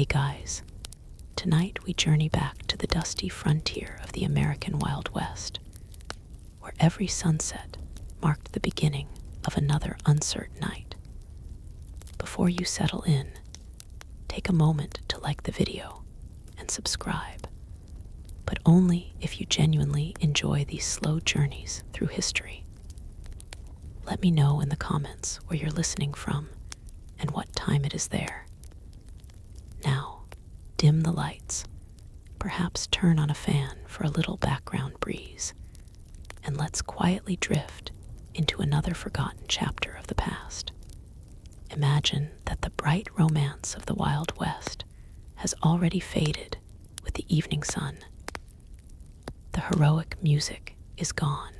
Hey guys, tonight we journey back to the dusty frontier of the American Wild West, where every sunset marked the beginning of another uncertain night. Before you settle in, take a moment to like the video and subscribe, but only if you genuinely enjoy these slow journeys through history. Let me know in the comments where you're listening from and what time it is there. Now, dim the lights, perhaps turn on a fan for a little background breeze, and let's quietly drift into another forgotten chapter of the past. Imagine that the bright romance of the Wild West has already faded with the evening sun. The heroic music is gone.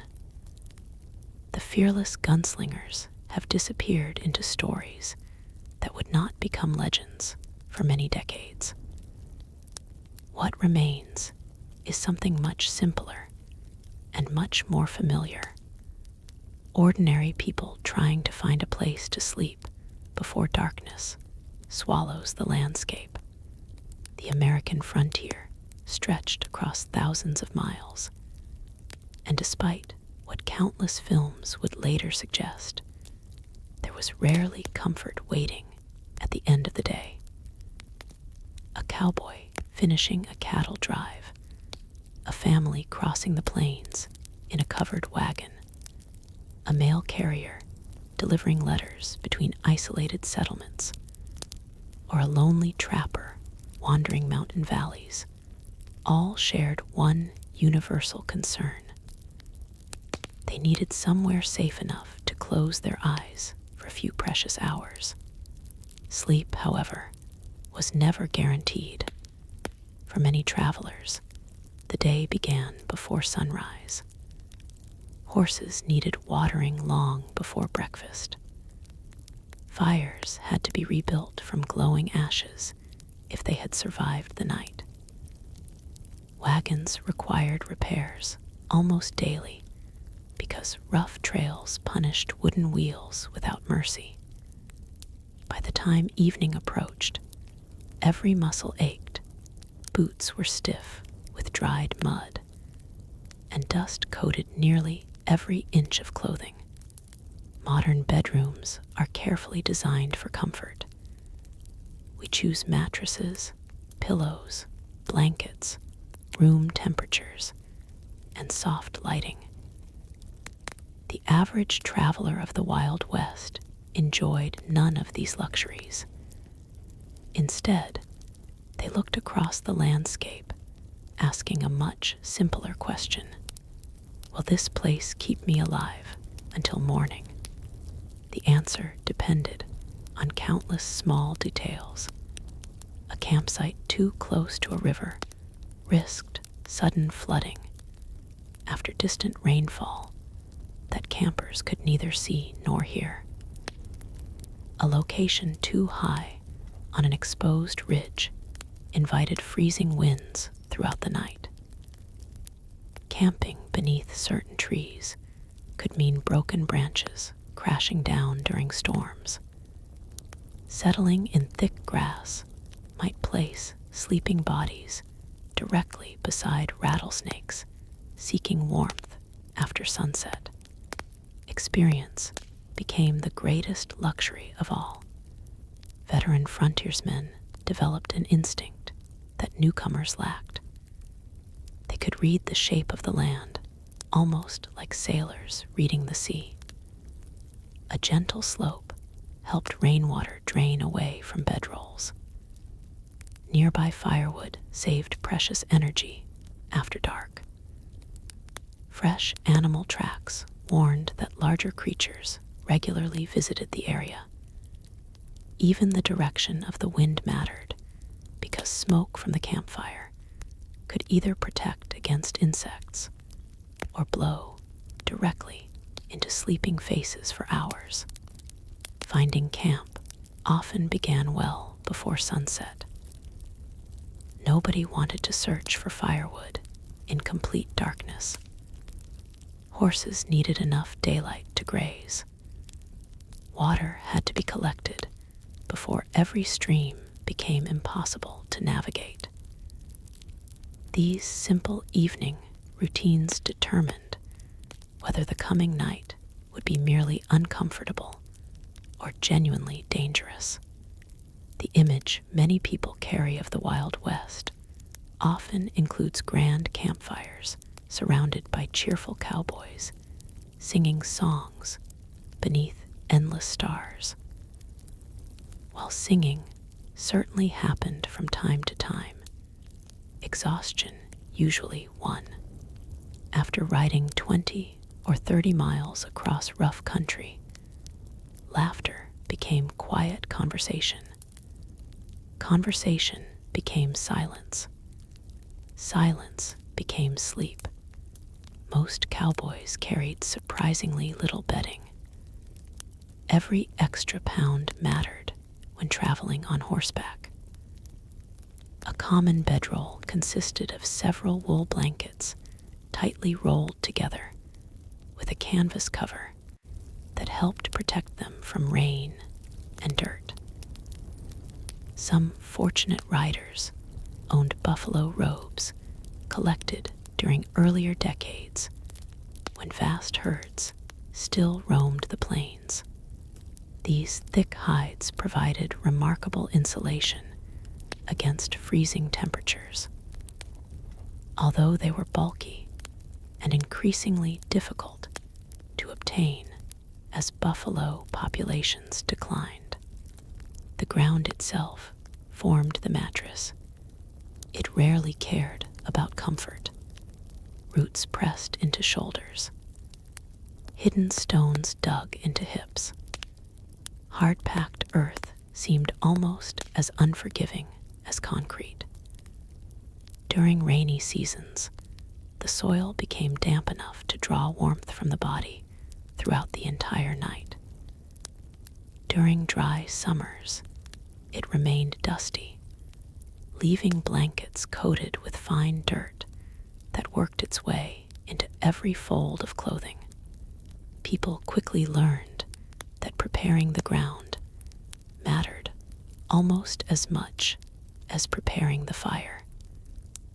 The fearless gunslingers have disappeared into stories that would not become legends for many decades. What remains is something much simpler and much more familiar. Ordinary people trying to find a place to sleep before darkness swallows the landscape. The American frontier stretched across thousands of miles, and despite what countless films would later suggest, there was rarely comfort waiting at the end of the day. A cowboy finishing a cattle drive, a family crossing the plains in a covered wagon, a mail carrier delivering letters between isolated settlements, or a lonely trapper wandering mountain valleys, all shared one universal concern. They needed somewhere safe enough to close their eyes for a few precious hours. Sleep, however, was never guaranteed. For many travelers, the day began before sunrise. Horses needed watering long before breakfast. Fires had to be rebuilt from glowing ashes if they had survived the night. Wagons required repairs almost daily because rough trails punished wooden wheels without mercy. By the time evening approached, every muscle ached, boots were stiff with dried mud, and dust coated nearly every inch of clothing. Modern bedrooms are carefully designed for comfort. We choose mattresses, pillows, blankets, room temperatures, and soft lighting. The average traveler of the Wild West enjoyed none of these luxuries. Instead, they looked across the landscape, asking a much simpler question. Will this place keep me alive until morning? The answer depended on countless small details. A campsite too close to a river risked sudden flooding. After distant rainfall that campers could neither see nor hear. A location too high on an exposed ridge invited freezing winds throughout the night. Camping beneath certain trees could mean broken branches crashing down during storms. Settling in thick grass might place sleeping bodies directly beside rattlesnakes seeking warmth after sunset. Experience became the greatest luxury of all. Veteran frontiersmen developed an instinct that newcomers lacked. They could read the shape of the land, almost like sailors reading the sea. A gentle slope helped rainwater drain away from bedrolls. Nearby firewood saved precious energy after dark. Fresh animal tracks warned that larger creatures regularly visited the area. Even the direction of the wind mattered, because smoke from the campfire could either protect against insects or blow directly into sleeping faces for hours. Finding camp often began well before sunset. Nobody wanted to search for firewood in complete darkness. Horses needed enough daylight to graze. Water had to be collected before every stream became impossible to navigate. These simple evening routines determined whether the coming night would be merely uncomfortable or genuinely dangerous. The image many people carry of the Wild West often includes grand campfires surrounded by cheerful cowboys singing songs beneath endless stars. While singing certainly happened from time to time, exhaustion usually won. After riding 20 or 30 miles across rough country, laughter became quiet conversation. Conversation became silence. Silence became sleep. Most cowboys carried surprisingly little bedding. Every extra pound mattered when traveling on horseback. A common bedroll consisted of several wool blankets tightly rolled together with a canvas cover that helped protect them from rain and dirt. Some fortunate riders owned buffalo robes collected during earlier decades when vast herds still roamed the plains. These thick hides provided remarkable insulation against freezing temperatures. Although they were bulky and increasingly difficult to obtain as buffalo populations declined, the ground itself formed the mattress. It rarely cared about comfort. Roots pressed into shoulders. Hidden stones dug into hips. Hard-packed earth seemed almost as unforgiving as concrete. During rainy seasons, the soil became damp enough to draw warmth from the body throughout the entire night. During dry summers, it remained dusty, leaving blankets coated with fine dirt that worked its way into every fold of clothing. People quickly learned that preparing the ground mattered almost as much as preparing the fire.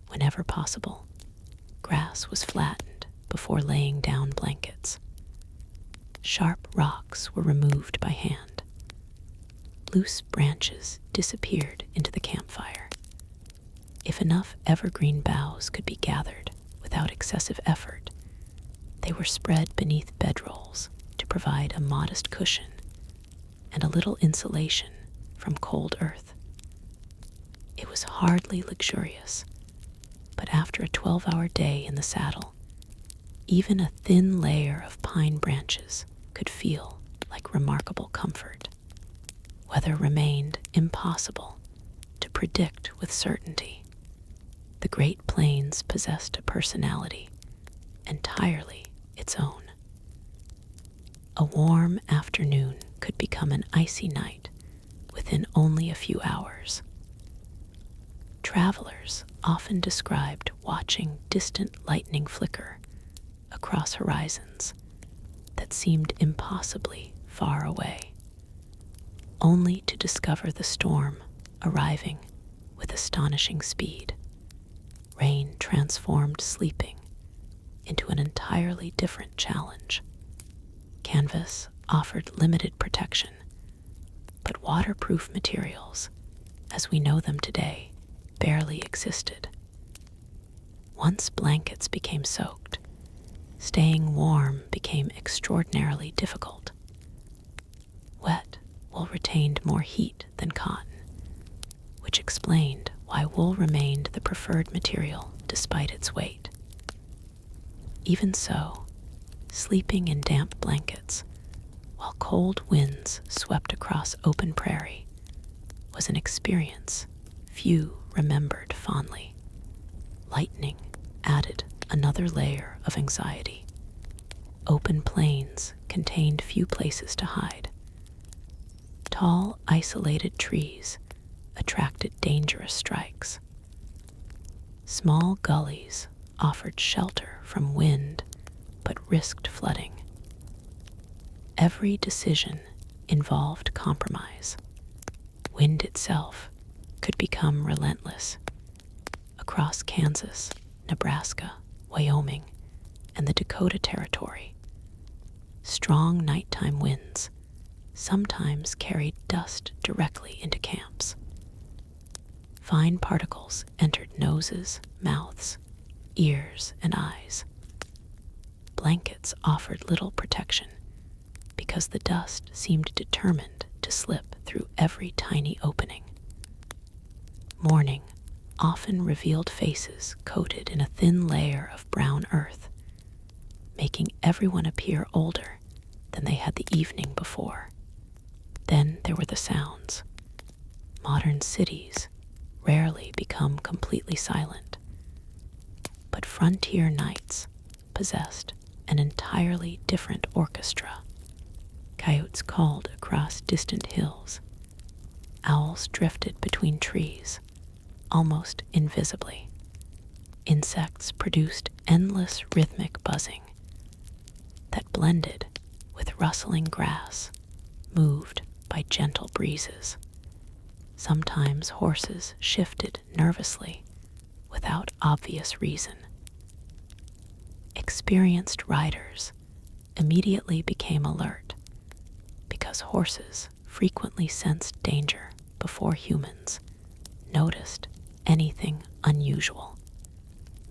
Whenever possible, grass was flattened before laying down blankets. Sharp rocks were removed by hand. Loose branches disappeared into the campfire. If enough evergreen boughs could be gathered without excessive effort, they were spread beneath bedrolls to provide a modest cushion and a little insulation from cold earth. It was hardly luxurious, but after a 12-hour day in the saddle, even a thin layer of pine branches could feel like remarkable comfort. Weather remained impossible to predict with certainty. The Great Plains possessed a personality entirely its own. A warm afternoon could become an icy night within only a few hours. Travelers often described watching distant lightning flicker across horizons that seemed impossibly far away, only to discover the storm arriving with astonishing speed. Rain transformed sleeping into an entirely different challenge. Canvas offered limited protection, but waterproof materials, as we know them today, barely existed. Once blankets became soaked, staying warm became extraordinarily difficult. Wet wool retained more heat than cotton, which explained why wool remained the preferred material despite its weight. Even so, sleeping in damp blankets while cold winds swept across open prairie was an experience few remembered fondly. Lightning added another layer of anxiety. Open plains contained few places to hide. Tall, isolated trees attracted dangerous strikes. Small gullies offered shelter from wind but risked flooding. Every decision involved compromise. Wind itself could become relentless. Across Kansas, Nebraska, Wyoming, and the Dakota Territory, strong nighttime winds sometimes carried dust directly into camps. Fine particles entered noses, mouths, ears, and eyes. Blankets offered little protection because the dust seemed determined to slip through every tiny opening. Morning often revealed faces coated in a thin layer of brown earth, making everyone appear older than they had the evening before. Then there were the sounds. Modern cities rarely become completely silent, but frontier nights possessed an entirely different orchestra. Coyotes called across distant hills. Owls drifted between trees, almost invisibly. Insects produced endless rhythmic buzzing that blended with rustling grass, moved by gentle breezes. Sometimes horses shifted nervously without obvious reason. Experienced riders immediately became alert because horses frequently sensed danger before humans noticed anything unusual.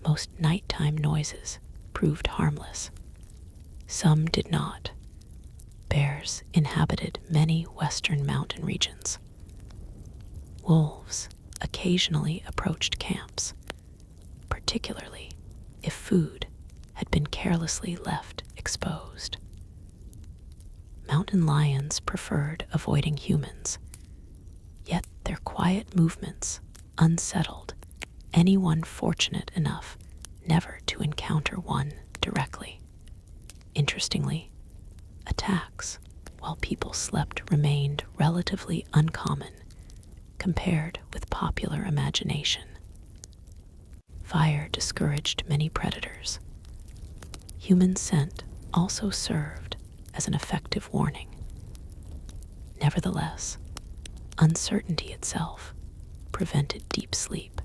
Most nighttime noises proved harmless. Some did not. Bears inhabited many western mountain regions. Wolves occasionally approached camps, particularly if food had been carelessly left exposed. Mountain lions preferred avoiding humans, yet their quiet movements unsettled anyone fortunate enough never to encounter one directly. Interestingly, attacks while people slept remained relatively uncommon compared with popular imagination. Fire discouraged many predators. Human scent also served as an effective warning. Nevertheless, uncertainty itself prevented deep sleep.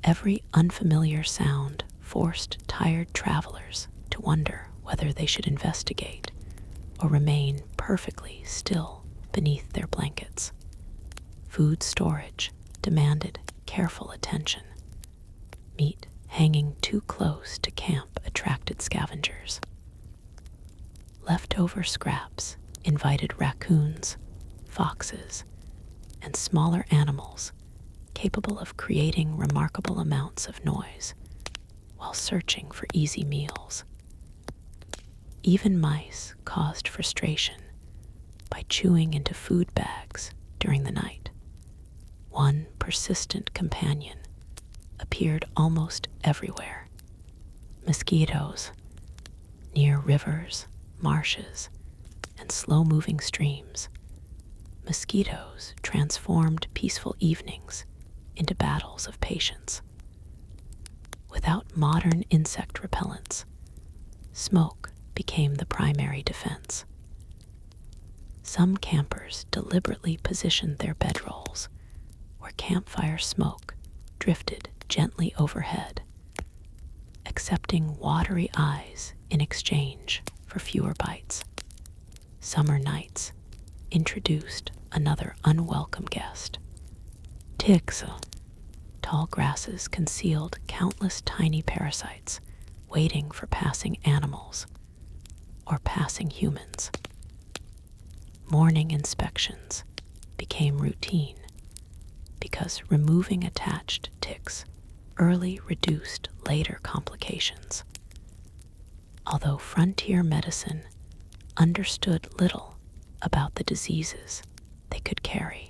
Every unfamiliar sound forced tired travelers to wonder whether they should investigate or remain perfectly still beneath their blankets. Food storage demanded careful attention. Meat hanging too close to camp attracted scavengers. Leftover scraps invited raccoons, foxes, and smaller animals capable of creating remarkable amounts of noise while searching for easy meals. Even mice caused frustration by chewing into food bags during the night. One persistent companion appeared almost everywhere. Mosquitoes, near rivers, marshes, and slow-moving streams. Mosquitoes transformed peaceful evenings into battles of patience. Without modern insect repellents, smoke became the primary defense. Some campers deliberately positioned their bedrolls where campfire smoke drifted gently overhead, accepting watery eyes in exchange for fewer bites. Summer nights introduced another unwelcome guest. Ticks. Tall grasses concealed countless tiny parasites waiting for passing animals or passing humans. Morning inspections became routine because removing attached ticks early reduced later complications. Although frontier medicine understood little about the diseases they could carry,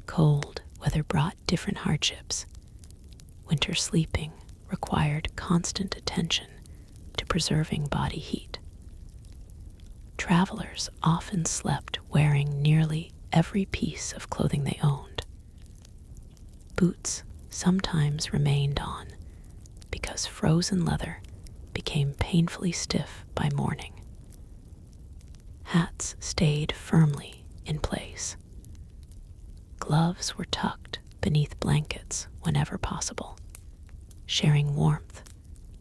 cold weather brought different hardships. Winter sleeping required constant attention to preserving body heat. Travelers often slept wearing nearly every piece of clothing they owned. Boots sometimes remained on because frozen leather became painfully stiff by morning. Hats stayed firmly in place. Gloves were tucked beneath blankets whenever possible. Sharing warmth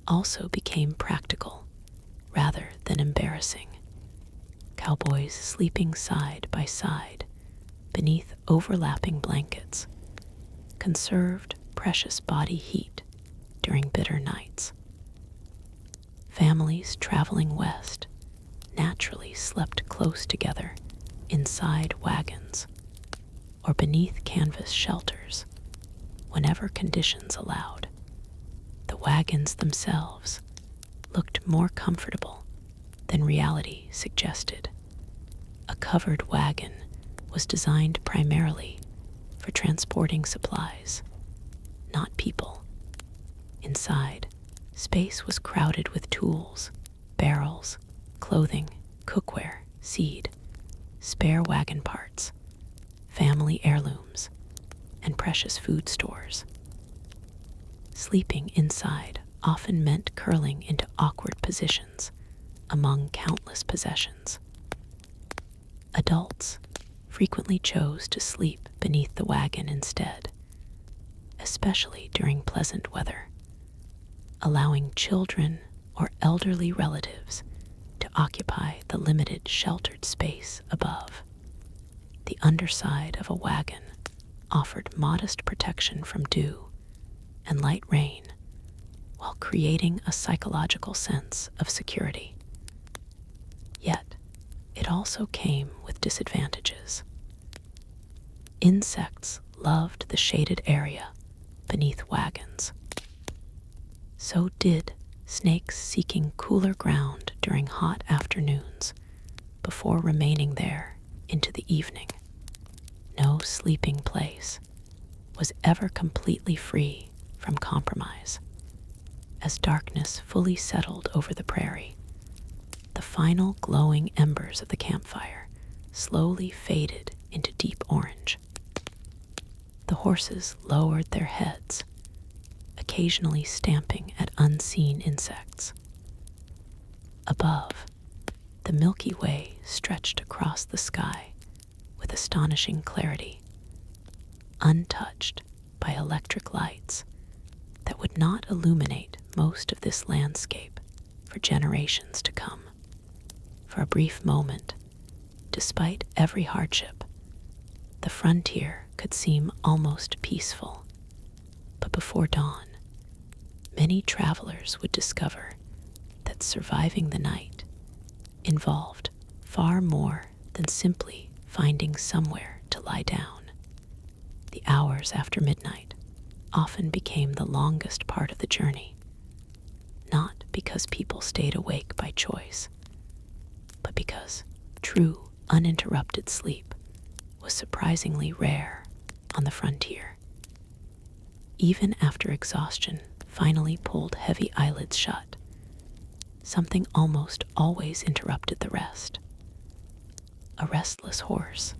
also became practical rather than embarrassing. Cowboys sleeping side by side beneath overlapping blankets conserved precious body heat during bitter nights. Families traveling west naturally slept close together inside wagons or beneath canvas shelters whenever conditions allowed. The wagons themselves looked more comfortable than reality suggested. A covered wagon was designed primarily for transporting supplies, not people. Inside, space was crowded with tools, barrels, clothing, cookware, seed, spare wagon parts, family heirlooms, and precious food stores. Sleeping inside often meant curling into awkward positions among countless possessions. Adults frequently chose to sleep beneath the wagon instead, especially during pleasant weather, allowing children or elderly relatives to occupy the limited sheltered space above. The underside of a wagon offered modest protection from dew and light rain while creating a psychological sense of security. Yet, it also came with disadvantages. Insects loved the shaded area beneath wagons. So did snakes seeking cooler ground during hot afternoons before remaining there into the evening. No sleeping place was ever completely free from compromise. As darkness fully settled over the prairie, the final glowing embers of the campfire slowly faded into deep orange. The horses lowered their heads, occasionally stamping at unseen insects. Above, the Milky Way stretched across the sky with astonishing clarity, untouched by electric lights that would not illuminate most of this landscape for generations to come. For a brief moment, despite every hardship, the frontier could seem almost peaceful. But before dawn, many travelers would discover that surviving the night involved far more than simply finding somewhere to lie down. The hours after midnight often became the longest part of the journey, not because people stayed awake by choice, but because true, uninterrupted sleep was surprisingly rare on the frontier. Even after exhaustion finally pulled heavy eyelids shut, something almost always interrupted the rest. A restless horse,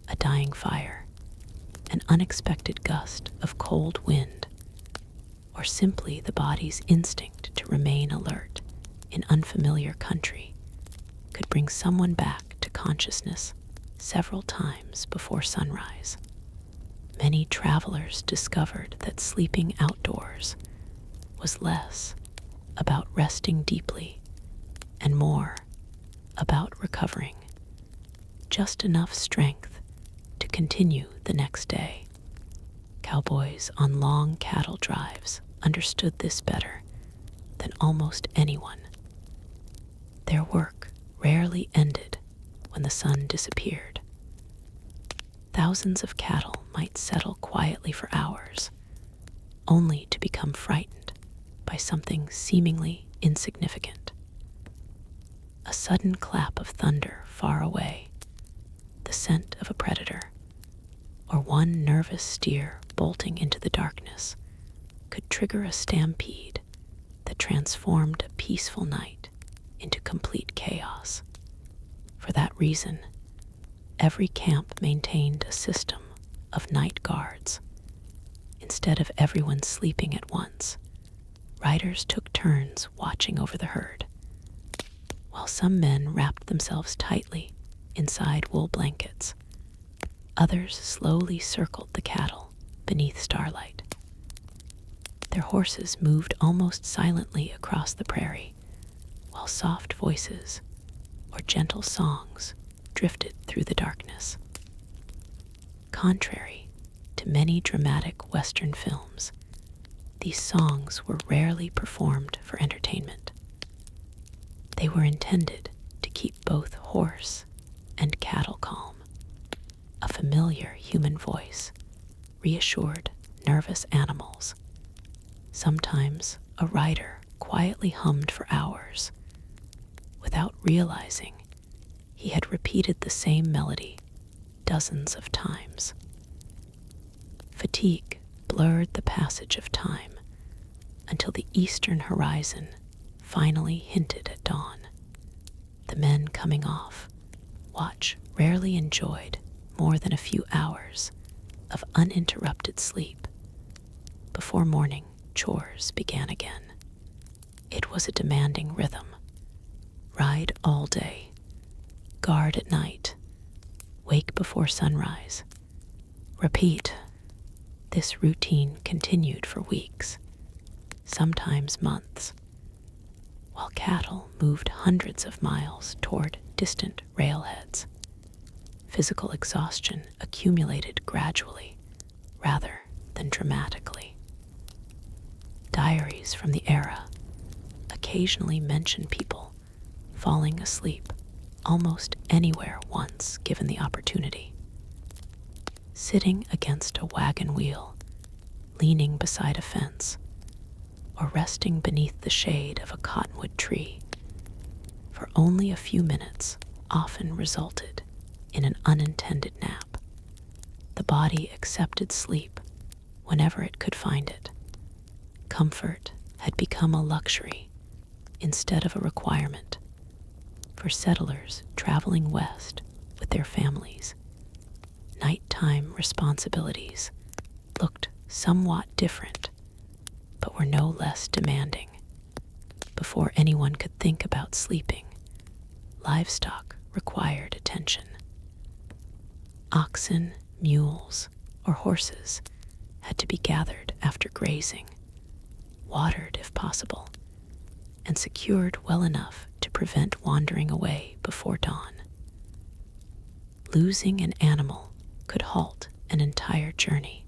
a dying fire, an unexpected gust of cold wind, or simply the body's instinct to remain alert in unfamiliar country could bring someone back to consciousness several times before sunrise. Many travelers discovered that sleeping outdoors was less about resting deeply and more about recovering just enough strength to continue the next day. Cowboys on long cattle drives understood this better than almost anyone. Their work rarely ended when the sun disappeared. Thousands of cattle might settle quietly for hours, only to become frightened by something seemingly insignificant. A sudden clap of thunder far away, the scent of a predator, or one nervous steer bolting into the darkness could trigger a stampede that transformed a peaceful night into complete chaos. For that reason, every camp maintained a system of night guards. Instead of everyone sleeping at once, riders took turns watching over the herd, while some men wrapped themselves tightly inside wool blankets. Others slowly circled the cattle beneath starlight. Their horses moved almost silently across the prairie, while soft voices or gentle songs drifted through the darkness. Contrary to many dramatic Western films, these songs were rarely performed for entertainment. They were intended to keep both horse and cattle calm. A familiar human voice reassured nervous animals. Sometimes a rider quietly hummed for hours. Without realizing, he had repeated the same melody dozens of times. Fatigue blurred the passage of time until the eastern horizon finally hinted at dawn. The men coming off watch rarely enjoyed more than a few hours of uninterrupted sleep. Before morning, chores began again. It was a demanding rhythm. Ride all day, guard at night, wake before sunrise, repeat. This routine continued for weeks, sometimes months, while cattle moved hundreds of miles toward distant railheads. Physical exhaustion accumulated gradually rather than dramatically. Diaries from the era occasionally mention people falling asleep almost anywhere once given the opportunity. Sitting against a wagon wheel, leaning beside a fence, or resting beneath the shade of a cottonwood tree for only a few minutes often resulted in an unintended nap. The body accepted sleep whenever it could find it. Comfort had become a luxury instead of a requirement. For settlers traveling west with their families, nighttime responsibilities looked somewhat different, but were no less demanding. Before anyone could think about sleeping, livestock required attention. Oxen, mules, or horses had to be gathered after grazing, watered if possible, and secured well enough to prevent wandering away before dawn. Losing an animal could halt an entire journey.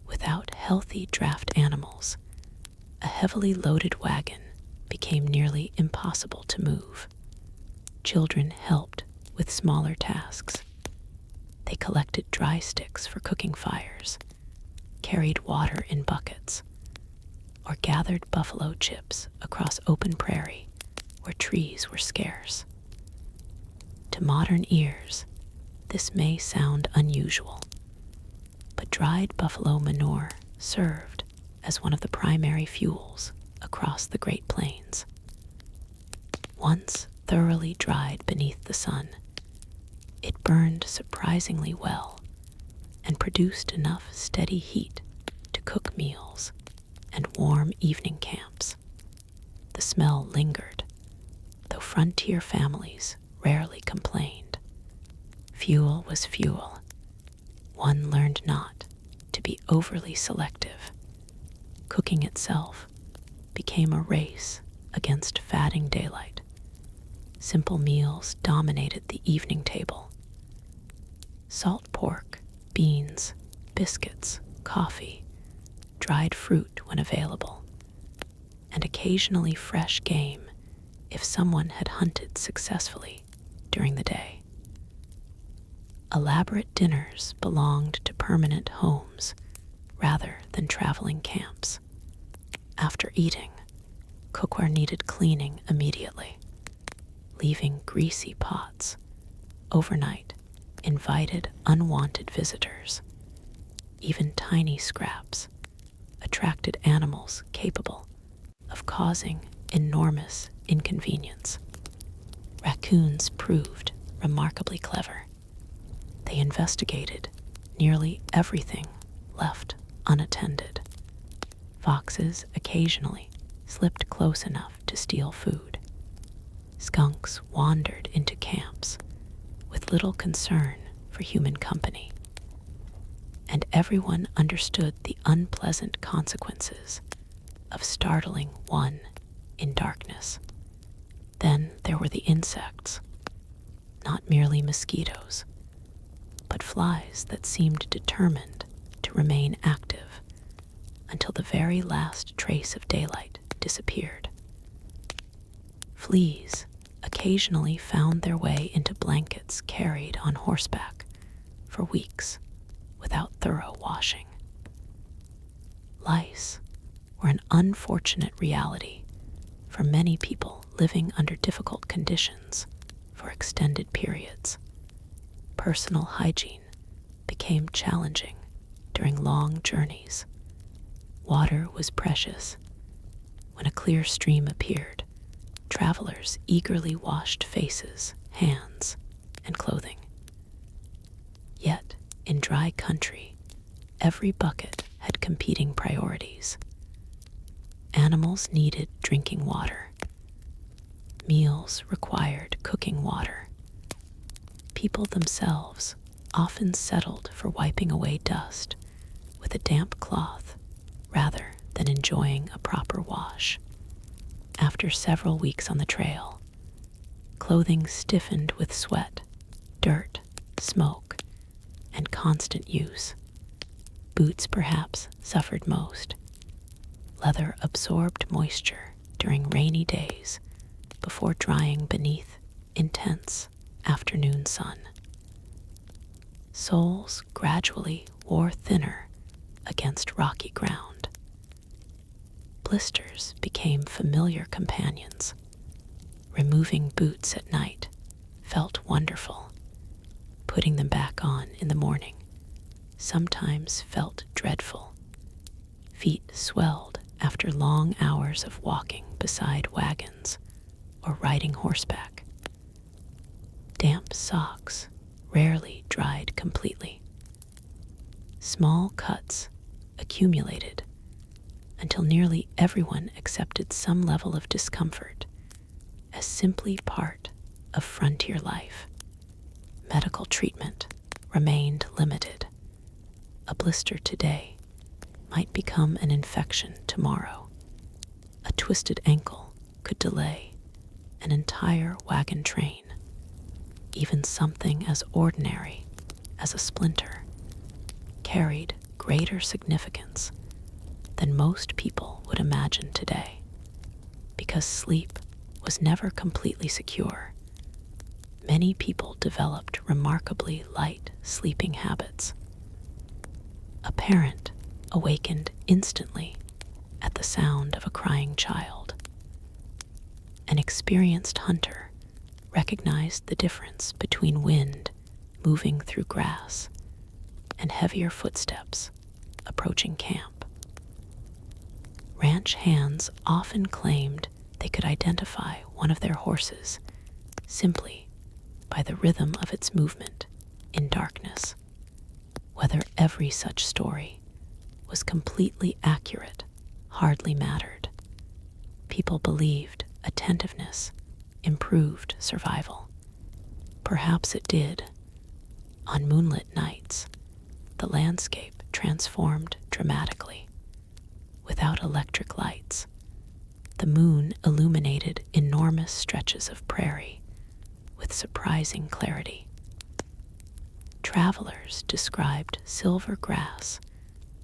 Without healthy draft animals, a heavily loaded wagon became nearly impossible to move. Children helped with smaller tasks. They collected dry sticks for cooking fires, carried water in buckets, or gathered buffalo chips across open prairie where trees were scarce. To modern ears, this may sound unusual, but dried buffalo manure served as one of the primary fuels across the Great Plains. Once thoroughly dried beneath the sun, it burned surprisingly well and produced enough steady heat to cook meals and warm evening camps. The smell lingered, though frontier families rarely complained. Fuel was fuel. One learned not to be overly selective. Cooking itself became a race against fatting daylight. Simple meals dominated the evening table. Salt pork, beans, biscuits, coffee, dried fruit when available, and occasionally fresh game if someone had hunted successfully during the day. Elaborate dinners belonged to permanent homes rather than traveling camps. After eating, cookware needed cleaning immediately. Leaving greasy pots overnight invited unwanted visitors. Even tiny scraps attracted animals capable of causing enormous inconvenience. Raccoons proved remarkably clever. They investigated nearly everything left unattended. Foxes occasionally slipped close enough to steal food. Skunks wandered into camps with little concern for human company, and everyone understood the unpleasant consequences of startling one in darkness. Then there were the insects, not merely mosquitoes, but flies that seemed determined to remain active until the very last trace of daylight disappeared. Fleas occasionally found their way into blankets carried on horseback for weeks without thorough washing. Lice were an unfortunate reality for many people living under difficult conditions for extended periods. Personal hygiene became challenging during long journeys. Water was precious. When a clear stream appeared, travelers eagerly washed faces, hands, and clothing. Yet, in dry country, every bucket had competing priorities. Animals needed drinking water. Meals required cooking water. People themselves often settled for wiping away dust with a damp cloth rather than enjoying a proper wash. After several weeks on the trail, clothing stiffened with sweat, dirt, smoke, and constant use. Boots perhaps suffered most. Leather absorbed moisture during rainy days before drying beneath intense afternoon sun. Soles gradually wore thinner against rocky ground. Blisters became familiar companions. Removing boots at night felt wonderful. Putting them back on in the morning sometimes felt dreadful. Feet swelled after long hours of walking beside wagons or riding horseback. Damp socks rarely dried completely. Small cuts accumulated until nearly everyone accepted some level of discomfort as simply part of frontier life. Medical treatment remained limited. A blister today might become an infection tomorrow. A twisted ankle could delay an entire wagon train. Even something as ordinary as a splinter carried greater significance than most people would imagine today, because sleep was never completely secure. Many people developed remarkably light sleeping habits. A parent awakened instantly at the sound of a crying child. An experienced hunter recognized the difference between wind moving through grass and heavier footsteps approaching camp. Ranch hands often claimed they could identify one of their horses simply by the rhythm of its movement in darkness. Whether every such story was completely accurate hardly mattered. People believed attentiveness improved survival. Perhaps it did. On moonlit nights, the landscape transformed dramatically. Without electric lights, the moon illuminated enormous stretches of prairie with surprising clarity. Travelers described silver grass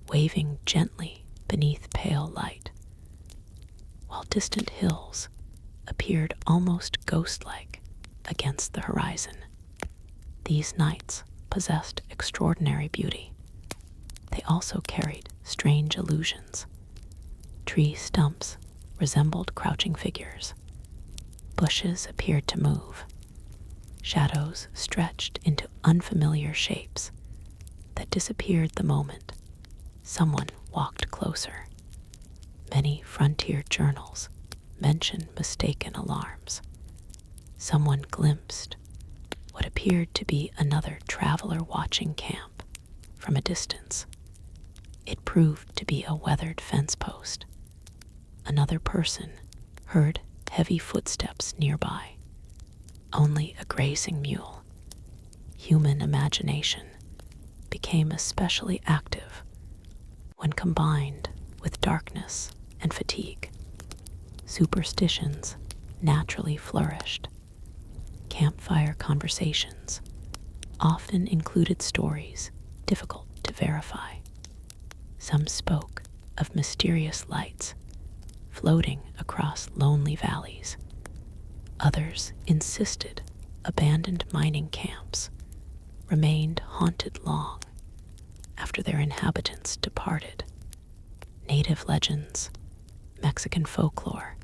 waving gently beneath pale light, while distant hills appeared almost ghost-like against the horizon. These nights possessed extraordinary beauty. They also carried strange illusions. Tree stumps resembled crouching figures. Bushes appeared to move. Shadows stretched into unfamiliar shapes that disappeared the moment someone walked closer. Many frontier journals mention mistaken alarms. Someone glimpsed what appeared to be another traveler watching camp from a distance. It proved to be a weathered fence post. Another person heard heavy footsteps nearby. Only a grazing mule. human imagination became especially active when combined with darkness and fatigue. Superstitions naturally flourished. Campfire conversations often included stories difficult to verify. Some spoke of mysterious lights floating across lonely valleys. Others insisted abandoned mining camps remained haunted long after their inhabitants departed. Native legends, Mexican folklore,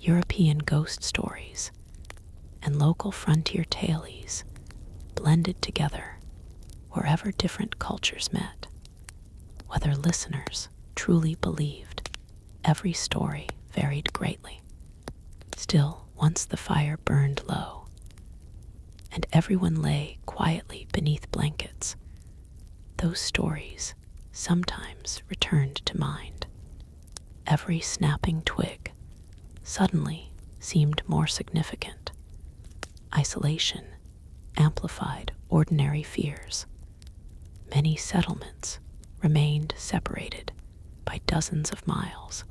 European ghost stories, and local frontier tales blended together wherever different cultures met. Whether listeners truly believed, every story varied greatly. Still, once the fire burned low, and everyone lay quietly beneath blankets, those stories sometimes returned to mind. Every snapping twig suddenly seemed more significant. Isolation amplified ordinary fears. Many settlements remained separated by dozens of miles.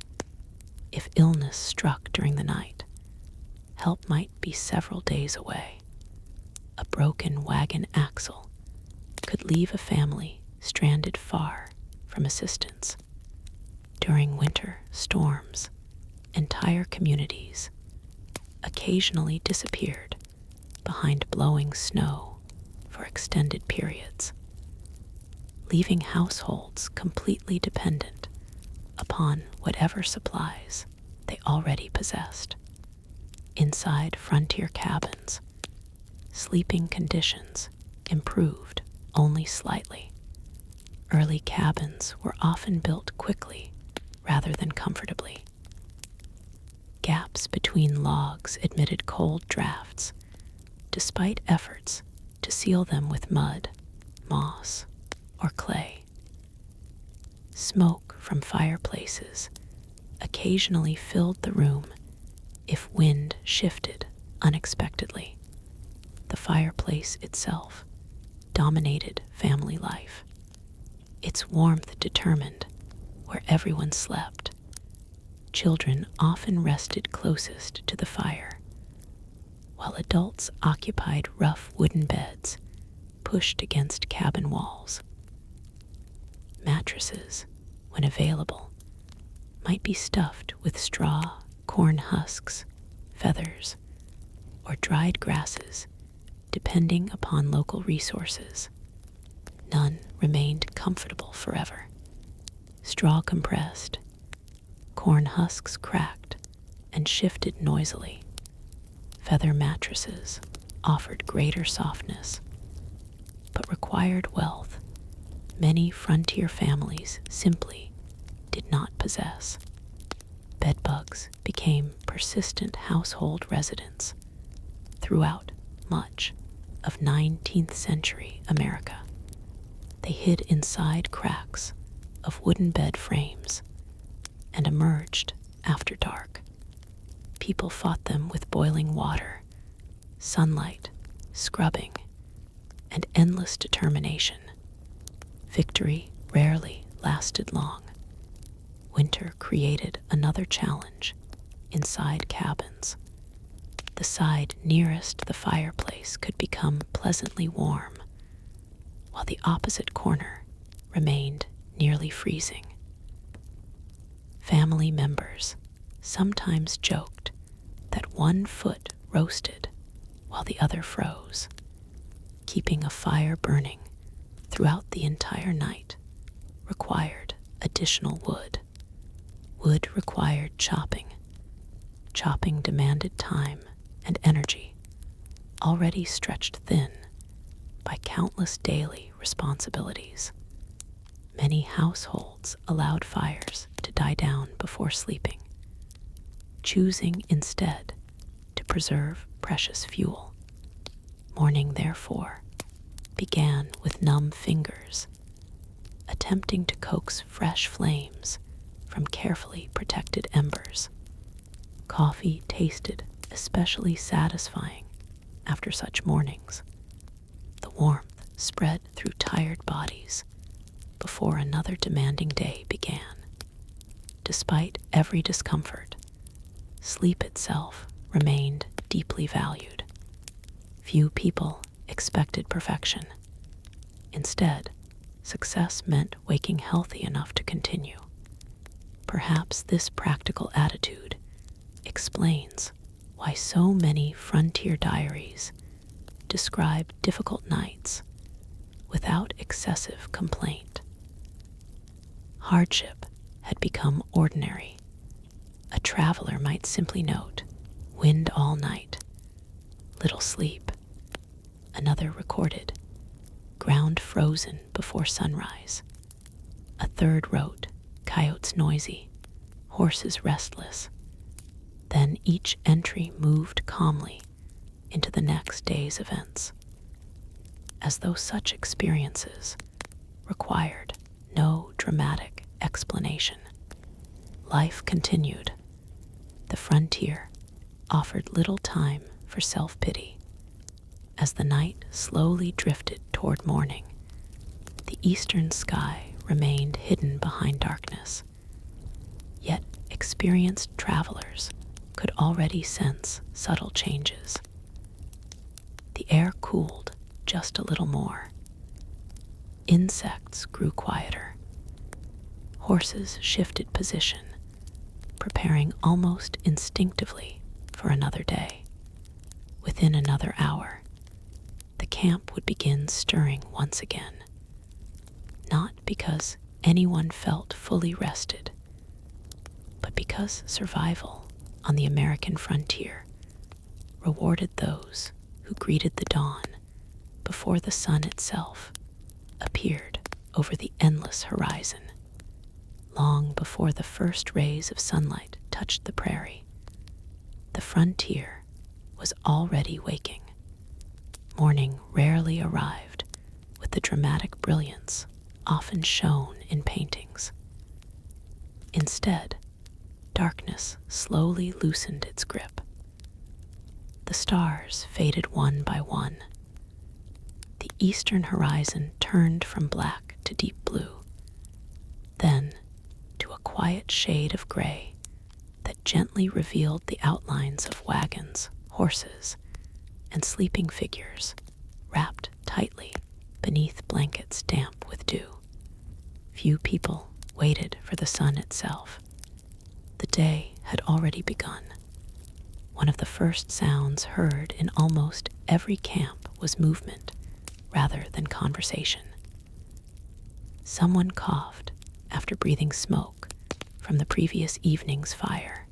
If illness struck during the night, help might be several days away. A broken wagon axle could leave a family stranded far from assistance. During winter storms, entire communities occasionally disappeared behind blowing snow for extended periods, leaving households completely dependent upon whatever supplies they already possessed. Inside frontier cabins, sleeping conditions improved only slightly. Early cabins were often built quickly rather than comfortably. Gaps between logs admitted cold drafts, despite efforts to seal them with mud, moss, or clay. Smoke from fireplaces occasionally filled the room if wind shifted unexpectedly. The fireplace itself dominated family life. Its warmth determined where everyone slept. Children often rested closest to the fire, while adults occupied rough wooden beds pushed against cabin walls. Mattresses, when available, might be stuffed with straw, corn husks, feathers, or dried grasses, depending upon local resources. None remained comfortable forever. Straw compressed, corn husks cracked and shifted noisily. Feather mattresses offered greater softness, but required wealth many frontier families simply did not possess. Bedbugs became persistent household residents throughout much of 19th century America. They hid inside cracks of wooden bed frames and emerged after dark. People fought them with boiling water, sunlight, scrubbing, and endless determination. Victory rarely lasted long. Winter created another challenge inside cabins. The side nearest the fireplace could become pleasantly warm, while the opposite corner remained nearly freezing. Family members sometimes joked that one foot roasted while the other froze. Keeping a fire burning throughout the entire night required additional wood. Wood required chopping. Chopping demanded time and energy, already stretched thin by countless daily responsibilities. Many households allowed fires to die down before sleeping, choosing instead to preserve precious fuel. Morning, therefore, began with numb fingers, attempting to coax fresh flames from carefully protected embers. Coffee tasted especially satisfying after such mornings. The warmth spread through tired bodies before another demanding day began. Despite every discomfort, sleep itself remained deeply valued. Few people expected perfection. Instead, success meant waking healthy enough to continue. Perhaps this practical attitude explains why so many frontier diaries describe difficult nights without excessive complaint. Hardship had become ordinary. A traveler might simply note, "Wind all night, little sleep." Another recorded, "Ground frozen before sunrise." A third wrote, "Coyotes noisy, horses restless." Then each entry moved calmly into the next day's events, as though such experiences required no dramatic explanation. Life continued. The frontier offered little time for self-pity. As the night slowly drifted toward morning, the eastern sky remained hidden behind darkness. Yet experienced travelers could already sense subtle changes. The air cooled just a little more. Insects grew quieter. Horses shifted position, preparing almost instinctively for another day. Within another hour, the camp would begin stirring once again. Not because anyone felt fully rested, but because survival on the American frontier rewarded those who greeted the dawn before the sun itself appeared over the endless horizon. Long before the first rays of sunlight touched the prairie, the frontier was already waking. Morning rarely arrived with the dramatic brilliance often shown in paintings. Instead, darkness slowly loosened its grip. The stars faded one by one. The eastern horizon turned from black to deep blue, then to a quiet shade of gray that gently revealed the outlines of wagons, horses, and sleeping figures wrapped tightly beneath blankets damp with dew. Few people waited for the sun itself. The day had already begun. One of the first sounds heard in almost every camp was movement rather than conversation. Someone coughed after breathing smoke from the previous evening's fire.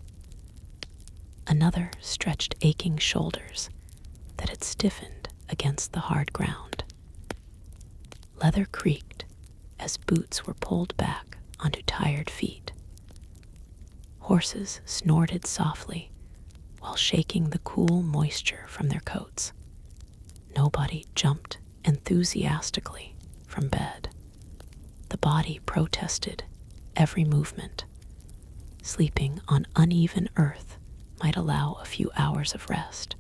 Another stretched aching shoulders that had stiffened against the hard ground. Leather creaked as boots were pulled back onto tired feet. Horses snorted softly while shaking the cool moisture from their coats. Nobody jumped enthusiastically from bed. The body protested every movement. Sleeping on uneven earth might allow a few hours of rest,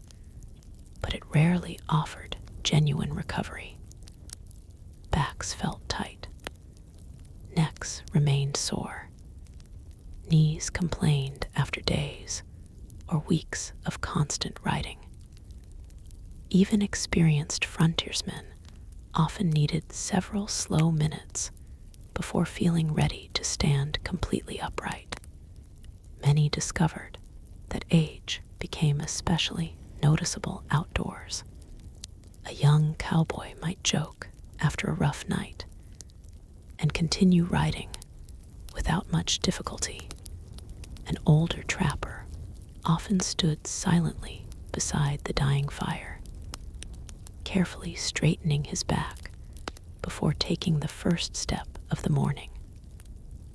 but it rarely offered genuine recovery. Backs felt tight. Necks remained sore. Knees complained after days or weeks of constant riding. Even experienced frontiersmen often needed several slow minutes before feeling ready to stand completely upright. Many discovered that age became especially noticeable outdoors. A young cowboy might joke after a rough night and continue riding without much difficulty. An older trapper often stood silently beside the dying fire, carefully straightening his back before taking the first step of the morning.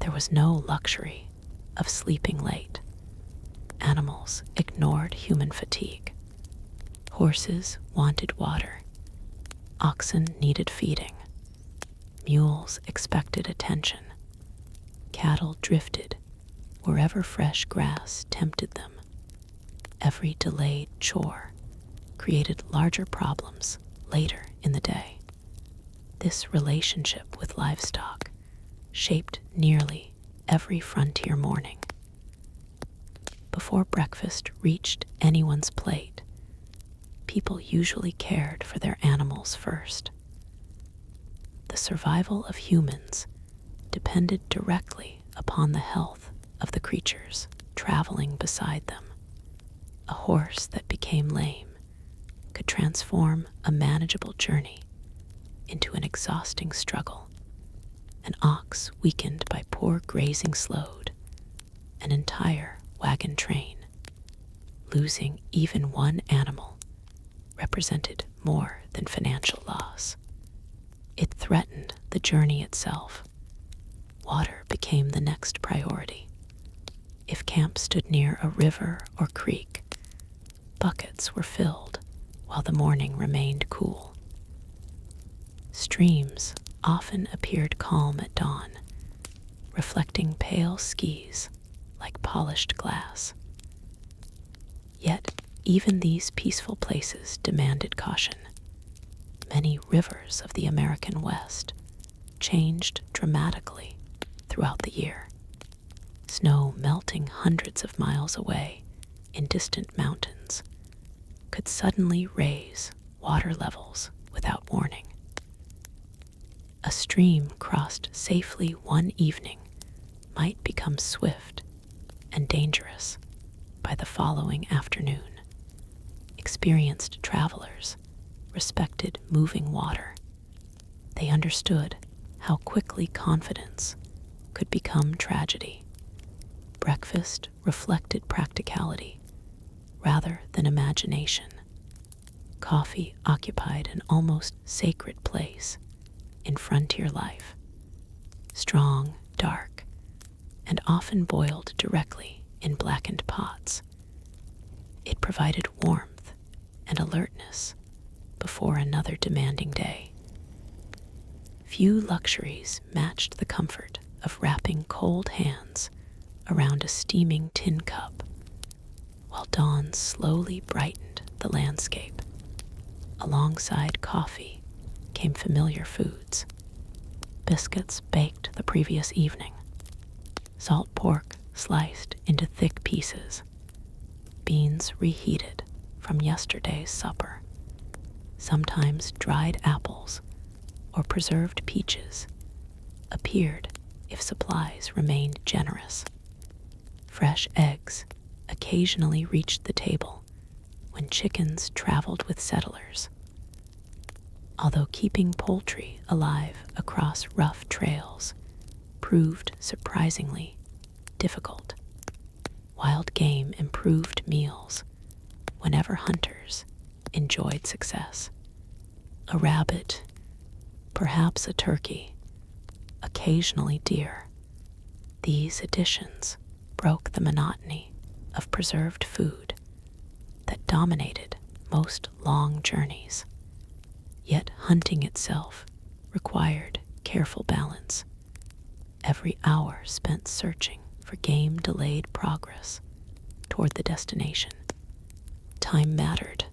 There was no luxury of sleeping late. Animals ignored human fatigue. Horses wanted water. Oxen needed feeding. Mules expected attention. Cattle drifted wherever fresh grass tempted them. Every delayed chore created larger problems later in the day. This relationship with livestock shaped nearly every frontier morning. Before breakfast reached anyone's plate, people usually cared for their animals first. The survival of humans depended directly upon the health of the creatures traveling beside them. A horse that became lame could transform a manageable journey into an exhausting struggle. An ox weakened by poor grazing slowed an entire wagon train. Losing even one animal represented more than financial loss. It threatened the journey itself. Water became the next priority. If camp stood near a river or creek, buckets were filled while the morning remained cool. Streams often appeared calm at dawn, reflecting pale skis like polished glass. Yet, even these peaceful places demanded caution. Many rivers of the American West changed dramatically throughout the year. Snow melting hundreds of miles away in distant mountains could suddenly raise water levels without warning. A stream crossed safely one evening might become swift and dangerous by the following afternoon. Experienced travelers respected moving water. They understood how quickly confidence could become tragedy. Breakfast reflected practicality rather than imagination. Coffee occupied an almost sacred place in frontier life. Strong, dark, and often boiled directly in blackened pots. It provided warmth and alertness before another demanding day. Few luxuries matched the comfort of wrapping cold hands around a steaming tin cup while dawn slowly brightened the landscape. Alongside coffee came familiar foods. Biscuits baked the previous evening, salt pork sliced into thick pieces, beans reheated from yesterday's supper, sometimes dried apples or preserved peaches appeared if supplies remained generous. Fresh eggs occasionally reached the table when chickens traveled with settlers. Although keeping poultry alive across rough trails proved surprisingly difficult, wild game improved meals whenever hunters enjoyed success. A rabbit, perhaps a turkey, occasionally deer. These additions broke the monotony of preserved food that dominated most long journeys. Yet hunting itself required careful balance. Every hour spent searching for game delayed progress toward the destination. Time mattered,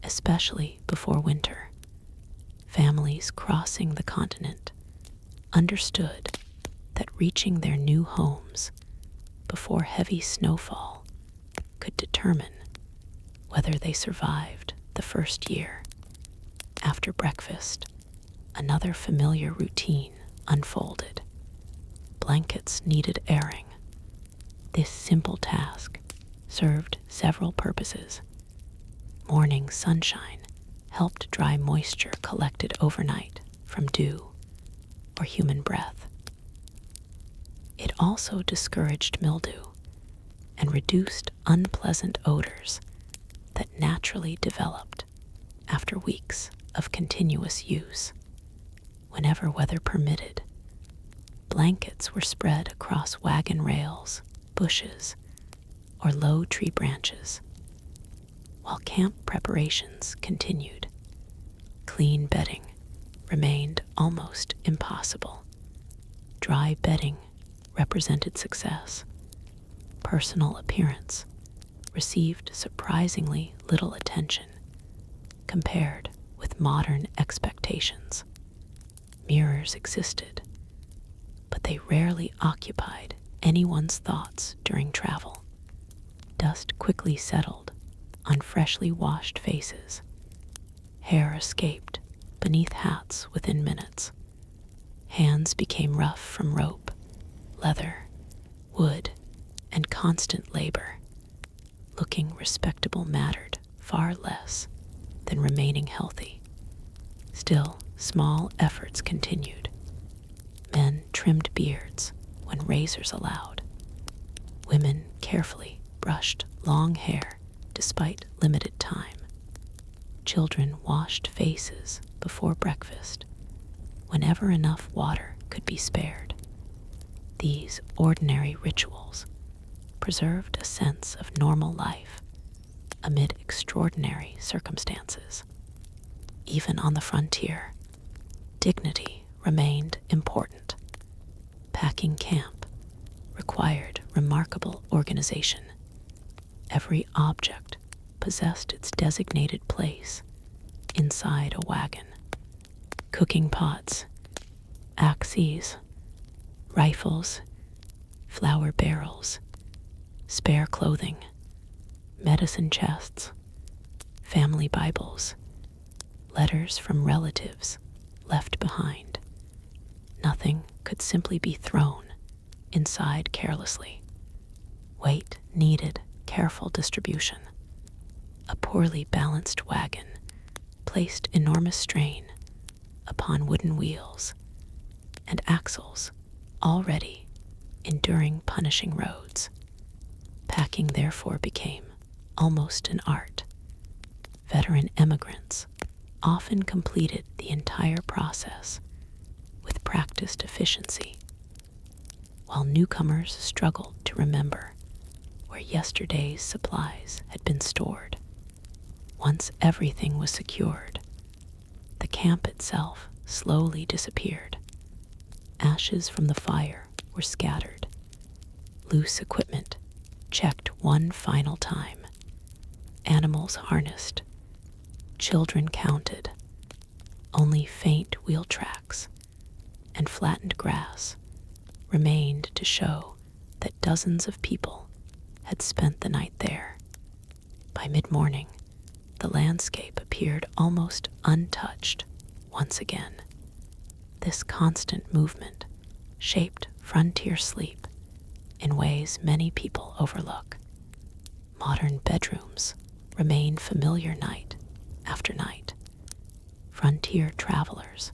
especially before winter. Families crossing the continent understood that reaching their new homes before heavy snowfall could determine whether they survived the first year. After breakfast, another familiar routine unfolded. Blankets needed airing. This simple task served several purposes. Morning sunshine helped dry moisture collected overnight from dew or human breath. It also discouraged mildew and reduced unpleasant odors that naturally developed after weeks of continuous use. Whenever weather permitted, blankets were spread across wagon rails, bushes, or low tree branches. While camp preparations continued, clean bedding remained almost impossible. Dry bedding represented success. Personal appearance received surprisingly little attention compared with with modern expectations. Mirrors existed, but they rarely occupied anyone's thoughts during travel. Dust quickly settled on freshly washed faces. Hair escaped beneath hats within minutes. Hands became rough from rope, leather, wood, and constant labor. Looking respectable mattered far less than remaining healthy. Still, small efforts continued. Men trimmed beards when razors allowed. Women carefully brushed long hair despite limited time. Children washed faces before breakfast, whenever enough water could be spared. These ordinary rituals preserved a sense of normal life amid extraordinary circumstances. Even on the frontier, dignity remained important. Packing camp required remarkable organization. Every object possessed its designated place inside a wagon. Cooking pots, axes, rifles, flour barrels, spare clothing, medicine chests, family Bibles, letters from relatives left behind. Nothing could simply be thrown inside carelessly. Weight needed careful distribution. A poorly balanced wagon placed enormous strain upon wooden wheels and axles already enduring punishing roads. Packing therefore became almost an art. Veteran emigrants often completed the entire process with practiced efficiency, while newcomers struggled to remember where yesterday's supplies had been stored. Once everything was secured, the camp itself slowly disappeared. Ashes from the fire were scattered. Loose equipment checked one final time. Animals harnessed. Children counted. Only faint wheel tracks and flattened grass remained to show that dozens of people had spent the night there. By mid-morning, the landscape appeared almost untouched once again. This constant movement shaped frontier sleep in ways many people overlook. Modern bedrooms remain familiar night after night. Frontier travelers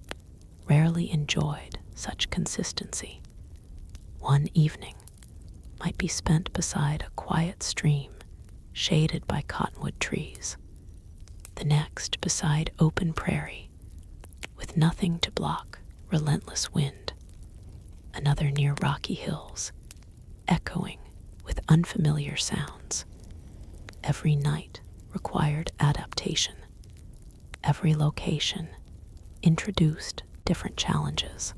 rarely enjoyed such consistency. One evening might be spent beside a quiet stream shaded by cottonwood trees. The next beside open prairie with nothing to block relentless wind. Another near rocky hills, echoing with unfamiliar sounds. Every night required adaptation. Every location introduced different challenges,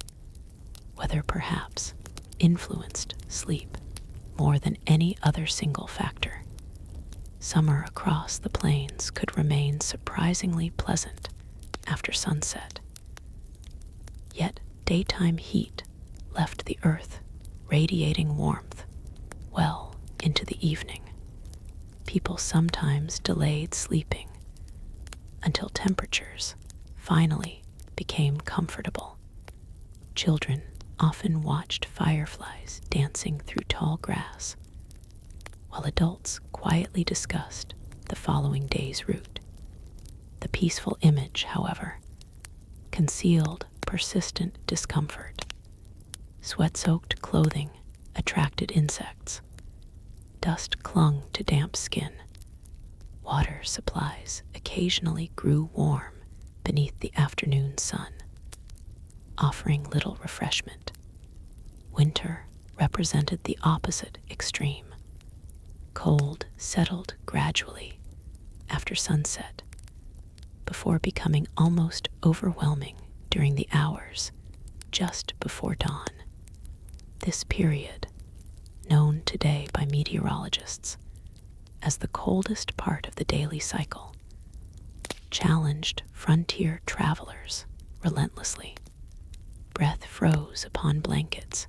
whether perhaps influenced sleep more than any other single factor. Summer across the plains could remain surprisingly pleasant after sunset. Yet daytime heat left the earth radiating warmth well into the evening. People sometimes delayed sleeping until temperatures finally became comfortable. Children often watched fireflies dancing through tall grass, while adults quietly discussed the following day's route. The peaceful image, however, concealed persistent discomfort. Sweat-soaked clothing attracted insects. Dust clung to damp skin. Water supplies occasionally grew warm beneath the afternoon sun, offering little refreshment. Winter represented the opposite extreme. Cold settled gradually after sunset, before becoming almost overwhelming during the hours just before dawn. This period, known today by meteorologists as the coldest part of the daily cycle, challenged frontier travelers relentlessly. Breath froze upon blankets.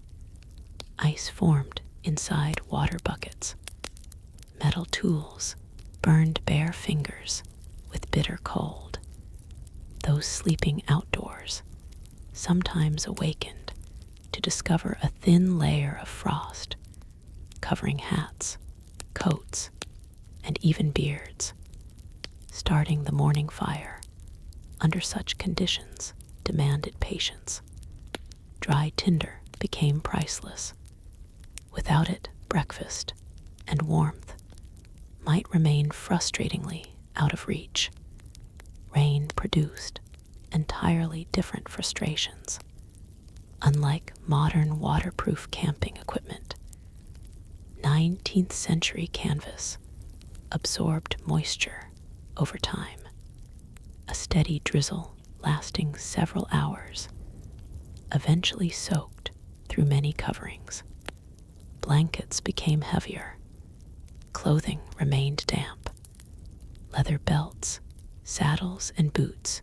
Ice formed inside water buckets. Metal tools burned bare fingers with bitter cold. Those sleeping outdoors sometimes awakened to discover a thin layer of frost covering hats, coats, and even beards. Starting the morning fire under such conditions demanded patience. Dry tinder became priceless. Without it, breakfast and warmth might remain frustratingly out of reach. Rain produced entirely different frustrations. Unlike modern waterproof camping equipment, 19th century canvas absorbed moisture over time, a steady drizzle lasting several hours, eventually soaked through many coverings. Blankets became heavier. Clothing remained damp. Leather belts, saddles, and boots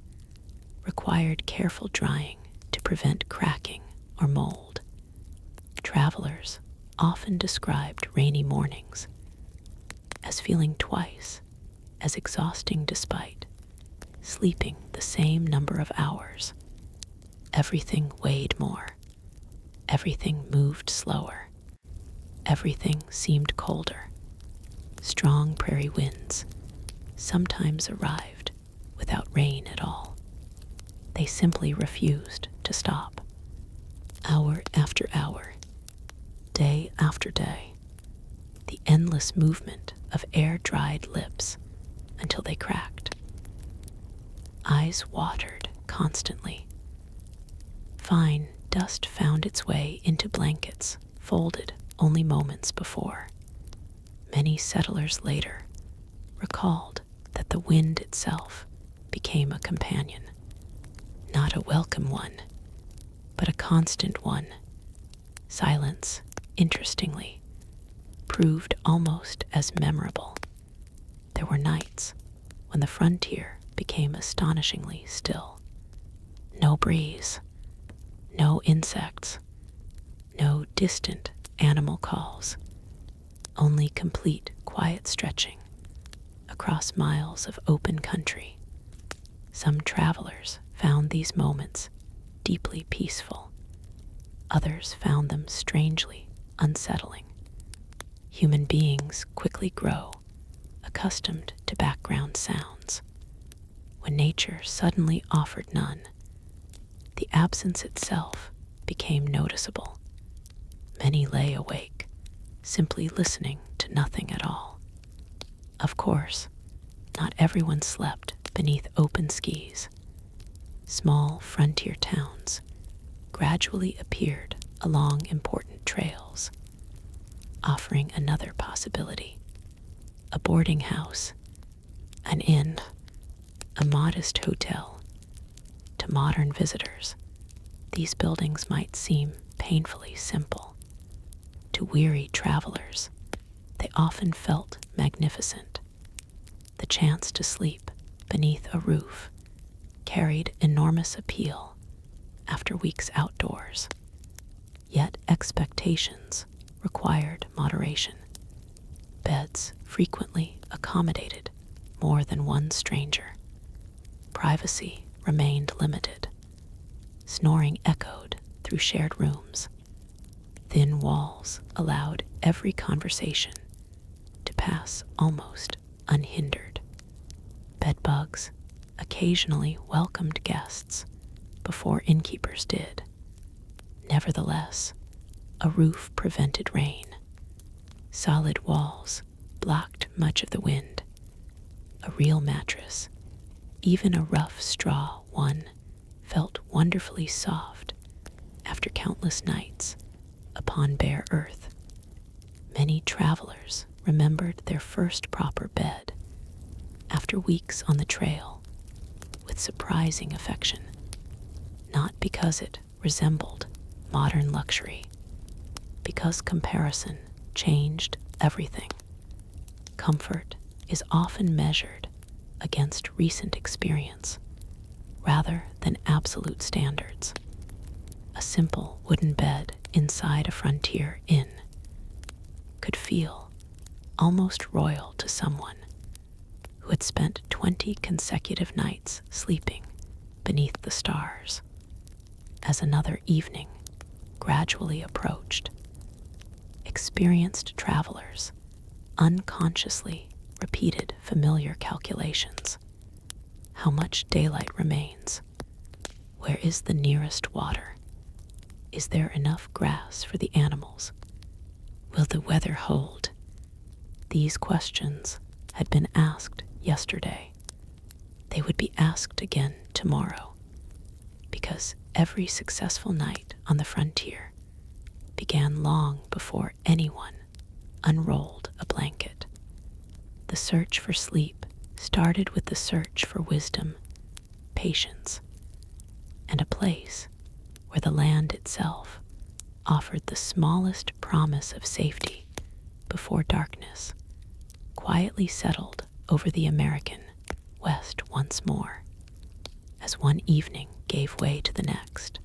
required careful drying to prevent cracking or mold. Travelers often described rainy mornings as feeling twice as exhausting despite sleeping the same number of hours. Everything weighed more. Everything moved slower. Everything seemed colder. Strong prairie winds sometimes arrived without rain at all. They simply refused to stop. Hour after hour, day after day, the endless movement of air-dried lips until they cracked. Eyes watered constantly. Fine dust found its way into blankets folded only moments before. Many settlers later recalled that the wind itself became a companion, not a welcome one, but a constant one. Silence, interestingly, proved almost as memorable. There were nights when the frontier became astonishingly still. No breeze, no insects, no distant animal calls, only complete quiet stretching across miles of open country. Some travelers found these moments deeply peaceful. Others found them strangely unsettling. Human beings quickly grow accustomed to background sounds. When nature suddenly offered none, the absence itself became noticeable. Many lay awake, simply listening to nothing at all. Of course, not everyone slept beneath open skies. Small frontier towns gradually appeared along important trails, offering another possibility. A boarding house, an inn, a modest hotel. To modern visitors, these buildings might seem painfully simple. To weary travelers, they often felt magnificent. The chance to sleep beneath a roof carried enormous appeal after weeks outdoors. Yet expectations required moderation. Beds frequently accommodated more than one stranger. Privacy remained limited. Snoring echoed through shared rooms. Thin walls allowed every conversation to pass almost unhindered. Bedbugs occasionally welcomed guests before innkeepers did. Nevertheless, a roof prevented rain. Solid walls blocked much of the wind. A real mattress, even a rough straw one, felt wonderfully soft after countless nights upon bare earth. Many travelers remembered their first proper bed after weeks on the trail with surprising affection, not because it resembled modern luxury, because comparison changed everything. Comfort is often measured against recent experience rather than absolute standards. A simple wooden bed inside a frontier inn could feel almost royal to someone who had spent 20 consecutive nights sleeping beneath the stars. As another evening gradually approached, experienced travelers unconsciously repeated familiar calculations. How much daylight remains? Where is the nearest water? Is there enough grass for the animals? Will the weather hold? These questions had been asked yesterday. They would be asked again tomorrow, because every successful night on the frontier began long before anyone unrolled a blanket. The search for sleep started with the search for wisdom, patience, and a place where the land itself offered the smallest promise of safety before darkness quietly settled over the American West once more. As one evening gave way to the next,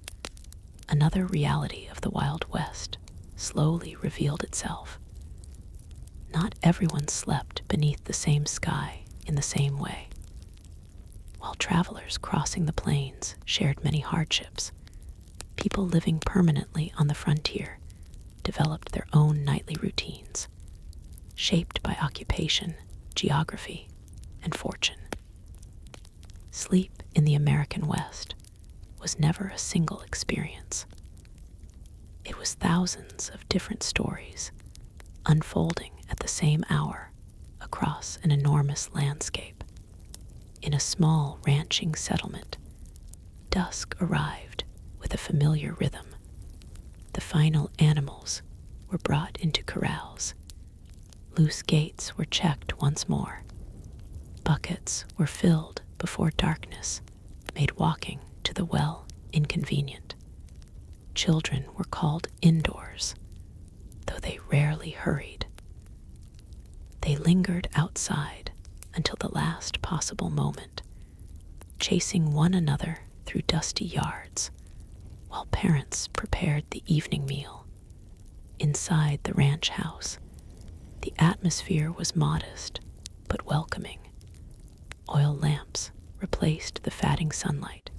another reality of the Wild West slowly revealed itself. Not everyone slept beneath the same sky in the same way. While travelers crossing the plains shared many hardships, people living permanently on the frontier developed their own nightly routines, shaped by occupation, geography, and fortune. Sleep in the American West was never a single experience. It was thousands of different stories unfolding at the same hour across an enormous landscape. In a small ranching settlement, dusk arrived with a familiar rhythm. The final animals were brought into corrals. Loose gates were checked once more. Buckets were filled before darkness made walking to the well inconvenient. Children were called indoors, though they rarely hurried. They lingered outside until the last possible moment, chasing one another through dusty yards, while parents prepared the evening meal. Inside the ranch house, the atmosphere was modest but welcoming. Oil lamps replaced the fatting sunlight.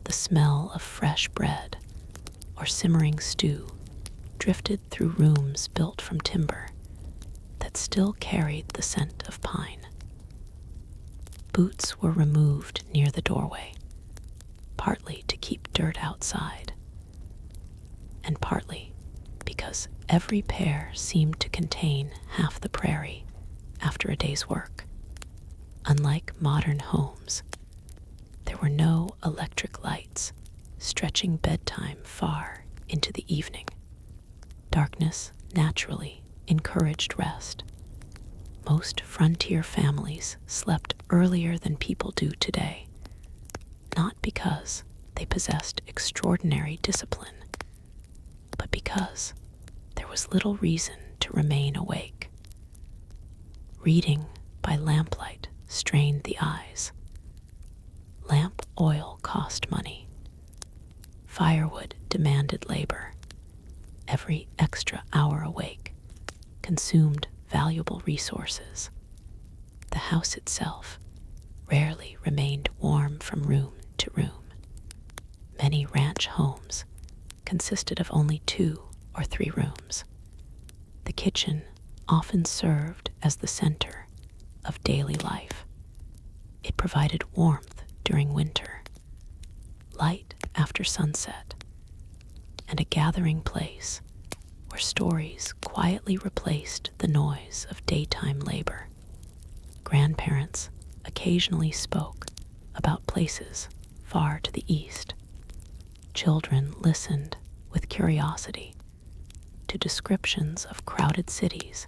The smell of fresh bread or simmering stew drifted through rooms built from timber that still carried the scent of pine. Boots were removed near the doorway, partly to keep dirt outside, and partly because every pair seemed to contain half the prairie after a day's work. Unlike modern homes, there were no electric lights stretching bedtime far into the evening. Darkness naturally encouraged rest. Most frontier families slept earlier than people do today, not because they possessed extraordinary discipline, but because there was little reason to remain awake. Reading by lamplight strained the eyes. Lamp oil cost money. Firewood demanded labor. Every extra hour awake consumed valuable resources. The house itself rarely remained warm from room to room. Many ranch homes consisted of only 2 or 3 rooms. The kitchen often served as the center of daily life. It provided warmth during winter, light after sunset, and a gathering place where stories quietly replaced the noise of daytime labor. Grandparents occasionally spoke about places far to the east. Children listened with curiosity to descriptions of crowded cities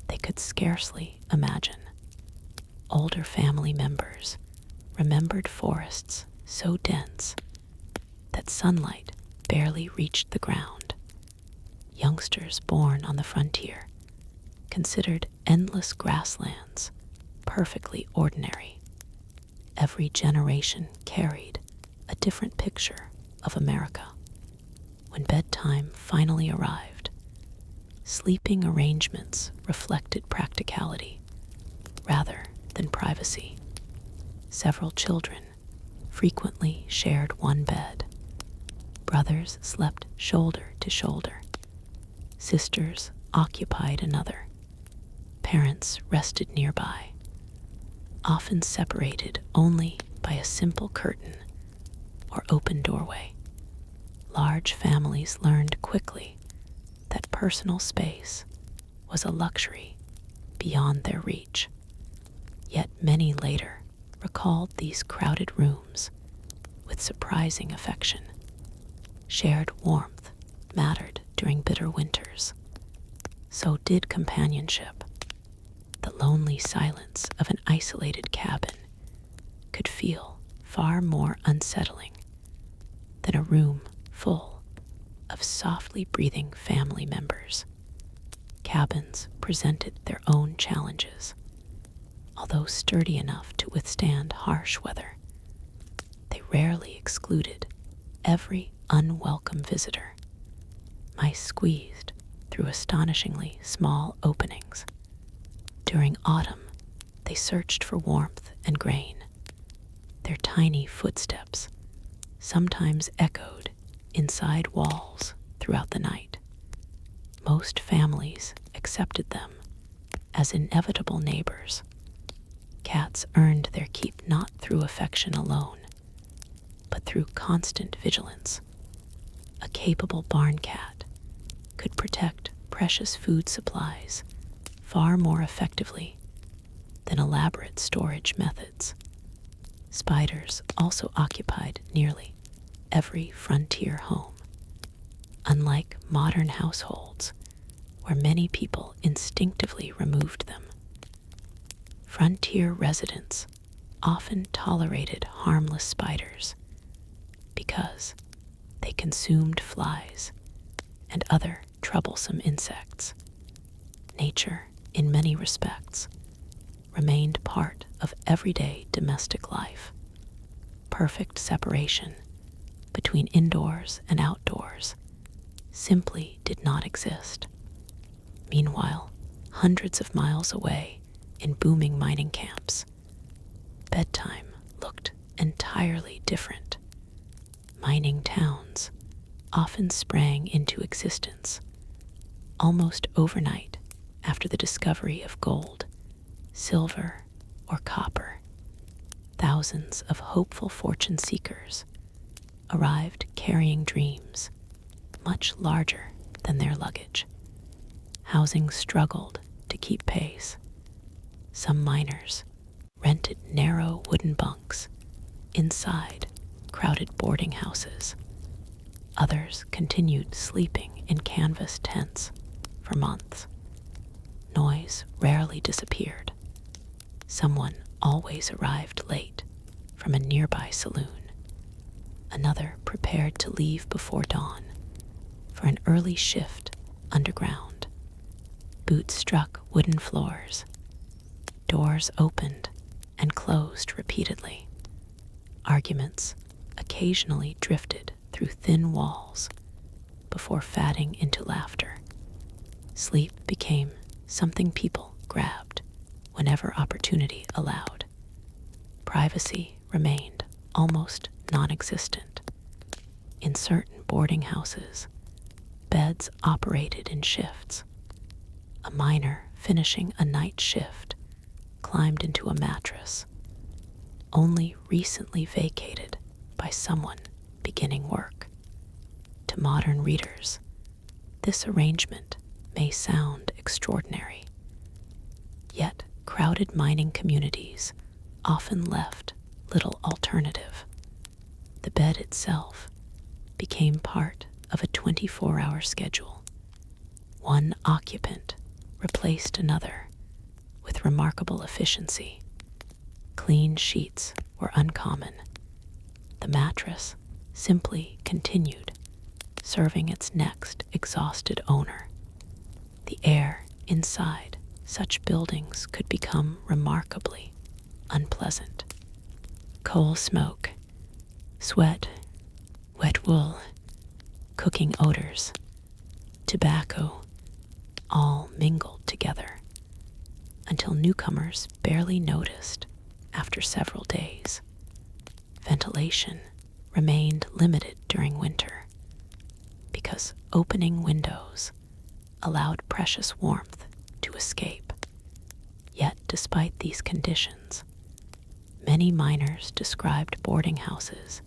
they could scarcely imagine. Older family members remembered forests so dense that sunlight barely reached the ground. Youngsters born on the frontier considered endless grasslands perfectly ordinary. Every generation carried a different picture of America. When bedtime finally arrived, sleeping arrangements reflected practicality rather than privacy. Several children frequently shared one bed. Brothers slept shoulder to shoulder. Sisters occupied another. Parents rested nearby, often separated only by a simple curtain or open doorway. Large families learned quickly that personal space was a luxury beyond their reach. Yet many later recalled these crowded rooms with surprising affection. Shared warmth mattered during bitter winters. So did companionship. The lonely silence of an isolated cabin could feel far more unsettling than a room full of softly breathing family members. Cabins presented their own challenges. Although sturdy enough to withstand harsh weather, they rarely excluded every unwelcome visitor. Mice squeezed through astonishingly small openings. During autumn, they searched for warmth and grain. Their tiny footsteps sometimes echoed inside walls throughout the night. Most families accepted them as inevitable neighbors. Cats earned their keep not through affection alone, but through constant vigilance. A capable barn cat could protect precious food supplies far more effectively than elaborate storage methods. Spiders also occupied nearly every frontier home. Unlike modern households, where many people instinctively removed them, frontier residents often tolerated harmless spiders because they consumed flies and other troublesome insects. Nature, in many respects, remained part of everyday domestic life. Perfect separation between indoors and outdoors simply did not exist. Meanwhile, hundreds of miles away in booming mining camps, bedtime looked entirely different. Mining towns often sprang into existence almost overnight after the discovery of gold, silver, or copper. Thousands of hopeful fortune seekers arrived carrying dreams much larger than their luggage. Housing struggled to keep pace. Some miners rented narrow wooden bunks inside crowded boarding houses. Others continued sleeping in canvas tents for months. Noise rarely disappeared. Someone always arrived late from a nearby saloon. Another prepared to leave before dawn for an early shift underground. Boots struck wooden floors. Doors opened and closed repeatedly. Arguments occasionally drifted through thin walls before fading into laughter. Sleep became something people grabbed whenever opportunity allowed. Privacy remained almost non-existent. In certain boarding houses, beds operated in shifts. A miner finishing a night shift climbed into a mattress, only recently vacated by someone beginning work. To modern readers, this arrangement may sound extraordinary, yet crowded mining communities often left little alternative. The bed itself became part of a 24-hour schedule. One occupant replaced another with remarkable efficiency. Clean sheets were uncommon. The mattress simply continued, serving its next exhausted owner. The air inside such buildings could become remarkably unpleasant. Coal smoke, sweat, wet wool, cooking odors, tobacco, all mingled together until newcomers barely noticed after several days. Ventilation remained limited during winter because opening windows allowed precious warmth to escape. Yet, despite these conditions, many miners described boarding houses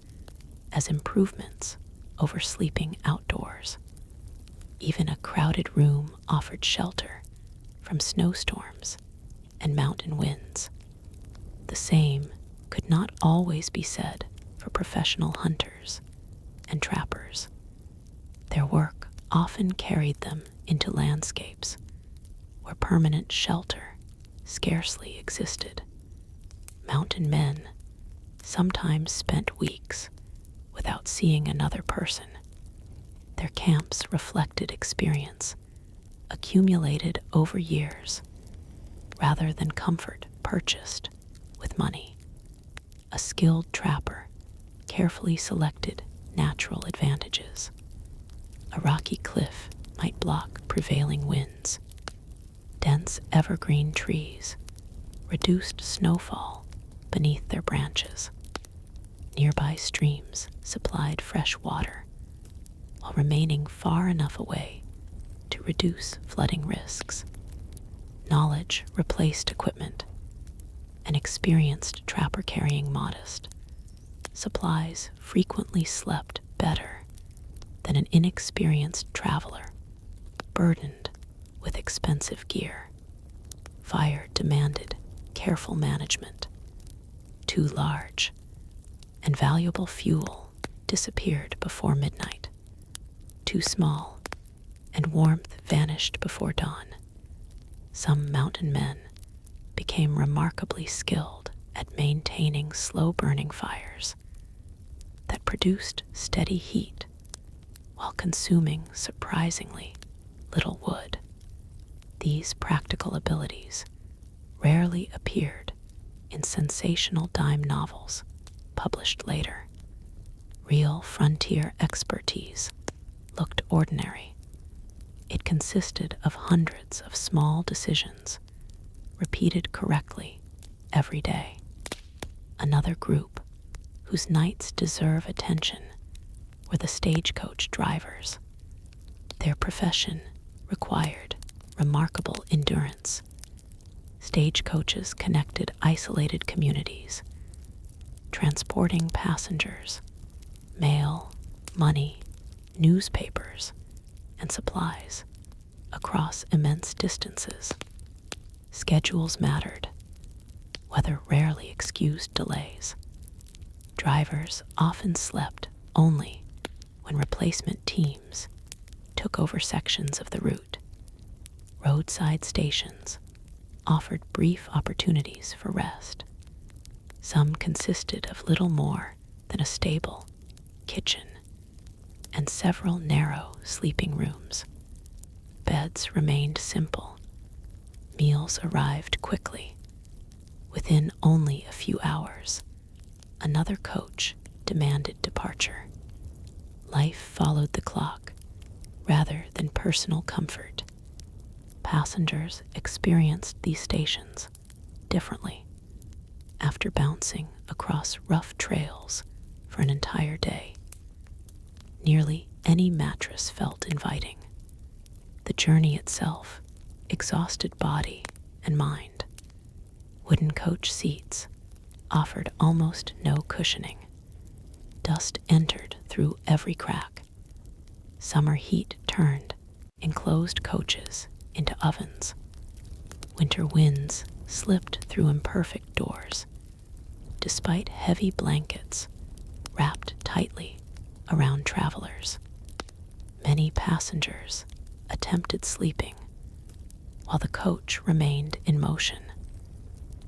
as improvements over sleeping outdoors. Even a crowded room offered shelter from snowstorms and mountain winds. The same could not always be said for professional hunters and trappers. Their work often carried them into landscapes where permanent shelter scarcely existed. Mountain men sometimes spent weeks without seeing another person. Their camps reflected experience accumulated over years rather than comfort purchased with money. A skilled trapper carefully selected natural advantages. A rocky cliff might block prevailing winds. Dense evergreen trees reduced snowfall beneath their branches. Nearby streams supplied fresh water while remaining far enough away to reduce flooding risks. Knowledge replaced equipment. An experienced trapper carrying modest supplies frequently slept better than an inexperienced traveler burdened with expensive gear. Fire demanded careful management. Too large and valuable fuel disappeared before midnight. Too small and warmth vanished before dawn. Some mountain men became remarkably skilled at maintaining slow-burning fires that produced steady heat while consuming surprisingly little wood. These practical abilities rarely appeared in sensational dime novels published later. Real frontier expertise looked ordinary. It consisted of hundreds of small decisions repeated correctly every day. Another group whose nights deserve attention were the stagecoach drivers. Their profession required remarkable endurance. Stagecoaches connected isolated communities, transporting passengers, mail, money, newspapers, and supplies across immense distances. Schedules mattered. Weather rarely excused delays. Drivers often slept only when replacement teams took over sections of the route. Roadside stations offered brief opportunities for rest. Some consisted of little more than a stable, kitchen, and several narrow sleeping rooms. Beds remained simple. Meals arrived quickly. Within only a few hours, another coach demanded departure. Life followed the clock rather than personal comfort. Passengers experienced these stations differently. After bouncing across rough trails for an entire day, nearly any mattress felt inviting. The journey itself exhausted body and mind. Wooden coach seats offered almost no cushioning. Dust entered through every crack. Summer heat turned enclosed coaches into ovens. Winter winds slipped through imperfect doors. Despite heavy blankets wrapped tightly around travelers, many passengers attempted sleeping while the coach remained in motion.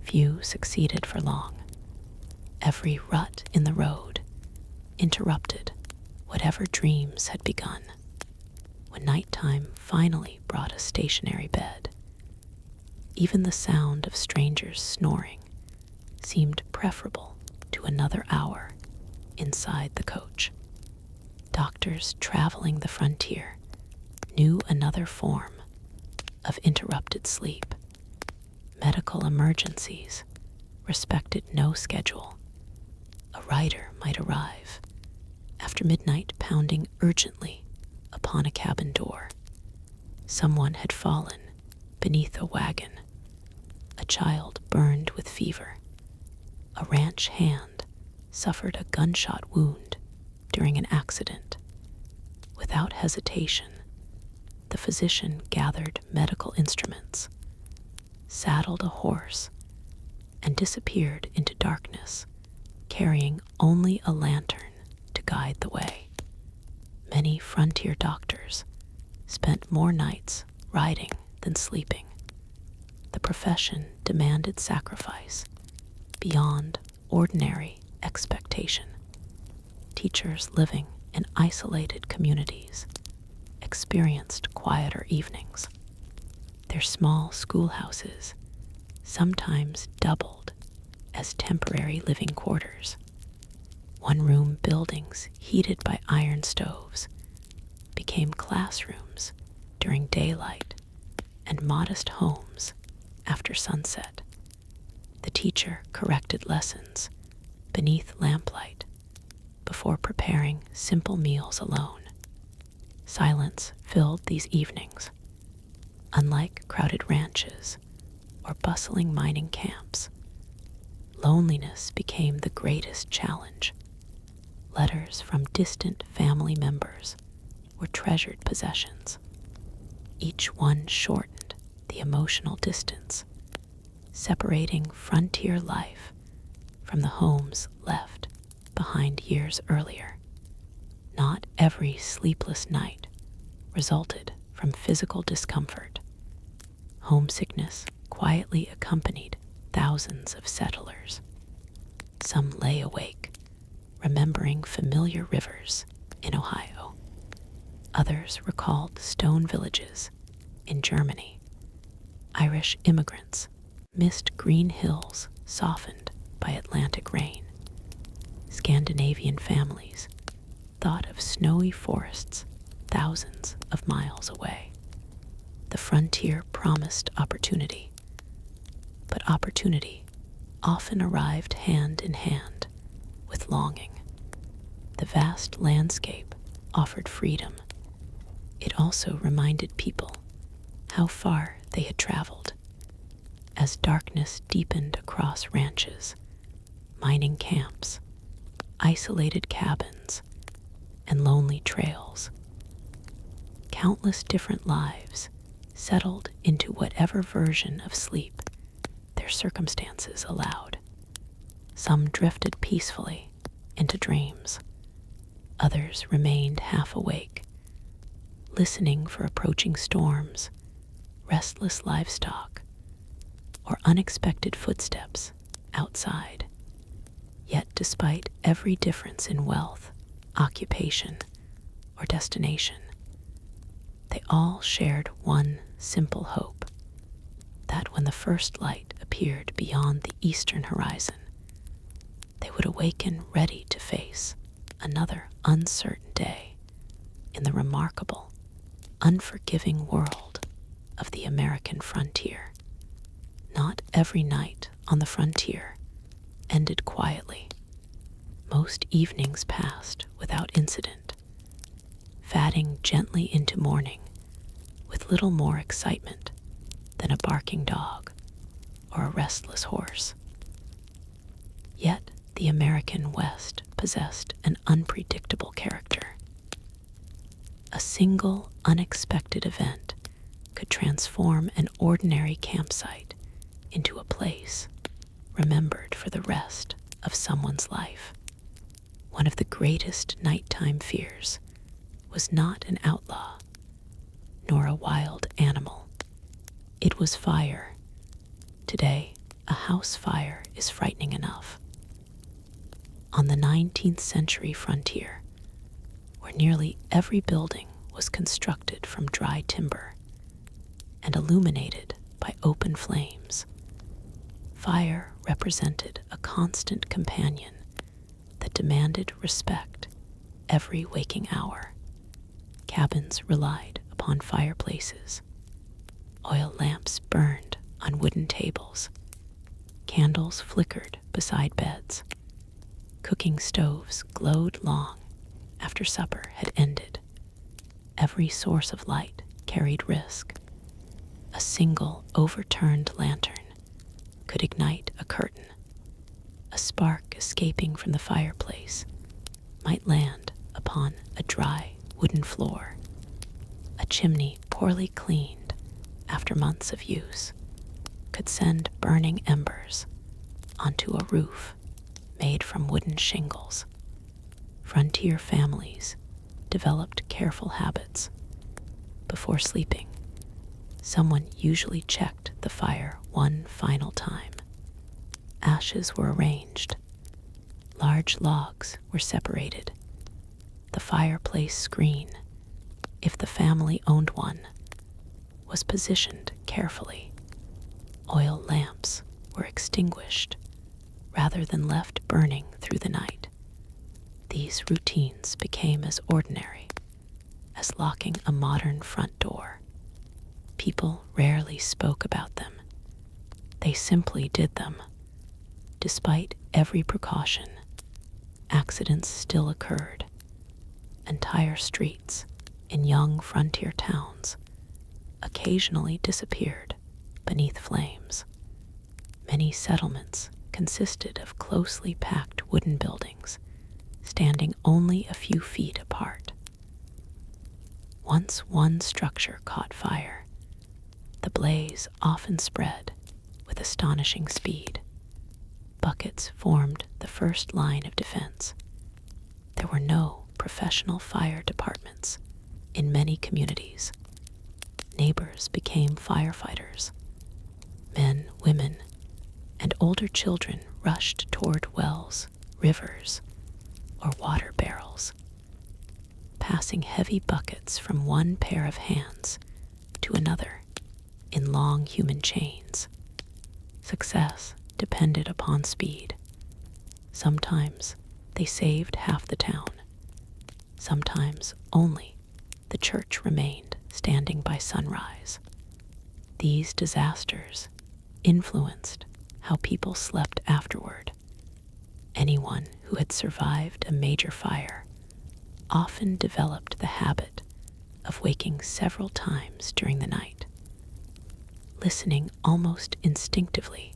Few succeeded for long. Every rut in the road interrupted whatever dreams had begun. When nighttime finally brought a stationary bed, even the sound of strangers snoring seemed preferable to another hour inside the coach. Doctors traveling the frontier knew another form of interrupted sleep. Medical emergencies respected no schedule. A rider might arrive after midnight, pounding urgently upon a cabin door. Someone had fallen beneath a wagon. A child burned with fever. A ranch hand suffered a gunshot wound during an accident. Without hesitation, the physician gathered medical instruments, saddled a horse, and disappeared into darkness, carrying only a lantern to guide the way. Many frontier doctors spent more nights riding than sleeping. The profession demanded sacrifice beyond ordinary expectation. Teachers living in isolated communities experienced quieter evenings. Their small schoolhouses sometimes doubled as temporary living quarters. One-room buildings heated by iron stoves became classrooms during daylight and modest homes after sunset. The teacher corrected lessons beneath lamplight before preparing simple meals alone. Silence filled these evenings. Unlike crowded ranches or bustling mining camps, loneliness became the greatest challenge. Letters from distant family members were treasured possessions. Each one shortened the emotional distance, separating frontier life from the homes left behind years earlier. Not every sleepless night resulted from physical discomfort. Homesickness quietly accompanied thousands of settlers. Some lay awake, remembering familiar rivers in Ohio. Others recalled stone villages in Germany. Irish immigrants missed green hills softened by Atlantic rain. Scandinavian families thought of snowy forests thousands of miles away. The frontier promised opportunity, but opportunity often arrived hand in hand with longing. The vast landscape offered freedom. It also reminded people how far they had traveled. As darkness deepened across ranches, mining camps, isolated cabins, and lonely trails, countless different lives settled into whatever version of sleep their circumstances allowed. Some drifted peacefully into dreams. Others remained half awake, listening for approaching storms, restless livestock, or unexpected footsteps outside. Yet despite every difference in wealth, occupation, or destination, they all shared one simple hope, that when the first light appeared beyond the eastern horizon, they would awaken ready to face another uncertain day in the remarkable, unforgiving world of the American frontier. Not every night on the frontier ended quietly. Most evenings passed without incident, fading gently into morning with little more excitement than a barking dog or a restless horse. Yet the American West possessed an unpredictable character. A single unexpected event could transform an ordinary campsite into a place remembered for the rest of someone's life. One of the greatest nighttime fears was not an outlaw, nor a wild animal. It was fire. Today, a house fire is frightening enough. On the 19th century frontier, where nearly every building was constructed from dry timber and illuminated by open flames. Fire represented a constant companion that demanded respect every waking hour. Cabins relied upon fireplaces. Oil lamps burned on wooden tables. Candles flickered beside beds. Cooking stoves glowed long after supper had ended. Every source of light carried risk. A single overturned lantern could ignite a curtain. A spark escaping from the fireplace might land upon a dry wooden floor. A chimney poorly cleaned after months of use could send burning embers onto a roof made from wooden shingles. Frontier families developed careful habits. Before sleeping, someone usually checked the fire one final time. Ashes were arranged. Large logs were separated. The fireplace screen, if the family owned one, was positioned carefully. Oil lamps were extinguished rather than left burning through the night. These routines became as ordinary as locking a modern front door. People rarely spoke about them. They simply did them. Despite every precaution, accidents still occurred. Entire streets in young frontier towns occasionally disappeared beneath flames. Many settlements consisted of closely packed wooden buildings, standing only a few feet apart. Once one structure caught fire, the blaze often spread with astonishing speed. Buckets formed the first line of defense. There were no professional fire departments in many communities. Neighbors became firefighters. Men, women, and older children rushed toward wells, rivers, or water barrels, passing heavy buckets from one pair of hands to another in long human chains. Success depended upon speed. Sometimes they saved half the town. Sometimes only the church remained standing by sunrise. These disasters influenced how people slept afterward. Anyone who had survived a major fire often developed the habit of waking several times during the night, listening almost instinctively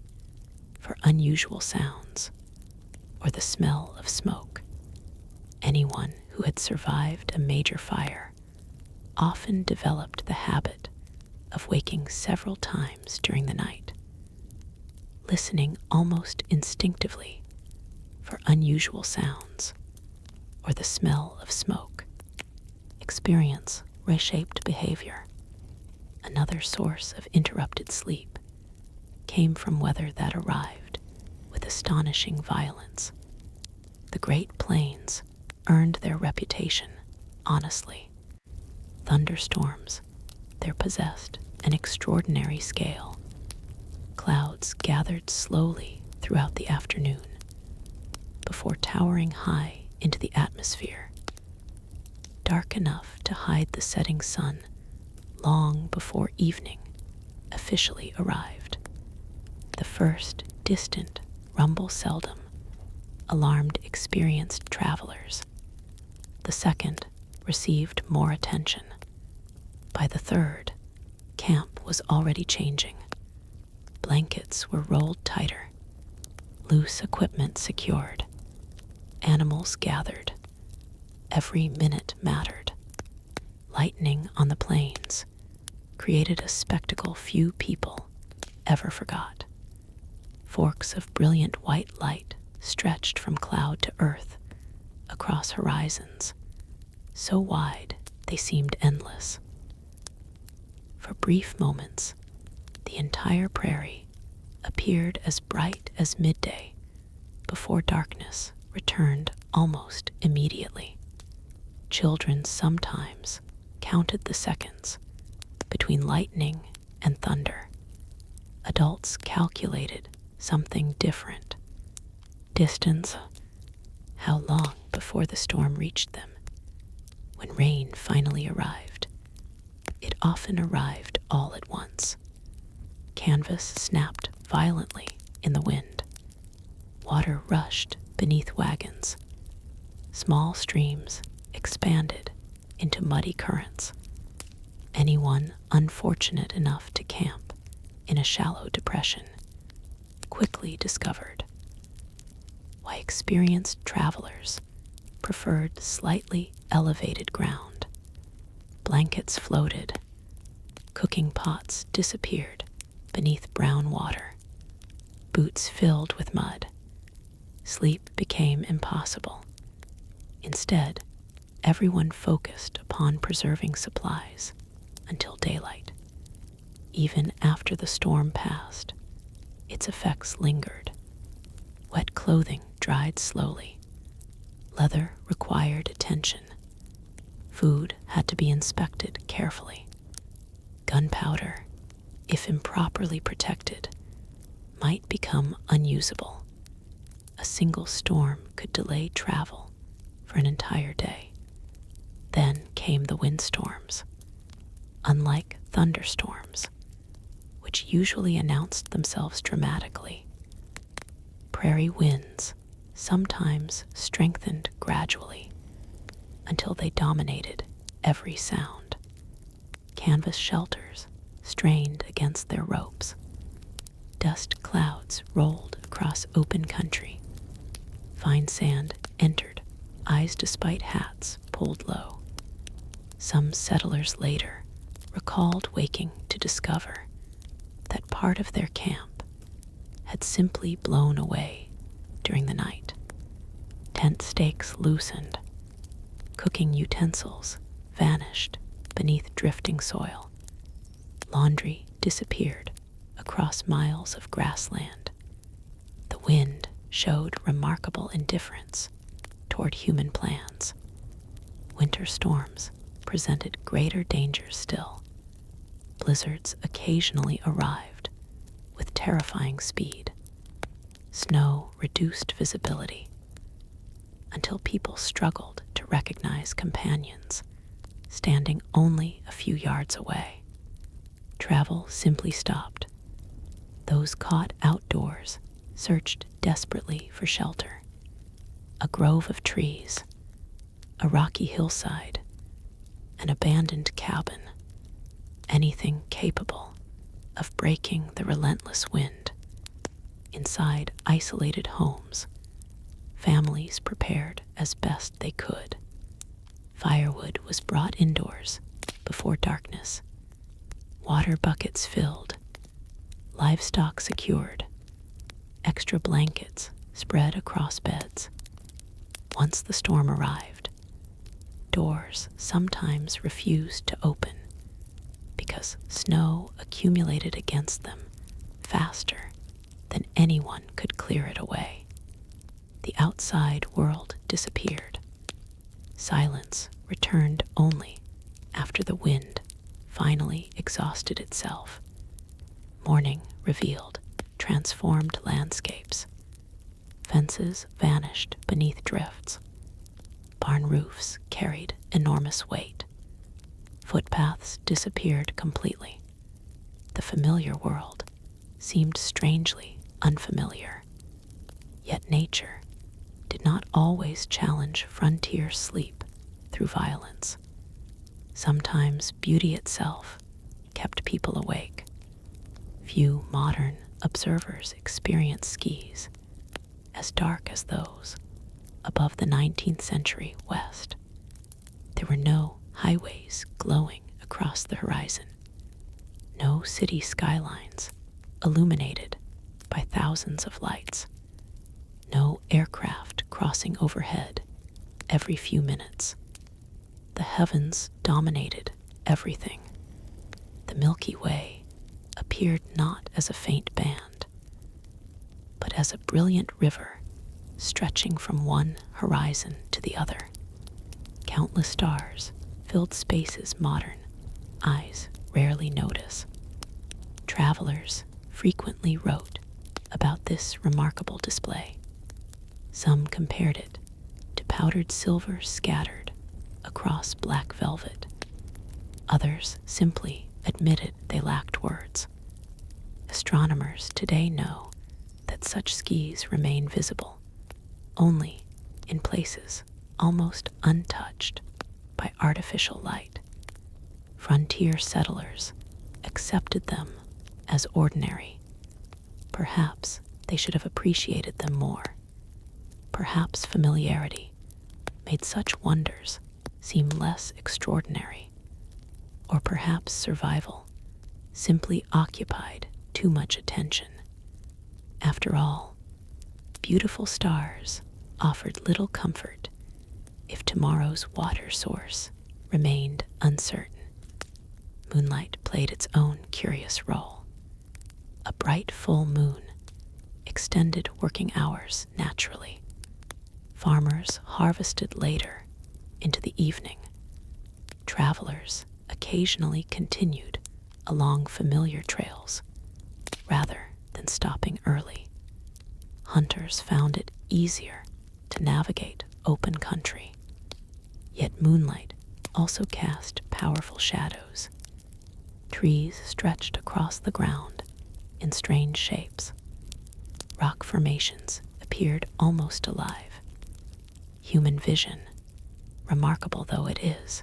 for unusual sounds or the smell of smoke. Anyone who had survived a major fire often developed the habit of waking several times during the night, listening almost instinctively for unusual sounds or the smell of smoke. Experience reshaped behavior. Another source of interrupted sleep came from weather that arrived with astonishing violence. The Great Plains earned their reputation honestly. Thunderstorms there possessed an extraordinary scale. Clouds gathered slowly throughout the afternoon before towering high into the atmosphere, dark enough to hide the setting sun long before evening officially arrived. The first distant rumble seldom alarmed experienced travelers. The second received more attention. By the third, camp was already changing. Blankets were rolled tighter, loose equipment secured, animals gathered. Every minute mattered. Lightning on the plains created a spectacle few people ever forgot. Forks of brilliant white light stretched from cloud to earth across horizons, so wide they seemed endless. For brief moments, the entire prairie appeared as bright as midday before darkness returned almost immediately. Children sometimes counted the seconds between lightning and thunder, Adults calculated something different. Distance, how long before the storm reached them. When rain finally arrived, it often arrived all at once. Canvas snapped violently in the wind. Water rushed beneath wagons. Small streams expanded into muddy currents. Anyone unfortunate enough to camp in a shallow depression quickly discovered why experienced travelers preferred slightly elevated ground. Blankets floated, cooking pots disappeared beneath brown water, boots filled with mud. Sleep became impossible. Instead, everyone focused upon preserving supplies until daylight. Even after the storm passed, its effects lingered. Wet clothing dried slowly. Leather required attention. Food had to be inspected carefully. Gunpowder, if improperly protected, might become unusable. A single storm could delay travel for an entire day. Then came the windstorms. Unlike thunderstorms, which usually announced themselves dramatically, prairie winds sometimes strengthened gradually until they dominated every sound. Canvas shelters strained against their ropes. Dust clouds rolled across open country. Fine sand entered, eyes despite hats pulled low. Some settlers later recalled waking to discover that part of their camp had simply blown away during the night. Tent stakes loosened. Cooking utensils vanished beneath drifting soil. Laundry disappeared across miles of grassland. The wind showed remarkable indifference toward human plans. Winter storms presented greater dangers still. Blizzards occasionally arrived with terrifying speed. Snow reduced visibility until people struggled to recognize companions standing only a few yards away. Travel simply stopped. Those caught outdoors searched desperately for shelter. A grove of trees, a rocky hillside, an abandoned cabin, anything capable of breaking the relentless wind. Inside isolated homes, families prepared as best they could. Firewood was brought indoors before darkness, water buckets filled, livestock secured, extra blankets spread across beds. Once the storm arrived, doors sometimes refused to open because snow accumulated against them faster than anyone could clear it away. The outside world disappeared. Silence returned only after the wind finally exhausted itself. Morning revealed transformed landscapes. Fences vanished beneath drifts. Barn roofs carried enormous weight. Footpaths disappeared completely. The familiar world seemed strangely unfamiliar. Yet nature did not always challenge frontier sleep through violence. Sometimes beauty itself kept people awake. Few modern observers experience skis as dark as those above the 19th century West. There were no highways glowing across the horizon, no city skylines illuminated by thousands of lights, no aircraft crossing overhead every few minutes. The heavens dominated everything. The Milky Way appeared not as a faint band, but as a brilliant river stretching from one horizon to the other. Countless stars filled spaces modern eyes rarely notice. Travelers frequently wrote about this remarkable display. Some compared it to powdered silver scattered across black velvet. Others simply admitted they lacked words. Astronomers today know that such skis remain visible only in places almost untouched by artificial light. Frontier settlers accepted them as ordinary. Perhaps they should have appreciated them more. Perhaps familiarity made such wonders seem less extraordinary. Or perhaps survival simply occupied too much attention. After all, beautiful stars offered little comfort if tomorrow's water source remained uncertain. Moonlight played its own curious role. A bright full moon extended working hours naturally. Farmers harvested later into the evening. Travelers occasionally continued along familiar trails rather than stopping early. Hunters found it easier to navigate open country. Yet moonlight also cast powerful shadows. Trees stretched across the ground in strange shapes. Rock formations appeared almost alive. Human vision, remarkable though it is,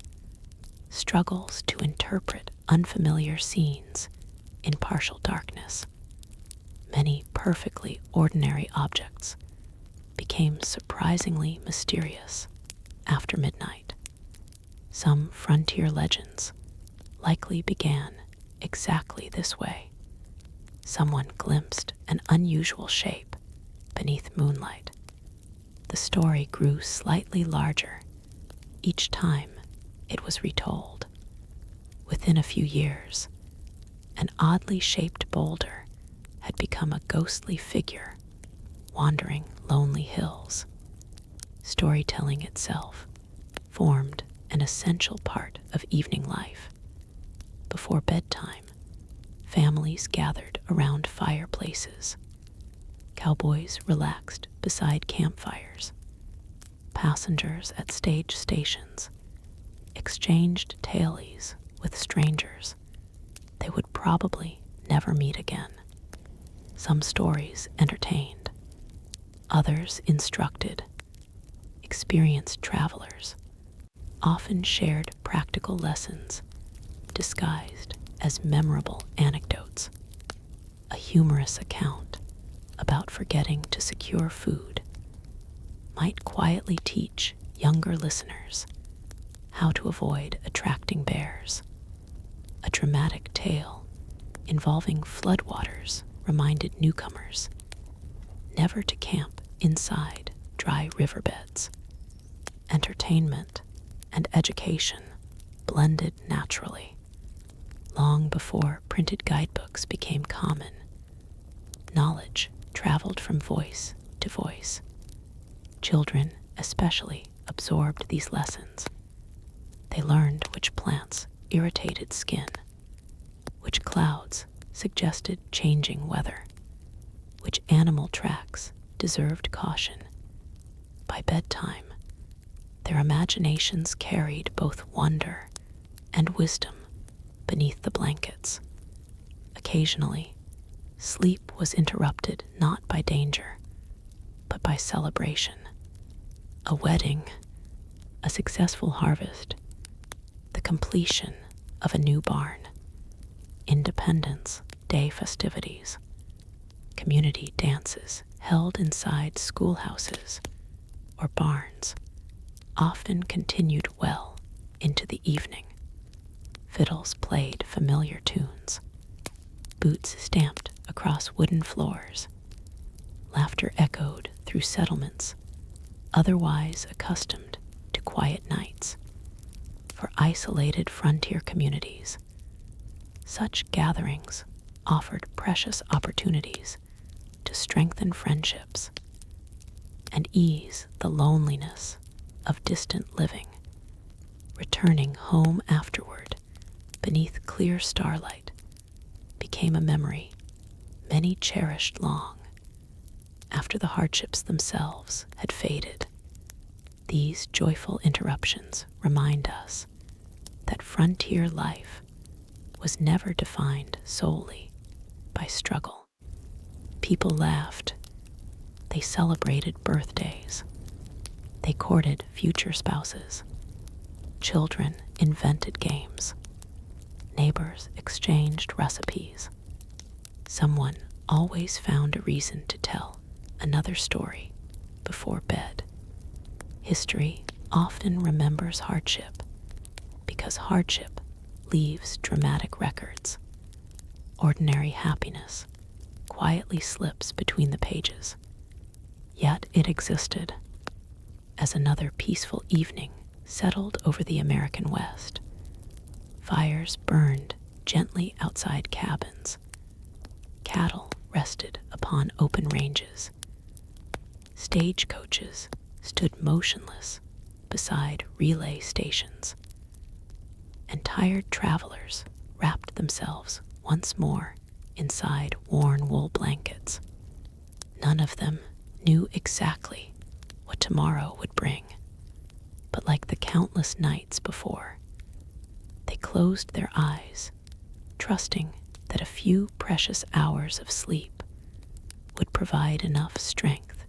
struggles to interpret unfamiliar scenes in partial darkness. Many perfectly ordinary objects became surprisingly mysterious after midnight. Some frontier legends likely began exactly this way. Someone glimpsed an unusual shape beneath moonlight. The story grew slightly larger each time it was retold. Within a few years, an oddly shaped boulder had become a ghostly figure wandering lonely hills. Storytelling itself formed an essential part of evening life. Before bedtime, families gathered around fireplaces. Cowboys relaxed beside campfires. Passengers at stage stations exchanged tales with strangers they would probably never meet again. Some stories entertained, others instructed. Experienced travelers often shared practical lessons disguised as memorable anecdotes. A humorous account about forgetting to secure food might quietly teach younger listeners how to avoid attracting bears. A dramatic tale involving floodwaters reminded newcomers never to camp inside dry riverbeds. Entertainment and education blended naturally. Long before printed guidebooks became common, knowledge traveled from voice to voice. Children especially absorbed these lessons. They learned which plants irritated skin, which clouds suggested changing weather, which animal tracks deserved caution. By bedtime, their imaginations carried both wonder and wisdom beneath the blankets. Occasionally, sleep was interrupted not by danger, but by celebration. A wedding, a successful harvest, the completion of a new barn, Independence Day festivities, community dances held inside schoolhouses or barns often continued well into the evening. Fiddles played familiar tunes. Boots stamped across wooden floors. Laughter echoed through settlements otherwise accustomed to quiet nights. For isolated frontier communities, such gatherings offered precious opportunities to strengthen friendships and ease the loneliness of distant living. Returning home afterward beneath clear starlight became a memory many cherished long after the hardships themselves had faded. These joyful interruptions remind us that frontier life was never defined solely by struggle. People laughed, they celebrated birthdays, they courted future spouses, children invented games, neighbors exchanged recipes. Someone always found a reason to tell another story before bed. History often remembers hardship because hardship leaves dramatic records. Ordinary happiness quietly slips between the pages, yet it existed. As another peaceful evening settled over the American West, fires burned gently outside cabins. Cattle rested upon open ranges. Stagecoaches stood motionless beside relay stations. And tired travelers wrapped themselves once more inside worn wool blankets. None of them knew exactly what tomorrow would bring, but like the countless nights before, they closed their eyes, trusting that a few precious hours of sleep would provide enough strength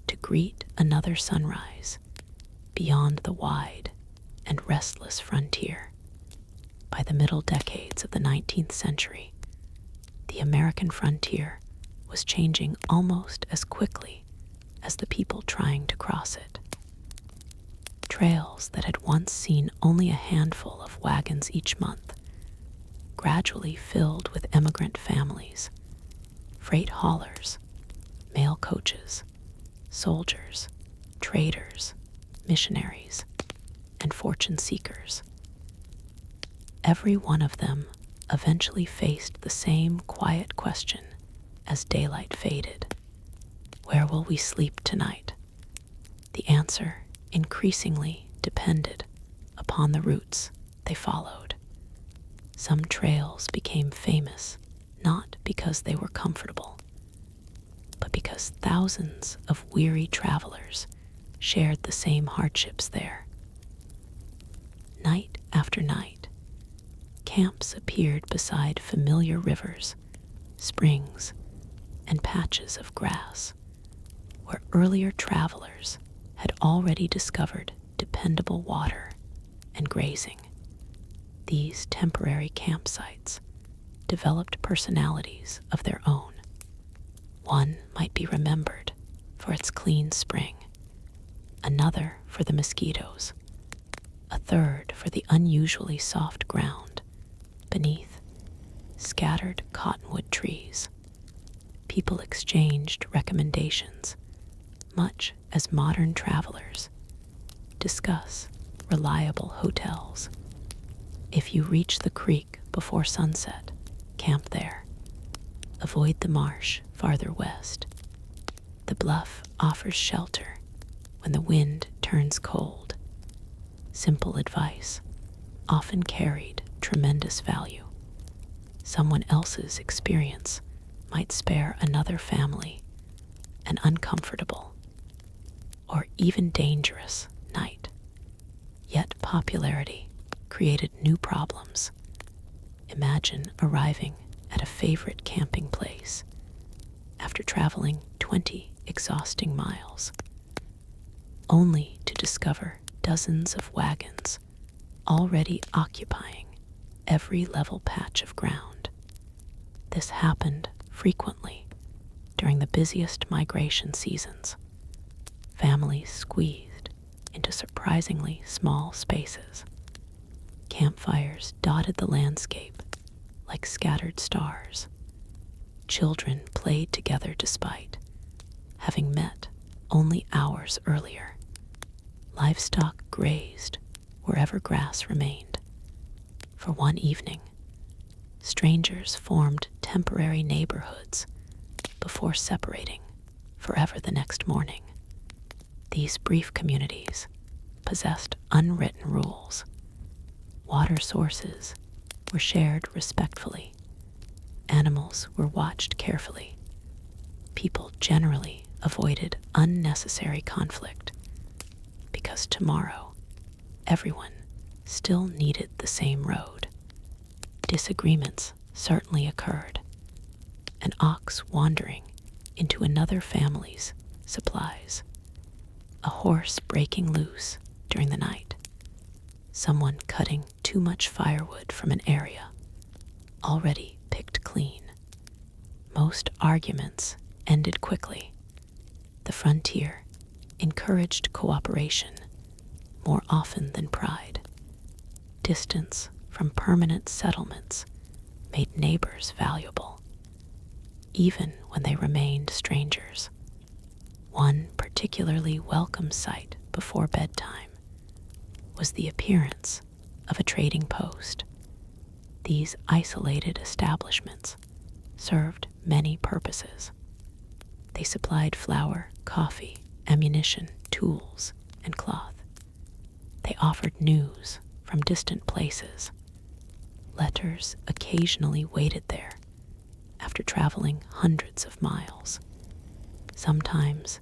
to greet another sunrise beyond the wide and restless frontier. By the middle decades of the 19th century, the American frontier was changing almost as quickly as the people trying to cross it. Trails that had once seen only a handful of wagons each month gradually filled with emigrant families, freight haulers, mail coaches, soldiers, traders, missionaries, and fortune seekers. Every one of them eventually faced the same quiet question as daylight faded. Where will we sleep tonight? The answer increasingly depended upon the routes they followed. Some trails became famous not because they were comfortable, but because thousands of weary travelers shared the same hardships there. Night after night, camps appeared beside familiar rivers, springs, and patches of grass, where earlier travelers had already discovered dependable water and grazing. These temporary campsites developed personalities of their own. One might be remembered for its clean spring, another for the mosquitoes, a third for the unusually soft ground beneath scattered cottonwood trees. People exchanged recommendations, much as modern travelers discuss reliable hotels. If you reach the creek before sunset, camp there. Avoid the marsh farther west. The bluff offers shelter when the wind turns cold. Simple advice often carried tremendous value. Someone else's experience might spare another family an uncomfortable or even dangerous night. Yet popularity created new problems. Imagine arriving at a favorite camping place after traveling 20 exhausting miles, only to discover dozens of wagons already occupying every level patch of ground. This happened frequently during the busiest migration seasons. Families squeezed into surprisingly small spaces. Campfires dotted the landscape like scattered stars. Children played together despite having met only hours earlier. Livestock grazed wherever grass remained. For one evening, strangers formed temporary neighborhoods before separating forever the next morning. These brief communities possessed unwritten rules. Water sources were shared respectfully, Animals were watched carefully. People generally avoided unnecessary conflict because tomorrow everyone still needed the same road. Disagreements certainly occurred. An ox wandering into another family's supplies, a horse breaking loose during the night, someone cutting too much firewood from an area already picked clean. Most arguments ended quickly. The frontier encouraged cooperation more often than pride. Distance from permanent settlements made neighbors valuable, even when they remained strangers. One particularly welcome sight before bedtime was the appearance of a trading post. These isolated establishments served many purposes. They supplied flour, coffee, ammunition, tools, and cloth. They offered news from distant places. Letters occasionally waited there after traveling hundreds of miles. Sometimes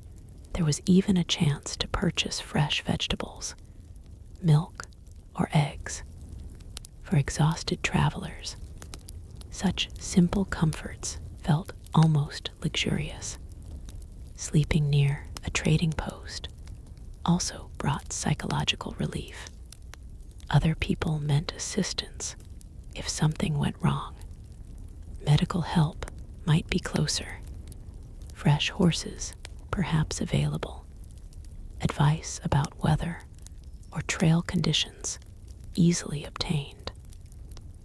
there was even a chance to purchase fresh vegetables, milk, or eggs. For exhausted travelers, such simple comforts felt almost luxurious. Sleeping near a trading post also brought psychological relief. Other people meant assistance if something went wrong. Medical help might be closer. Fresh horses perhaps available. Advice about weather or trail conditions easily obtained.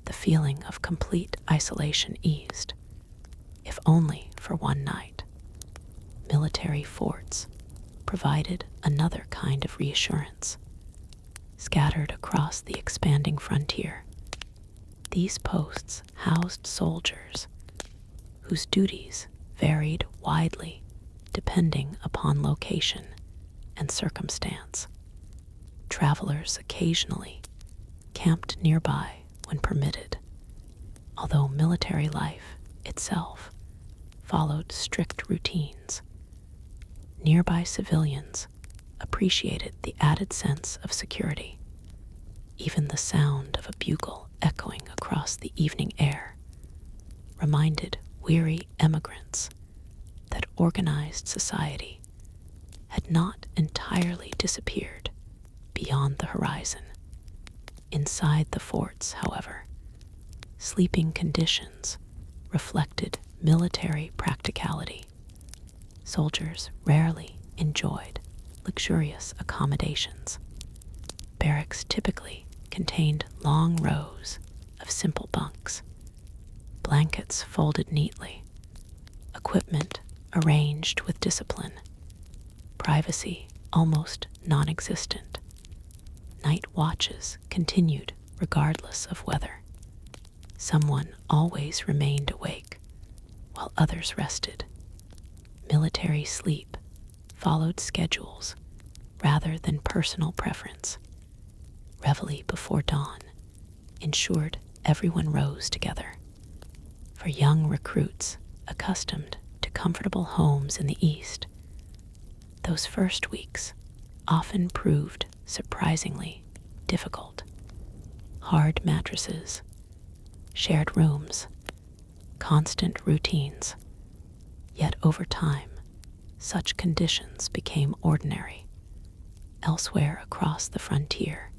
The feeling of complete isolation eased, if only for one night. Military forts provided another kind of reassurance. Scattered across the expanding frontier, these posts housed soldiers whose duties varied widely depending upon location and circumstance. Travelers occasionally camped nearby when permitted, although military life itself followed strict routines. Nearby civilians appreciated the added sense of security. Even the sound of a bugle echoing across the evening air reminded weary emigrants that organized society had not entirely disappeared beyond the horizon. Inside the forts, however, sleeping conditions reflected military practicality. Soldiers rarely enjoyed luxurious accommodations. Barracks typically contained long rows of simple bunks, blankets folded neatly, equipment arranged with discipline, privacy almost non-existent. Night watches continued regardless of weather. Someone always remained awake, while others rested. Military sleep followed schedules rather than personal preference. Reveille before dawn ensured everyone rose together. For young recruits accustomed to comfortable homes in the East, those first weeks often proved surprisingly difficult. Hard mattresses, shared rooms, constant routines. Yet over time, such conditions became ordinary. Elsewhere across the frontier,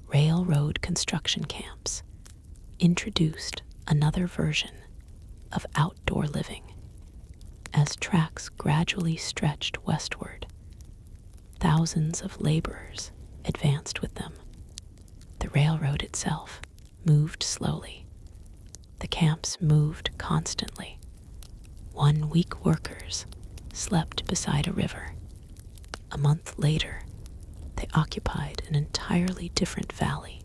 railroad construction camps introduced another version of outdoor living. As tracks gradually stretched westward, thousands of laborers advanced with them. The railroad itself moved slowly. The camps moved constantly. 1 week workers slept beside a river. A month later, they occupied an entirely different valley,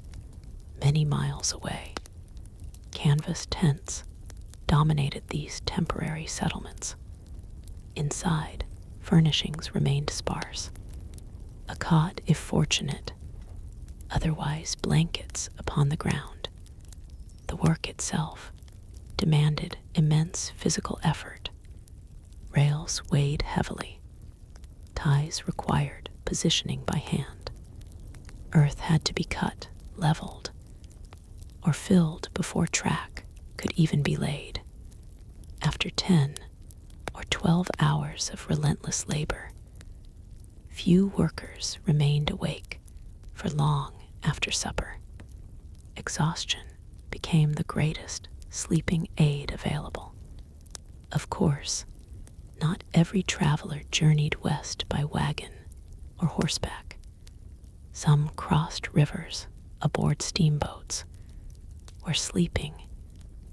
many miles away. Canvas tents dominated these temporary settlements. Inside, furnishings remained sparse. A cot if fortunate, otherwise blankets upon the ground. The work itself demanded immense physical effort. Rails weighed heavily. Ties required positioning by hand. Earth had to be cut, leveled, or filled before track could even be laid. After 10 or 12 hours of relentless labor, few workers remained awake for long after supper. Exhaustion became the greatest sleeping aid available. Of course, not every traveler journeyed west by wagon or horseback. Some crossed rivers aboard steamboats, where sleeping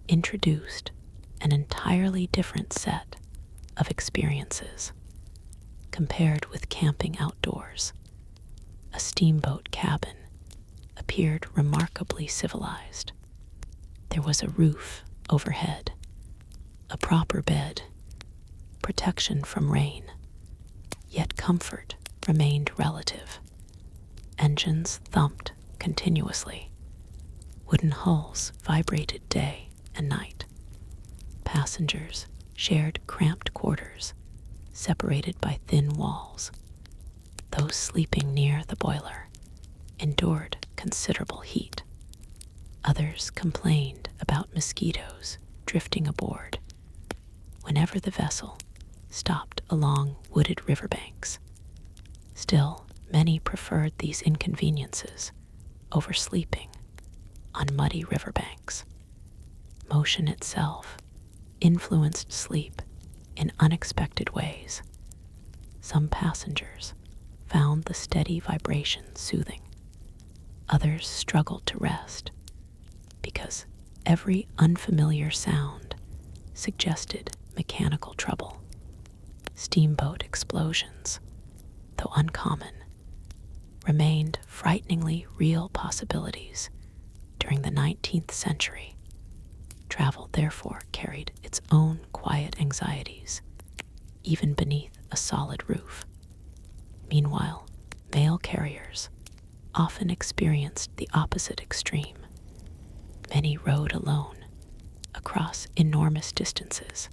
introduced an entirely different set of experiences. Compared with camping outdoors, a steamboat cabin appeared remarkably civilized. There was a roof overhead, a proper bed, protection from rain, yet comfort remained relative. Engines thumped continuously. Wooden hulls vibrated day and night. Passengers shared cramped quarters, separated by thin walls. Those sleeping near the boiler endured considerable heat. Others complained about mosquitoes drifting aboard whenever the vessel stopped along wooded riverbanks. Still, many preferred these inconveniences over sleeping on muddy riverbanks. Motion itself influenced sleep in unexpected ways. Some passengers found the steady vibration soothing. Others struggled to rest because every unfamiliar sound suggested mechanical trouble. Steamboat explosions, though uncommon, remained frighteningly real possibilities during the 19th century. Travel, therefore, carried its own quiet anxieties, even beneath a solid roof. Meanwhile, mail carriers often experienced the opposite extreme. Many rode alone across enormous distances.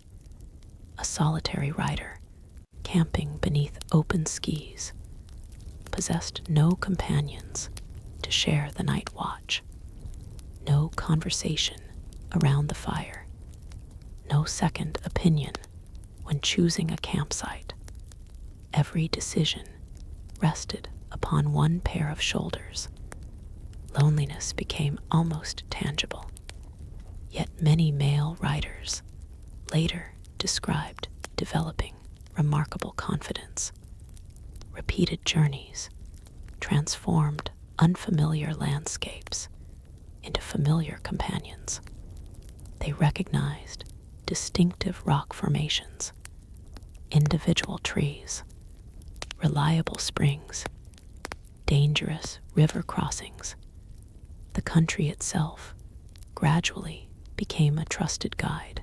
A solitary rider, camping beneath open skis, possessed no companions to share the night watch, no conversation around the fire, no second opinion when choosing a campsite. Every decision rested upon one pair of shoulders. Loneliness became almost tangible. Yet many male riders later described developing remarkable confidence. Repeated journeys transformed unfamiliar landscapes into familiar companions. They recognized distinctive rock formations, individual trees, reliable springs, dangerous river crossings. The country itself gradually became a trusted guide.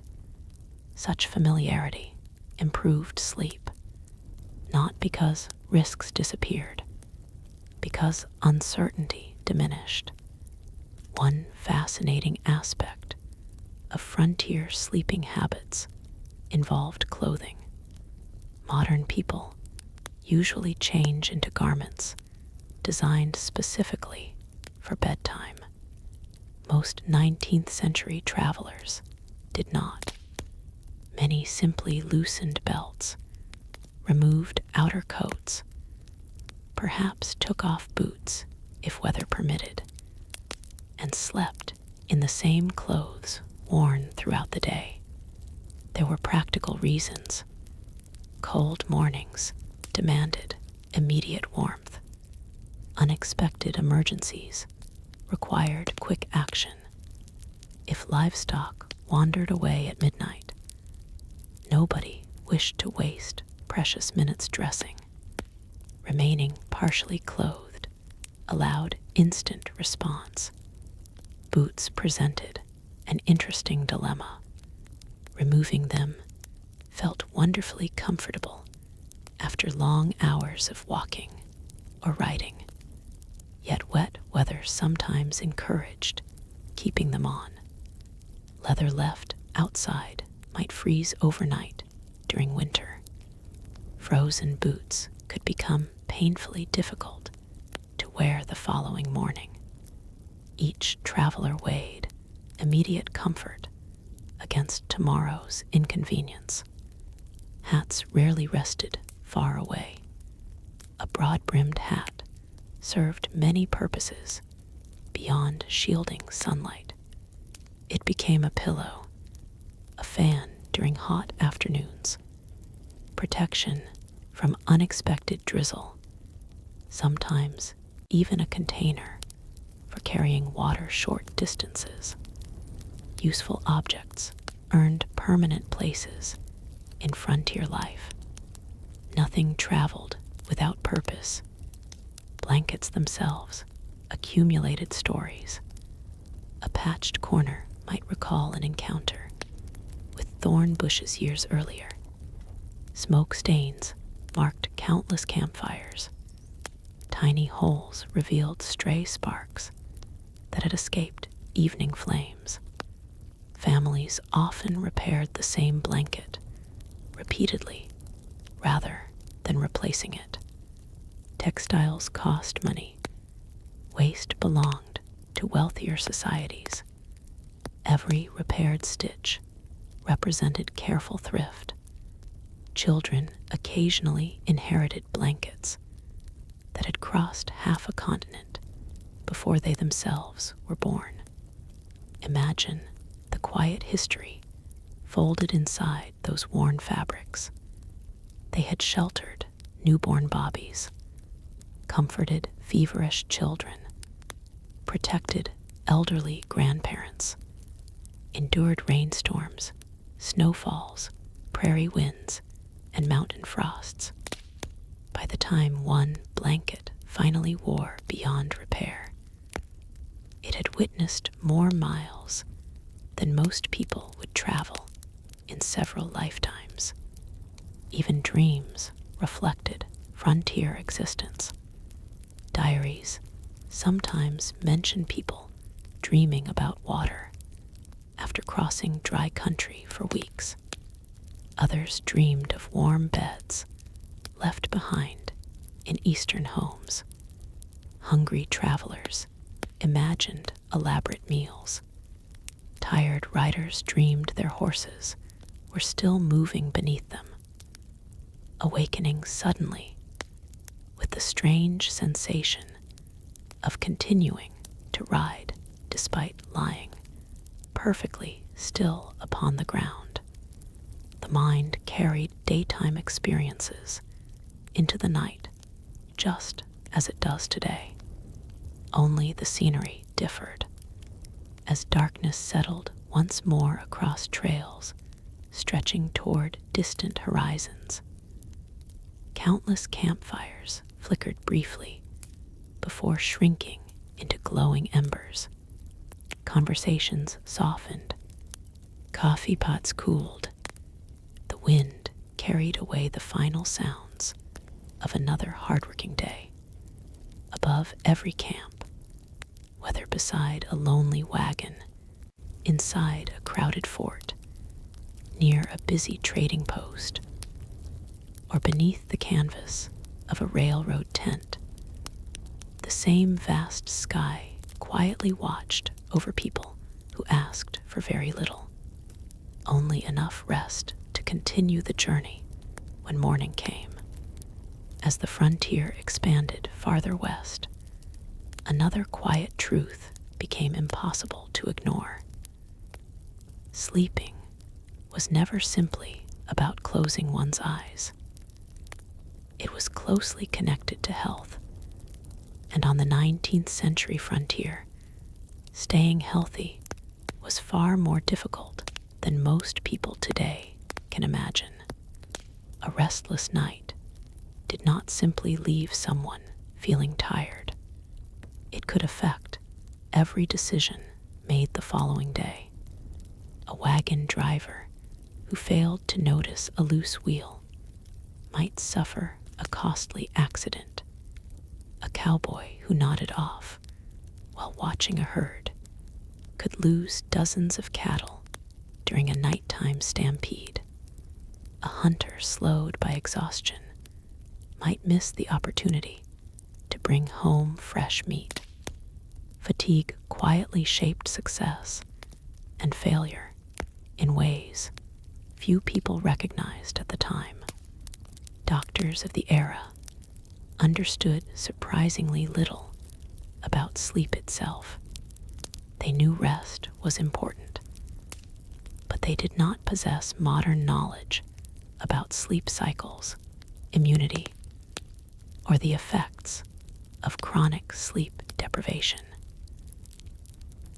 Such familiarity improved sleep, not because risks disappeared, because uncertainty diminished. One fascinating aspect of frontier sleeping habits involved clothing. Modern people usually change into garments designed specifically for bedtime. Most 19th century travelers did not. Many simply loosened belts, removed outer coats, perhaps took off boots if weather permitted, and slept in the same clothes worn throughout the day. There were practical reasons. Cold mornings demanded immediate warmth. Unexpected emergencies required quick action. If livestock wandered away at midnight, nobody wished to waste precious minutes dressing. Remaining partially clothed allowed instant response. Boots presented an interesting dilemma. Removing them felt wonderfully comfortable after long hours of walking or riding. Yet wet weather sometimes encouraged keeping them on. Leather left outside might freeze overnight during winter. Frozen boots could become painfully difficult to wear the following morning. Each traveler weighed immediate comfort against tomorrow's inconvenience. Hats rarely rested far away. A broad-brimmed hat served many purposes beyond shielding sunlight. It became a pillow, a fan during hot afternoons, protection from unexpected drizzle, sometimes even a container for carrying water short distances. Useful objects earned permanent places in frontier life. Nothing traveled without purpose. Blankets themselves accumulated stories. A patched corner might recall an encounter with thorn bushes years earlier. Smoke stains marked countless campfires. Tiny holes revealed stray sparks that had escaped evening flames. Families often repaired the same blanket repeatedly rather than replacing it. Textiles cost money. Waste belonged to wealthier societies. Every repaired stitch represented careful thrift. Children occasionally inherited blankets that had crossed half a continent before they themselves were born. Imagine the quiet history folded inside those worn fabrics. They had sheltered newborn bobbies, comforted feverish children, protected elderly grandparents, endured rainstorms, snowfalls, prairie winds, and mountain frosts. By the time one blanket finally wore beyond repair, it had witnessed more miles than most people would travel in several lifetimes. Even dreams reflected frontier existence. Diaries sometimes mention people dreaming about water after crossing dry country for weeks. Others dreamed of warm beds left behind in eastern homes. Hungry travelers imagined elaborate meals. Tired riders dreamed their horses were still moving beneath them, awakening suddenly with the strange sensation of continuing to ride despite lying perfectly still upon the ground. The mind carried daytime experiences into the night, just as it does today. Only the scenery differed. As darkness settled once more across trails stretching toward distant horizons, countless campfires flickered briefly before shrinking into glowing embers. Conversations softened. Coffee pots cooled. The wind carried away the final sounds of another hardworking day. Above every camp, whether beside a lonely wagon, inside a crowded fort, near a busy trading post, or beneath the canvas of a railroad tent, the same vast sky quietly watched over people who asked for very little, only enough rest to continue the journey when morning came. As the frontier expanded farther west, another quiet truth became impossible to ignore. Sleeping was never simply about closing one's eyes. It was closely connected to health, and on the 19th century frontier, staying healthy was far more difficult than most people today can imagine. A restless night did not simply leave someone feeling tired. It could affect every decision made the following day. A wagon driver who failed to notice a loose wheel might suffer a costly accident. A cowboy who nodded off while watching a herd could lose dozens of cattle during a nighttime stampede. A hunter slowed by exhaustion might miss the opportunity to bring home fresh meat. Fatigue quietly shaped success and failure in ways few people recognized at the time. Doctors of the era understood surprisingly little about sleep itself. They knew rest was important, but they did not possess modern knowledge about sleep cycles, immunity, or the effects of chronic sleep deprivation.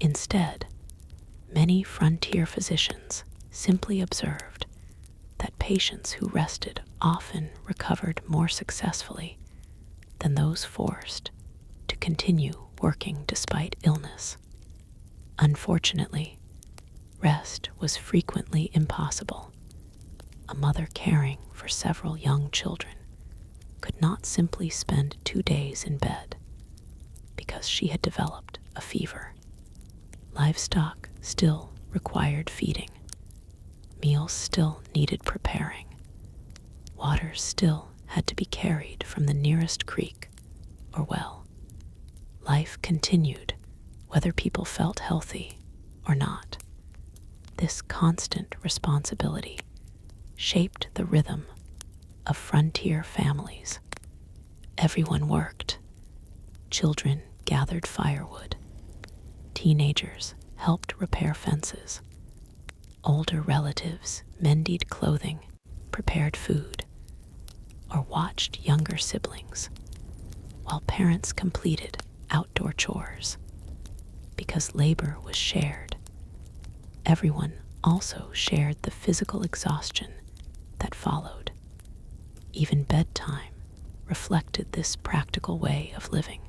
Instead, many frontier physicians simply observed that patients who rested often recovered more successfully than those forced to continue working despite illness. Unfortunately, rest was frequently impossible. A mother caring for several young children could not simply spend 2 days in bed because she had developed a fever. Livestock still required feeding. Meals still needed preparing. Water still had to be carried from the nearest creek or well. Life continued whether people felt healthy or not. This constant responsibility shaped the rhythm of frontier families. Everyone worked. Children gathered firewood. Teenagers helped repair fences. Older relatives mended clothing, prepared food, or watched younger siblings, while parents completed outdoor chores. Because labor was shared, everyone also shared the physical exhaustion that followed. Even bedtime reflected this practical way of living.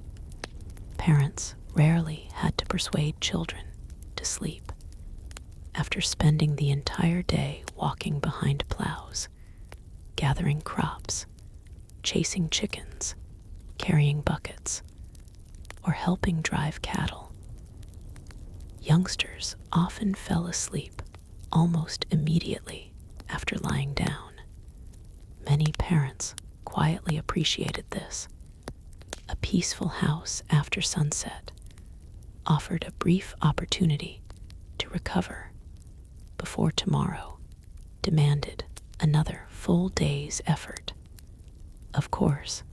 Parents rarely had to persuade children to sleep. After spending the entire day walking behind plows, gathering crops, chasing chickens, carrying buckets, or helping drive cattle, youngsters often fell asleep almost immediately after lying down. Many parents quietly appreciated this. A peaceful house after sunset offered a brief opportunity to recover before tomorrow demanded another full day's effort. Of course,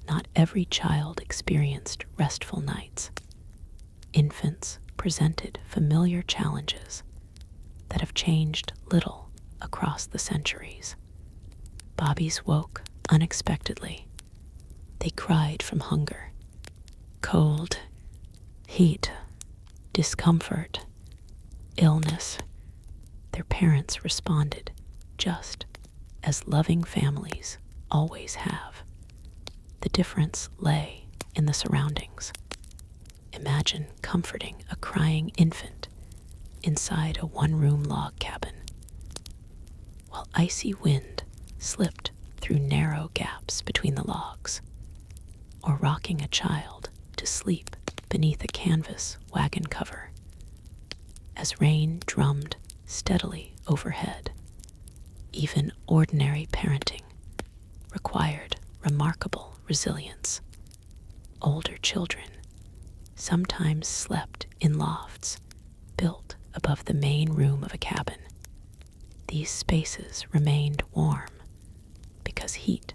not every child experienced restful nights. Infants presented familiar challenges that have changed little across the centuries. Bobbies woke unexpectedly. They cried from hunger, cold, heat, discomfort, illness. Their parents responded just as loving families always have. The difference lay in the surroundings. Imagine comforting a crying infant inside a one-room log cabin, while icy wind slipped through narrow gaps between the logs, or rocking a child to sleep beneath a canvas wagon cover. As rain drummed steadily overhead, even ordinary parenting required remarkable resilience. Older children sometimes slept in lofts built above the main room of a cabin. These spaces remained warm because heat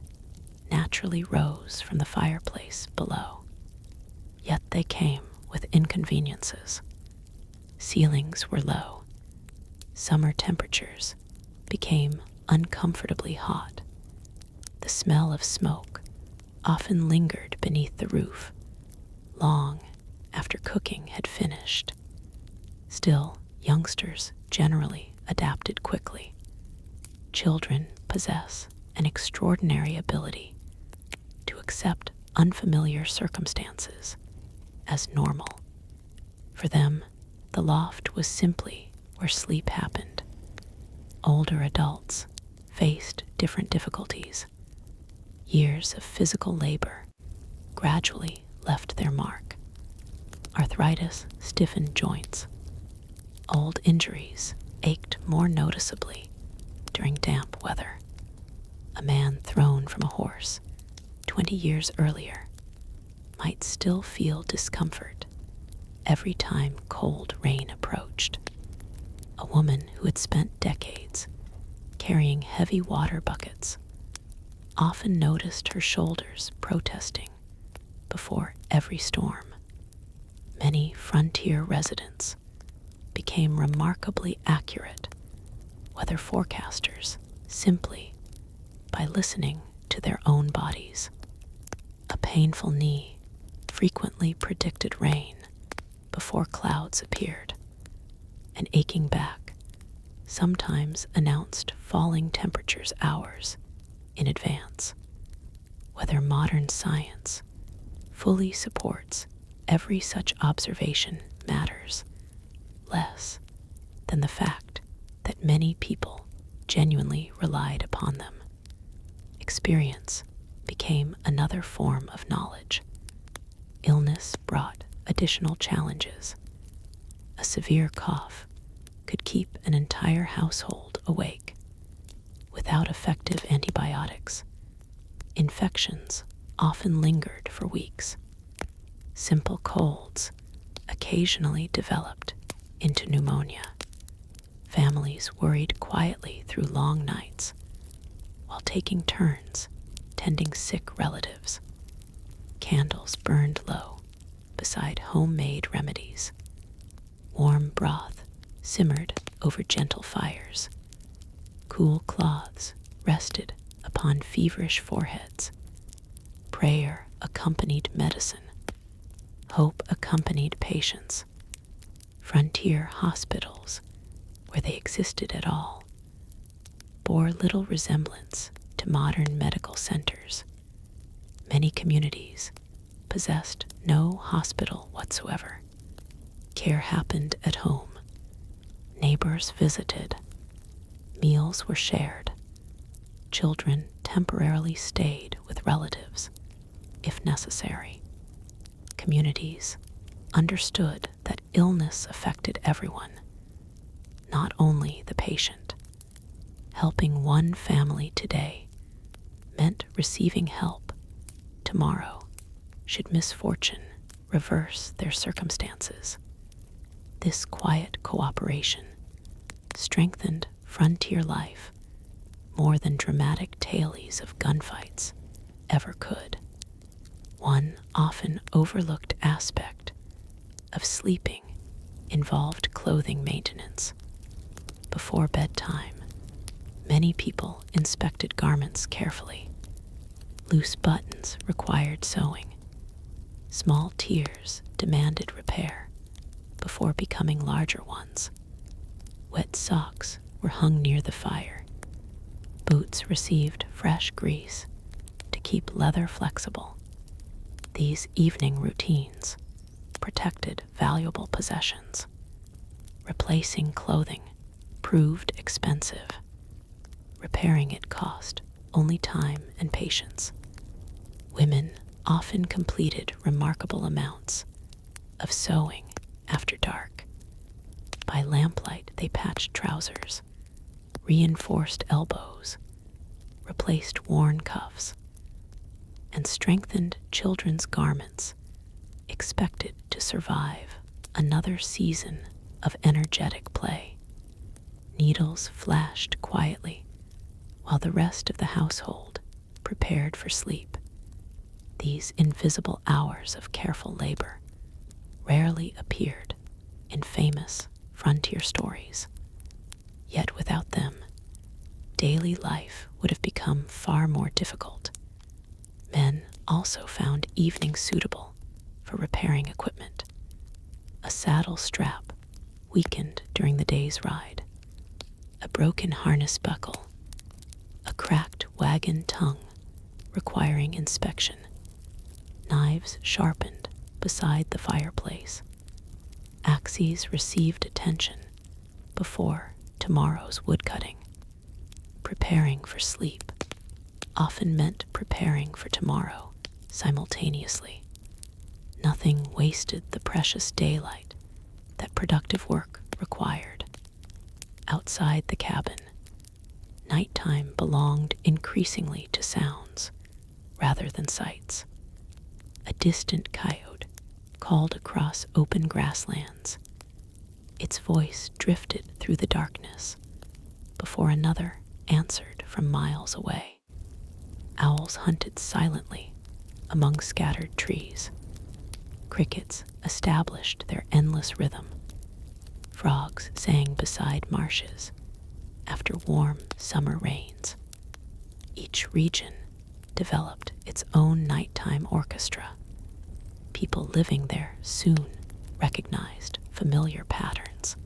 naturally rose from the fireplace below. Yet they came with inconveniences. Ceilings were low. Summer temperatures became uncomfortably hot. The smell of smoke often lingered beneath the roof, long after cooking had finished. Still, youngsters generally adapted quickly. Children possess an extraordinary ability to accept unfamiliar circumstances as normal. For them, the loft was simply where sleep happened. Older adults faced different difficulties. Years of physical labor gradually left their mark. Arthritis stiffened joints. Old injuries ached more noticeably during damp weather. A man thrown from a horse 20 years earlier might still feel discomfort every time cold rain approached. A woman who had spent decades carrying heavy water buckets often noticed her shoulders protesting before every storm. Many frontier residents became remarkably accurate weather forecasters simply by listening to their own bodies. A painful knee frequently predicted rain before clouds appeared. An aching back sometimes announced falling temperatures hours in advance. Whether modern science fully supports every such observation matters less than the fact that many people genuinely relied upon them. Experience became another form of knowledge. Illness brought additional challenges. A severe cough could keep an entire household awake. Without effective antibiotics, infections often lingered for weeks. Simple colds occasionally developed into pneumonia. Families worried quietly through long nights while taking turns tending sick relatives. Candles burned low beside homemade remedies. Warm broth simmered over gentle fires. Cool cloths rested upon feverish foreheads. Prayer accompanied medicine. Hope accompanied patience. Frontier hospitals, where they existed at all, bore little resemblance to modern medical centers. Many communities possessed no hospital whatsoever. Care happened at home. Neighbors visited. Meals were shared. Children temporarily stayed with relatives, if necessary. Communities understood that illness affected everyone, not only the patient. Helping one family today meant receiving help tomorrow should misfortune reverse their circumstances. This quiet cooperation strengthened frontier life more than dramatic tales of gunfights ever could. One often overlooked aspect of sleeping involved clothing maintenance. Before bedtime, many people inspected garments carefully. Loose buttons required sewing. Small tears demanded repair before becoming larger ones. Wet socks were hung near the fire. Boots received fresh grease to keep leather flexible. These evening routines protected valuable possessions. Replacing clothing proved expensive. Repairing it cost only time and patience. Women often completed remarkable amounts of sewing after dark. By lamplight, they patched trousers, reinforced elbows, replaced worn cuffs, and strengthened children's garments, expected to survive another season of energetic play. Needles flashed quietly while the rest of the household prepared for sleep. These invisible hours of careful labor rarely appeared in famous frontier stories. Yet without them, daily life would have become far more difficult. Men also found evenings suitable for repairing equipment. A saddle strap weakened during the day's ride. A broken harness buckle. A cracked wagon tongue requiring inspection. Knives sharpened beside the fireplace. Axes received attention before tomorrow's woodcutting. Preparing for sleep often meant preparing for tomorrow simultaneously. Nothing wasted the precious daylight that productive work required. Outside the cabin, nighttime belonged increasingly to sounds rather than sights. A distant coyote called across open grasslands. Its voice drifted through the darkness before another answered from miles away. Owls hunted silently among scattered trees. Crickets established their endless rhythm. Frogs sang beside marshes after warm summer rains. Each region developed its own nighttime orchestra. People living there soon recognized familiar patterns.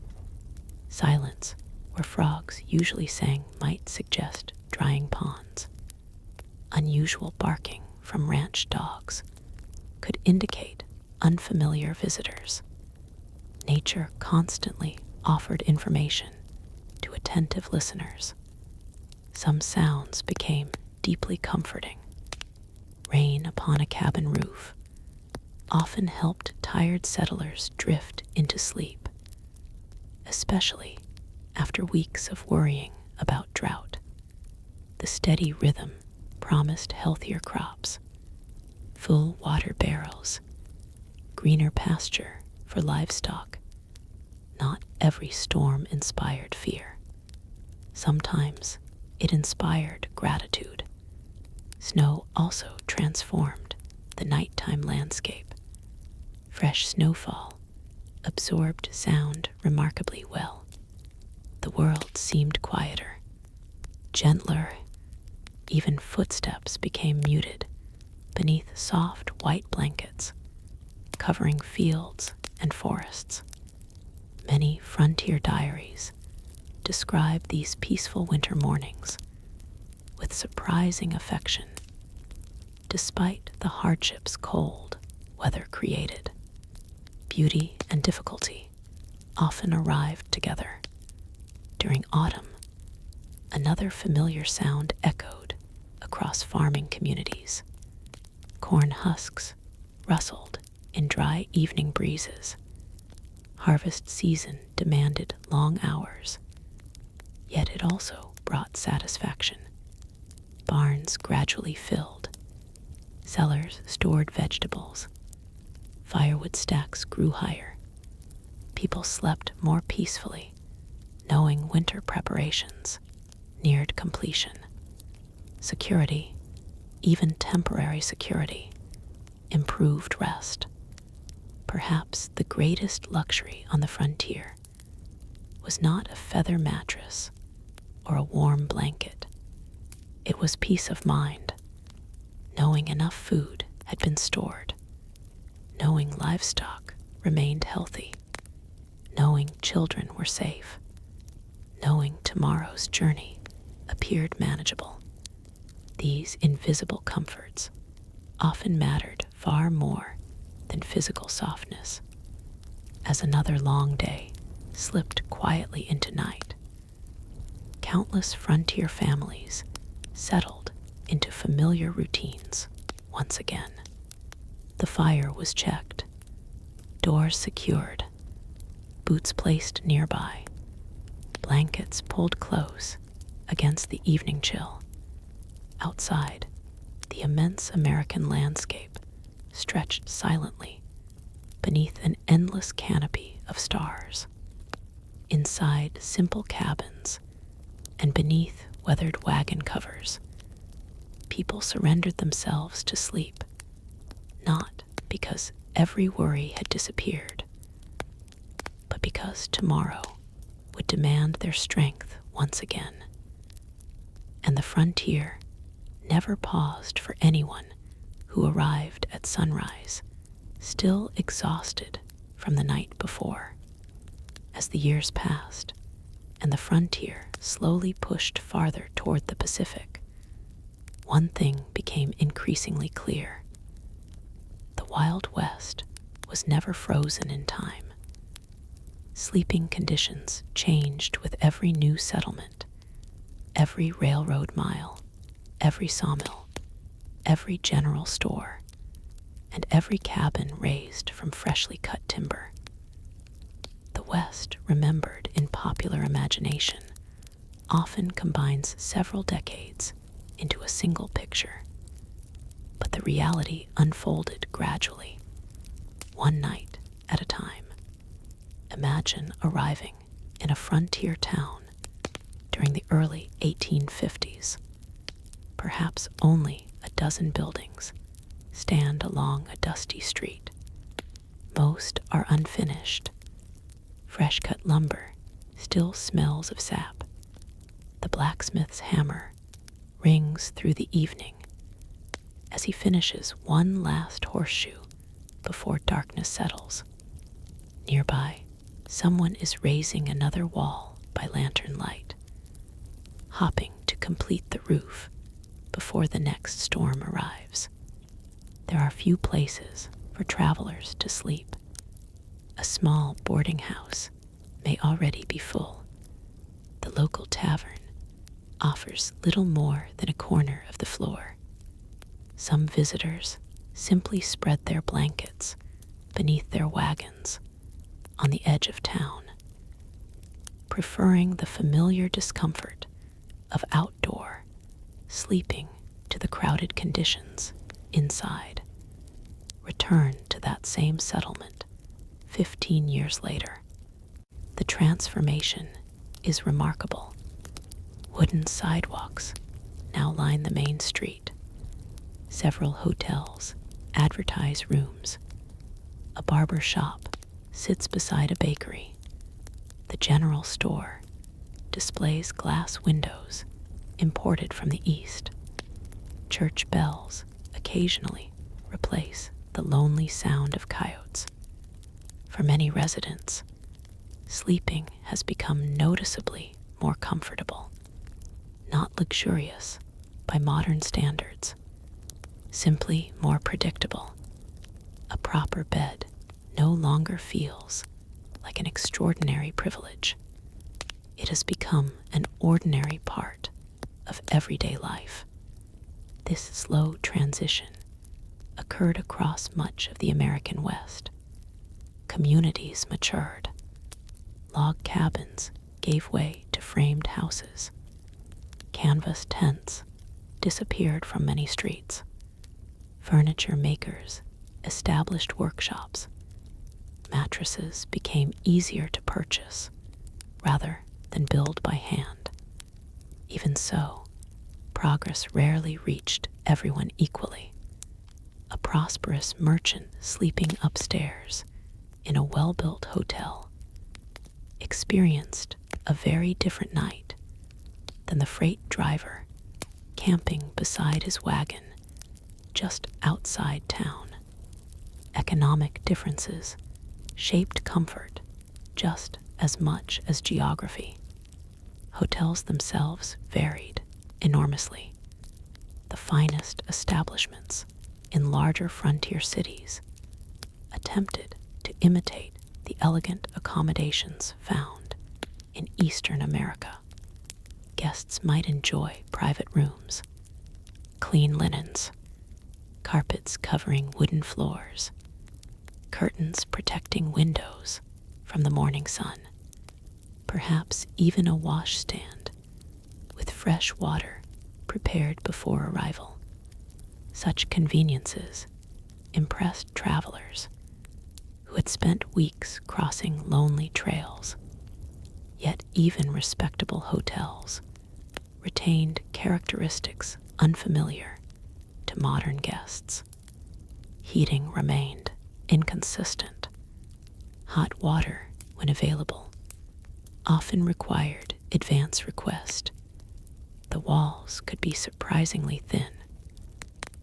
Silence, where frogs usually sang, might suggest drying ponds. Unusual barking from ranch dogs could indicate unfamiliar visitors. Nature constantly offered information to attentive listeners. Some sounds became deeply comforting. Rain upon a cabin roof often helped tired settlers drift into sleep, especially after weeks of worrying about drought. The steady rhythm promised healthier crops, full water barrels, greener pasture for livestock. Not every storm inspired fear. Sometimes it inspired gratitude. Snow also transformed the nighttime landscape. Fresh snowfall absorbed sound remarkably well. The world seemed quieter, gentler. Even footsteps became muted beneath soft white blankets, covering fields and forests. Many frontier diaries describe these peaceful winter mornings with surprising affection, despite the hardships cold weather created. Beauty and difficulty often arrived together. During autumn, another familiar sound echoed across farming communities. Corn husks rustled in dry evening breezes. Harvest season demanded long hours, yet it also brought satisfaction. Barns gradually filled. Cellars stored vegetables. Firewood stacks grew higher. People slept more peacefully, knowing winter preparations neared completion. Security, even temporary security, improved rest. Perhaps the greatest luxury on the frontier was not a feather mattress or a warm blanket. It was peace of mind, knowing enough food had been stored, knowing livestock remained healthy, knowing children were safe, knowing tomorrow's journey appeared manageable. These invisible comforts often mattered far more than physical softness. As another long day slipped quietly into night, countless frontier families settled into familiar routines once again. The fire was checked, doors secured, boots placed nearby, blankets pulled close against the evening chill. Outside, the immense American landscape stretched silently beneath an endless canopy of stars. Inside simple cabins and beneath weathered wagon covers, people surrendered themselves to sleep, not because every worry had disappeared, but because tomorrow would demand their strength once again. And the frontier never paused for anyone who arrived at sunrise, still exhausted from the night before. As the years passed and the frontier slowly pushed farther toward the Pacific, one thing became increasingly clear. The Wild West was never frozen in time. Sleeping conditions changed with every new settlement, every railroad mile, every sawmill, every general store, and every cabin raised from freshly cut timber. The West, remembered in popular imagination, often combines several decades into a single picture, but the reality unfolded gradually, one night at a time. Imagine arriving in a frontier town during the early 1850s. Perhaps only a dozen buildings stand along a dusty street. Most are unfinished. Fresh-cut lumber still smells of sap. The blacksmith's hammer rings through the evening as he finishes one last horseshoe before darkness settles. Nearby, someone is raising another wall by lantern light, hopping to complete the roof before the next storm arrives. There are few places for travelers to sleep. A small boarding house may already be full. The local tavern offers little more than a corner of the floor. Some visitors simply spread their blankets beneath their wagons on the edge of town, preferring the familiar discomfort of outdoor sleeping to the crowded conditions inside. Return to that same settlement 15 years later. The transformation is remarkable. Wooden sidewalks now line the main street. Several hotels advertise rooms. A barber shop sits beside a bakery. The general store displays glass windows imported from the East. Church bells occasionally replace the lonely sound of coyotes. For many residents, sleeping has become noticeably more comfortable, not luxurious by modern standards, simply more predictable. A proper bed no longer feels like an extraordinary privilege. It has become an ordinary part of everyday life. This slow transition occurred across much of the American West. Communities matured. Log cabins gave way to framed houses. Canvas tents disappeared from many streets. Furniture makers established workshops. Mattresses became easier to purchase rather than build by hand. Even so, progress rarely reached everyone equally. A prosperous merchant sleeping upstairs in a well-built hotel experienced a very different night than the freight driver camping beside his wagon just outside town. Economic differences shaped comfort just as much as geography. Hotels themselves varied enormously. The finest establishments in larger frontier cities attempted to imitate the elegant accommodations found in Eastern America. Guests might enjoy private rooms, clean linens, carpets covering wooden floors, curtains protecting windows from the morning sun, perhaps even a washstand with fresh water prepared before arrival. Such conveniences impressed travelers who had spent weeks crossing lonely trails. Yet even respectable hotels retained characteristics unfamiliar to modern guests. Heating remained inconsistent. Hot water, when available, often required advance request. The walls could be surprisingly thin.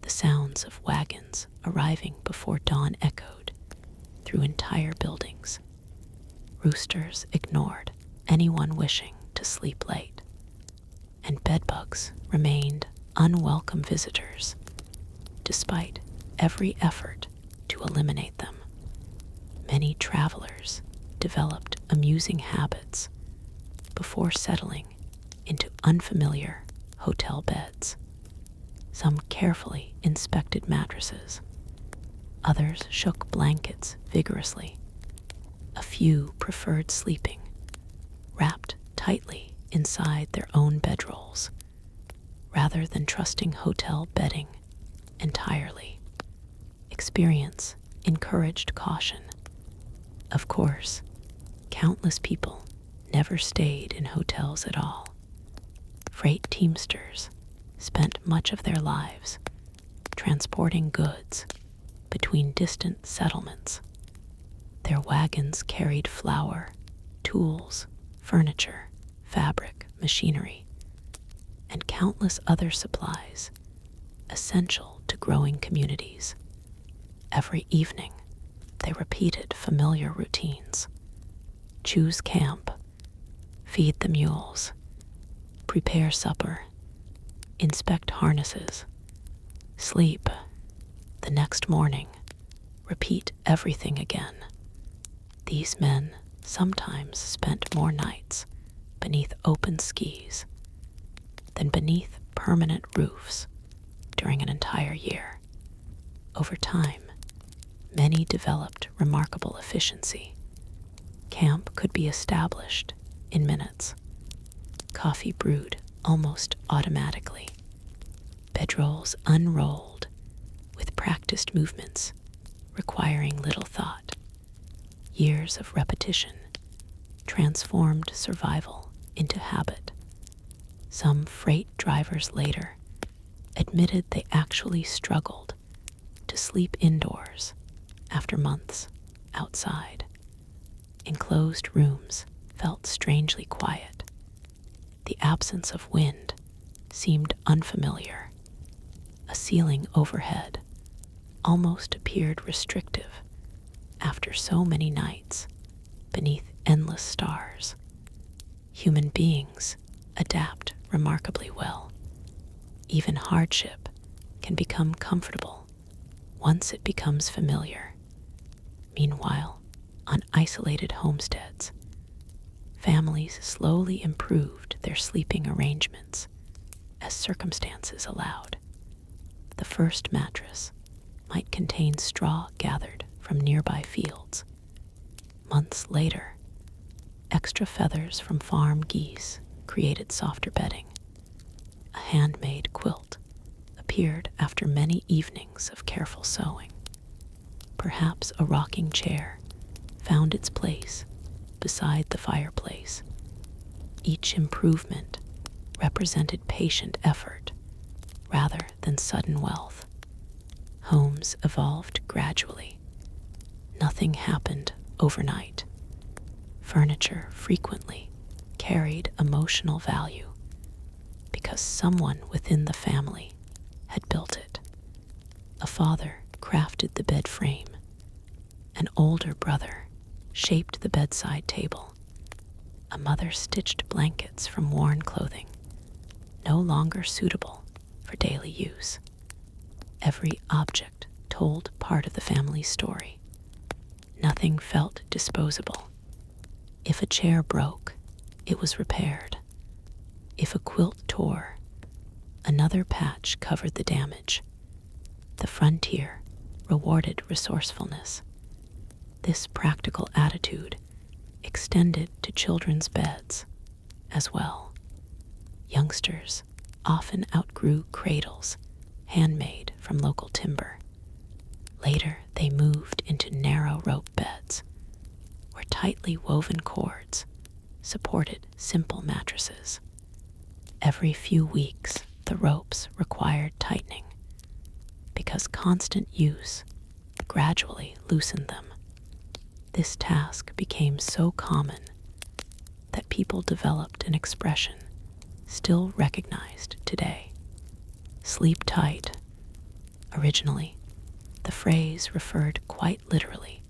The sounds of wagons arriving before dawn echoed through entire buildings. Roosters ignored anyone wishing to sleep late, and bedbugs remained unwelcome visitors, despite every effort to eliminate them. Many travelers developed amusing habits before settling into unfamiliar hotel beds. Some carefully inspected mattresses. Others shook blankets vigorously. A few preferred sleeping, wrapped tightly inside their own bedrolls, rather than trusting hotel bedding entirely. Experience encouraged caution. Of course, countless people never stayed in hotels at all. Freight teamsters spent much of their lives transporting goods between distant settlements. Their wagons carried flour, tools, furniture, fabric, machinery, and countless other supplies essential to growing communities. Every evening, they repeated familiar routines. Choose camp, feed the mules, prepare supper, inspect harnesses, sleep. The next morning, repeat everything again. These men sometimes spent more nights beneath open skis than beneath permanent roofs during an entire year. Over time, many developed remarkable efficiency. Camp could be established in minutes. Coffee brewed almost automatically. Bedrolls unrolled with practiced movements requiring little thought. Years of repetition transformed survival into habit. Some freight drivers later admitted they actually struggled to sleep indoors after months outside. Enclosed rooms felt strangely quiet. The absence of wind seemed unfamiliar. A ceiling overhead almost appeared restrictive after so many nights beneath endless stars. Human beings adapt remarkably well. Even hardship can become comfortable once it becomes familiar. Meanwhile, on isolated homesteads, families slowly improved their sleeping arrangements as circumstances allowed. The first mattress might contain straw gathered from nearby fields. Months later, extra feathers from farm geese created softer bedding. A handmade quilt appeared after many evenings of careful sewing. Perhaps a rocking chair found its place beside the fireplace. Each improvement represented patient effort rather than sudden wealth. Homes evolved gradually. Nothing happened overnight. Furniture frequently carried emotional value because someone within the family had built it. A father crafted the bed frame. An older brother shaped the bedside table. A mother stitched blankets from worn clothing, no longer suitable for daily use. Every object told part of the family's story. Nothing felt disposable. If a chair broke, it was repaired. If a quilt tore, another patch covered the damage. The frontier rewarded resourcefulness. This practical attitude extended to children's beds as well. Youngsters often outgrew cradles handmade from local timber. Later, they moved into narrow rope beds, where tightly woven cords supported simple mattresses. Every few weeks, the ropes required tightening, because constant use gradually loosened them. This task became so common that people developed an expression still recognized today: sleep tight. Originally, the phrase referred quite literally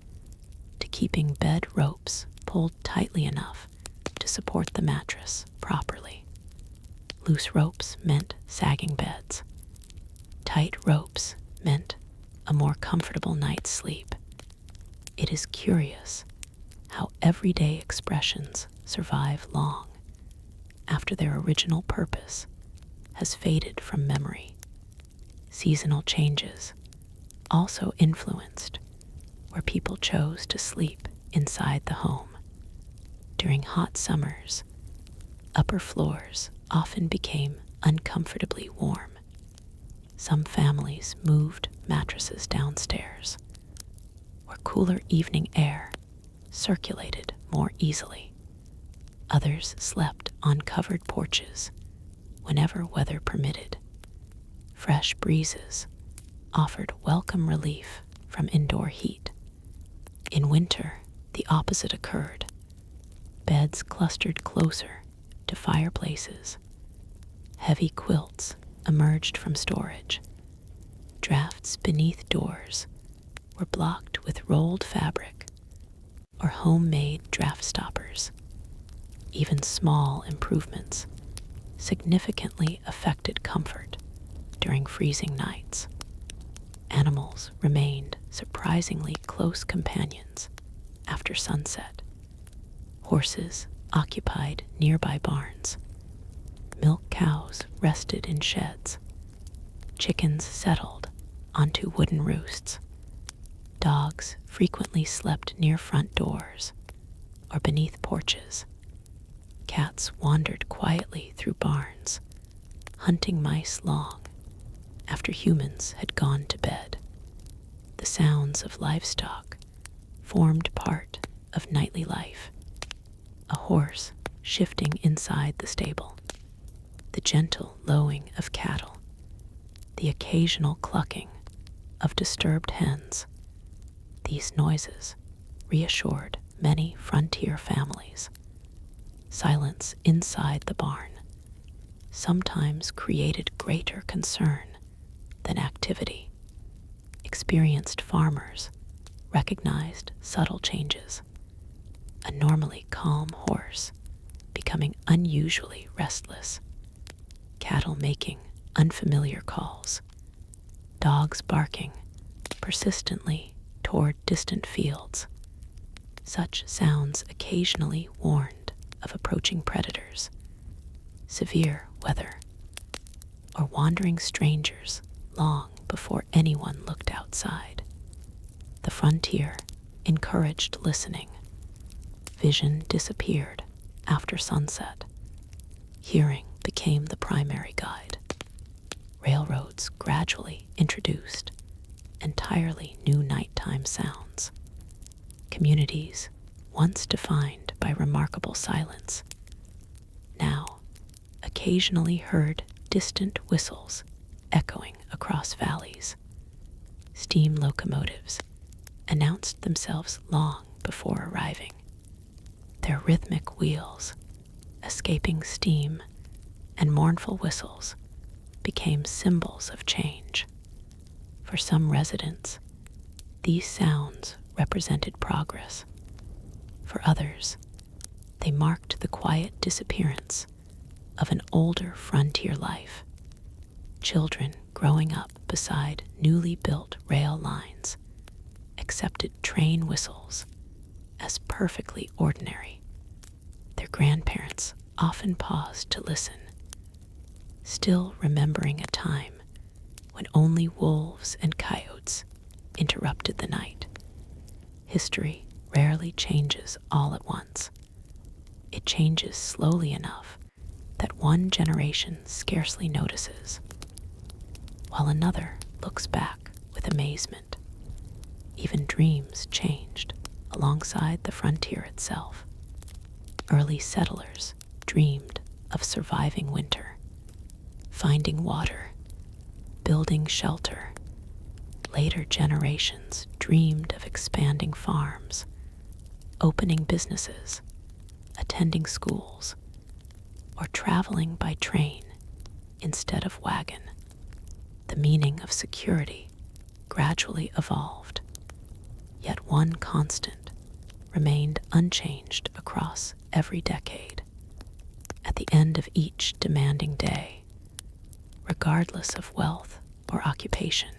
to keeping bed ropes pulled tightly enough to support the mattress properly. Loose ropes meant sagging beds. Tight ropes meant a more comfortable night's sleep. It is curious how everyday expressions survive long after their original purpose has faded from memory. Seasonal changes also influenced where people chose to sleep inside the home. During hot summers, upper floors often became uncomfortably warm. Some families moved mattresses downstairs, where cooler evening air circulated more easily. Others slept on covered porches whenever weather permitted. Fresh breezes offered welcome relief from indoor heat. In winter, the opposite occurred. Beds clustered closer to fireplaces. Heavy quilts emerged from storage. Drafts beneath doors were blocked with rolled fabric or homemade draft stoppers. Even small improvements significantly affected comfort during freezing nights. Animals remained surprisingly close companions after sunset. Horses occupied nearby barns. Milk cows rested in sheds. Chickens settled onto wooden roosts. Dogs frequently slept near front doors or beneath porches. Cats wandered quietly through barns, hunting mice long after humans had gone to bed. The sounds of livestock formed part of nightly life. A horse shifting inside the stable, the gentle lowing of cattle, the occasional clucking of disturbed hens. These noises reassured many frontier families. Silence inside the barn sometimes created greater concern than activity. Experienced farmers recognized subtle changes. A normally calm horse becoming unusually restless. Cattle making unfamiliar calls. Dogs barking persistently toward distant fields. Such sounds occasionally warned of approaching predators, severe weather, or wandering strangers long before anyone looked outside. The frontier encouraged listening. Vision disappeared after sunset. Hearing became the primary guide. Railroads gradually introduced entirely new nighttime sounds. Communities, once defined by remarkable silence, now occasionally heard distant whistles echoing across valleys. Steam locomotives announced themselves long before arriving. Their rhythmic wheels, escaping steam, and mournful whistles became symbols of change. For some residents, these sounds represented progress. For others, they marked the quiet disappearance of an older frontier life. Children growing up beside newly built rail lines accepted train whistles as perfectly ordinary. Their grandparents often paused to listen, still remembering a time when only wolves and coyotes interrupted the night. History rarely changes all at once. It changes slowly enough that one generation scarcely notices, while another looks back with amazement. Even dreams changed alongside the frontier itself. Early settlers dreamed of surviving winter, finding water, building shelter. Later generations dreamed of expanding farms, opening businesses, attending schools, or traveling by train instead of wagon. The meaning of security gradually evolved, yet one constant remained unchanged across every decade. At the end of each demanding day, regardless of wealth or occupation,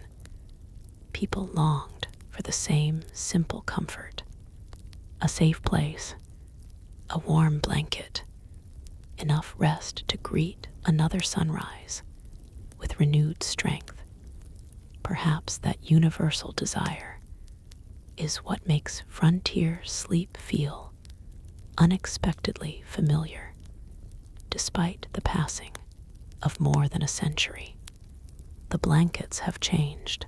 people longed for the same simple comfort: a safe place, a warm blanket, enough rest to greet another sunrise with renewed strength. Perhaps that universal desire is what makes frontier sleep feel unexpectedly familiar, despite the passing of more than a century. The blankets have changed,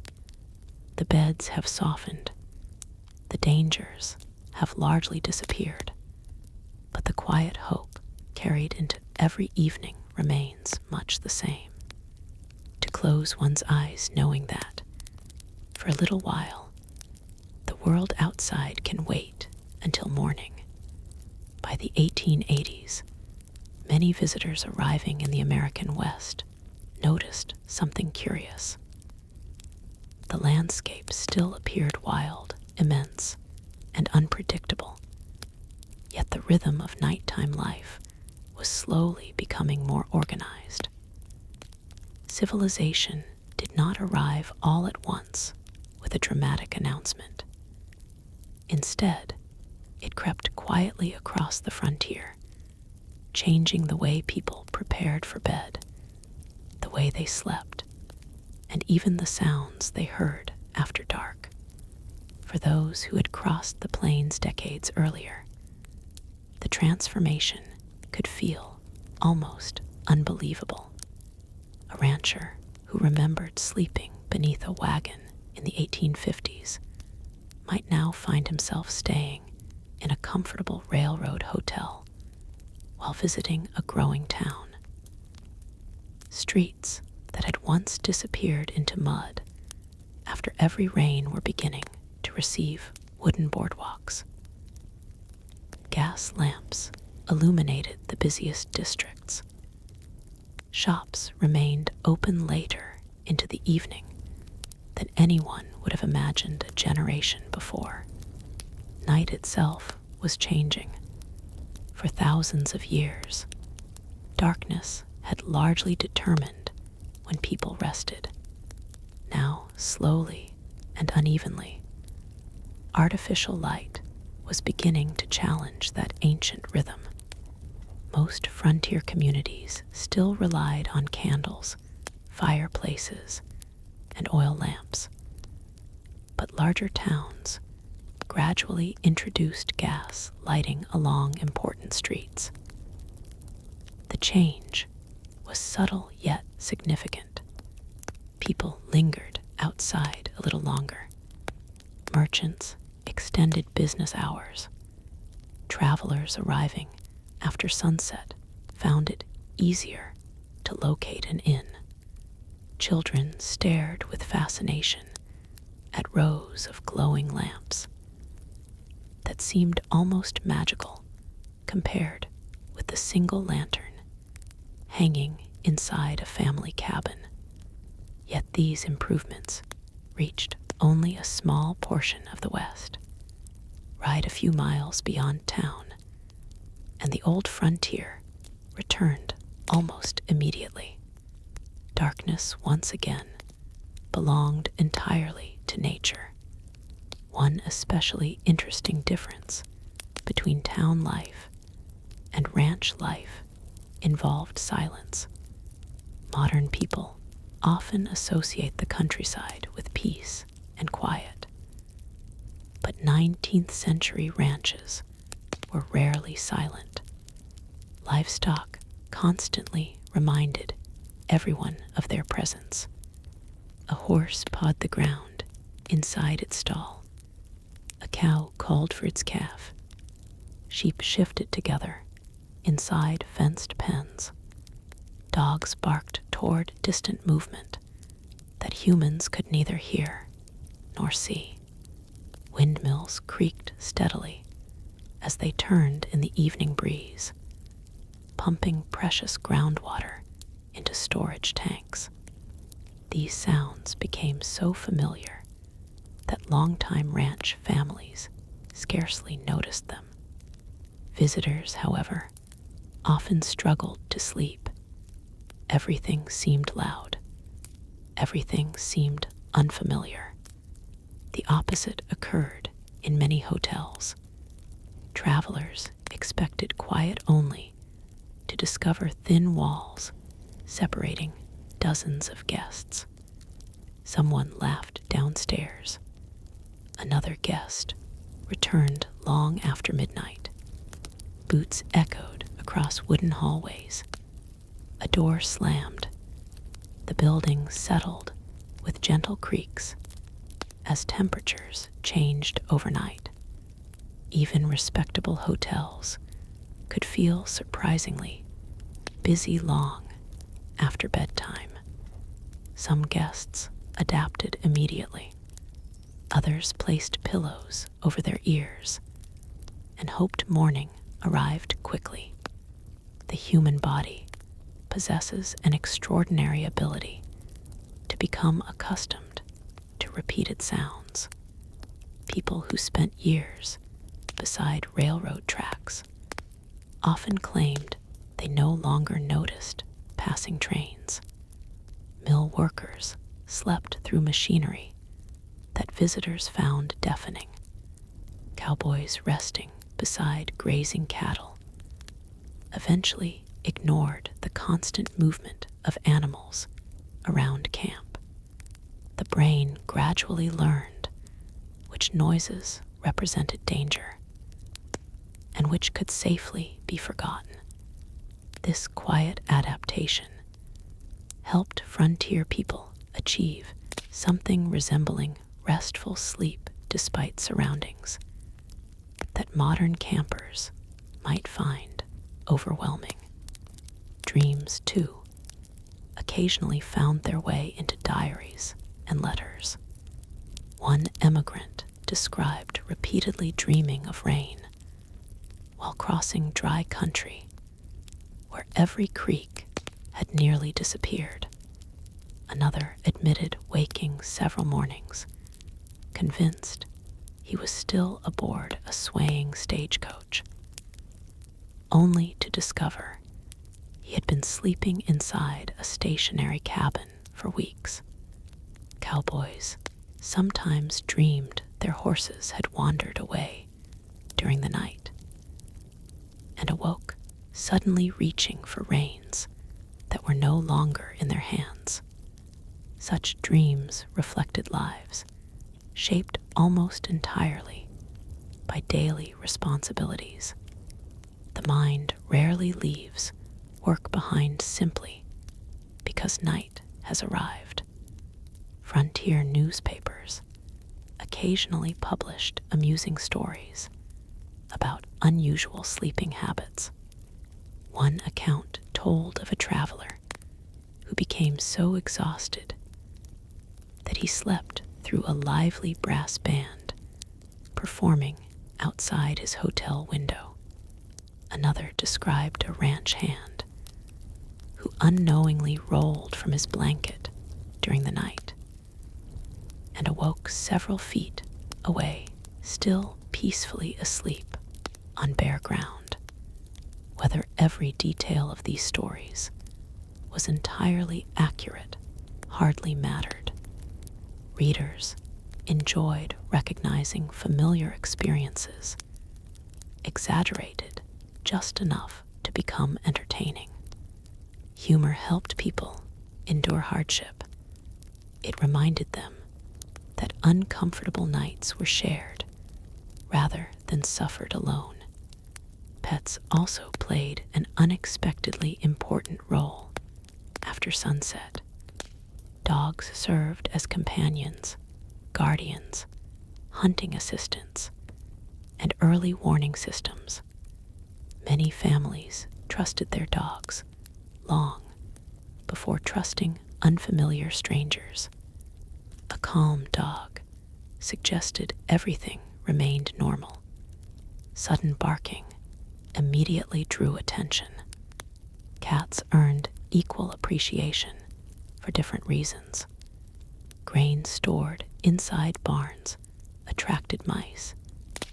the beds have softened, the dangers have largely disappeared, but the quiet hope carried into every evening remains much the same. To close one's eyes knowing that, for a little while, the world outside can wait until morning. By the 1880s, many visitors arriving in the American West noticed something curious. The landscape still appeared wild, immense, and unpredictable, yet the rhythm of nighttime life was slowly becoming more organized. Civilization did not arrive all at once with a dramatic announcement. Instead, it crept quietly across the frontier, changing the way people prepared for bed, the way they slept, and even the sounds they heard after dark. For those who had crossed the plains decades earlier, the transformation could feel almost unbelievable. A rancher who remembered sleeping beneath a wagon in the 1850s might now find himself staying in a comfortable railroad hotel while visiting a growing town. Streets that had once disappeared into mud after every rain were beginning to receive wooden boardwalks. Gas lamps illuminated the busiest districts. Shops remained open later into the evening than anyone would have imagined a generation before. Night itself was changing. For thousands of years, darkness had largely determined when people rested. Now, slowly and unevenly, artificial light was beginning to challenge that ancient rhythm. Most frontier communities still relied on candles, fireplaces, and oil lamps, but larger towns gradually introduced gas lighting along important streets. The change was subtle yet significant. People lingered outside a little longer. Merchants extended business hours. Travelers arriving after sunset found it easier to locate an inn. Children stared with fascination at rows of glowing lamps that seemed almost magical compared with the single lantern hanging inside a family cabin. Yet these improvements reached only a small portion of the West. Ride a few miles beyond town, and the old frontier returned almost immediately. Darkness once again belonged entirely to nature. One especially interesting difference between town life and ranch life involved silence. Modern people often associate the countryside with peace and quiet, but 19th century ranches were rarely silent. Livestock constantly reminded everyone of their presence. A horse pawed the ground inside its stall. A cow called for its calf. Sheep shifted together inside fenced pens. Dogs barked toward distant movement that humans could neither hear nor see. Windmills creaked steadily as they turned in the evening breeze, pumping precious groundwater into storage tanks. These sounds became so familiar that longtime ranch families scarcely noticed them. Visitors, however, often struggled to sleep. Everything seemed loud. Everything seemed unfamiliar. The opposite occurred in many hotels. Travelers expected quiet only to discover thin walls separating dozens of guests. Someone laughed downstairs. Another guest returned long after midnight. Boots echoed across wooden hallways. A door slammed. The building settled with gentle creaks as temperatures changed overnight. Even respectable hotels could feel surprisingly busy long after bedtime. Some guests adapted immediately. Others placed pillows over their ears and hoped morning arrived quickly. The human body possesses an extraordinary ability to become accustomed to repeated sounds. People who spent years beside railroad tracks often claimed they no longer noticed passing trains. Mill workers slept through machinery that visitors found deafening. Cowboys resting beside grazing cattle eventually ignored the constant movement of animals around camp. The brain gradually learned which noises represented danger and which could safely be forgotten. This quiet adaptation helped frontier people achieve something resembling restful sleep despite surroundings that modern campers might find overwhelming. Dreams, too, occasionally found their way into diaries and letters. One emigrant described repeatedly dreaming of rain while crossing dry country where every creek had nearly disappeared. Another admitted waking several mornings, convinced he was still aboard a swaying stagecoach, only to discover he had been sleeping inside a stationary cabin for weeks. Cowboys sometimes dreamed their horses had wandered away during the night and awoke suddenly reaching for reins that were no longer in their hands. Such dreams reflected lives shaped almost entirely by daily responsibilities. The mind rarely leaves work behind simply because night has arrived. Frontier newspapers occasionally published amusing stories about unusual sleeping habits. One account told of a traveler who became so exhausted that he slept through a lively brass band performing outside his hotel window. Another described a ranch hand who unknowingly rolled from his blanket during the night and awoke several feet away, still peacefully asleep on bare ground. Whether every detail of these stories was entirely accurate hardly mattered. Readers enjoyed recognizing familiar experiences, exaggerated just enough to become entertaining. Humor helped people endure hardship. It reminded them that uncomfortable nights were shared rather than suffered alone. Pets also played an unexpectedly important role after sunset. Dogs served as companions, guardians, hunting assistants, and early warning systems. Many families trusted their dogs long before trusting unfamiliar strangers. A calm dog suggested everything remained normal. Sudden barking immediately drew attention. Cats earned equal appreciation for different reasons. Grain stored inside barns attracted mice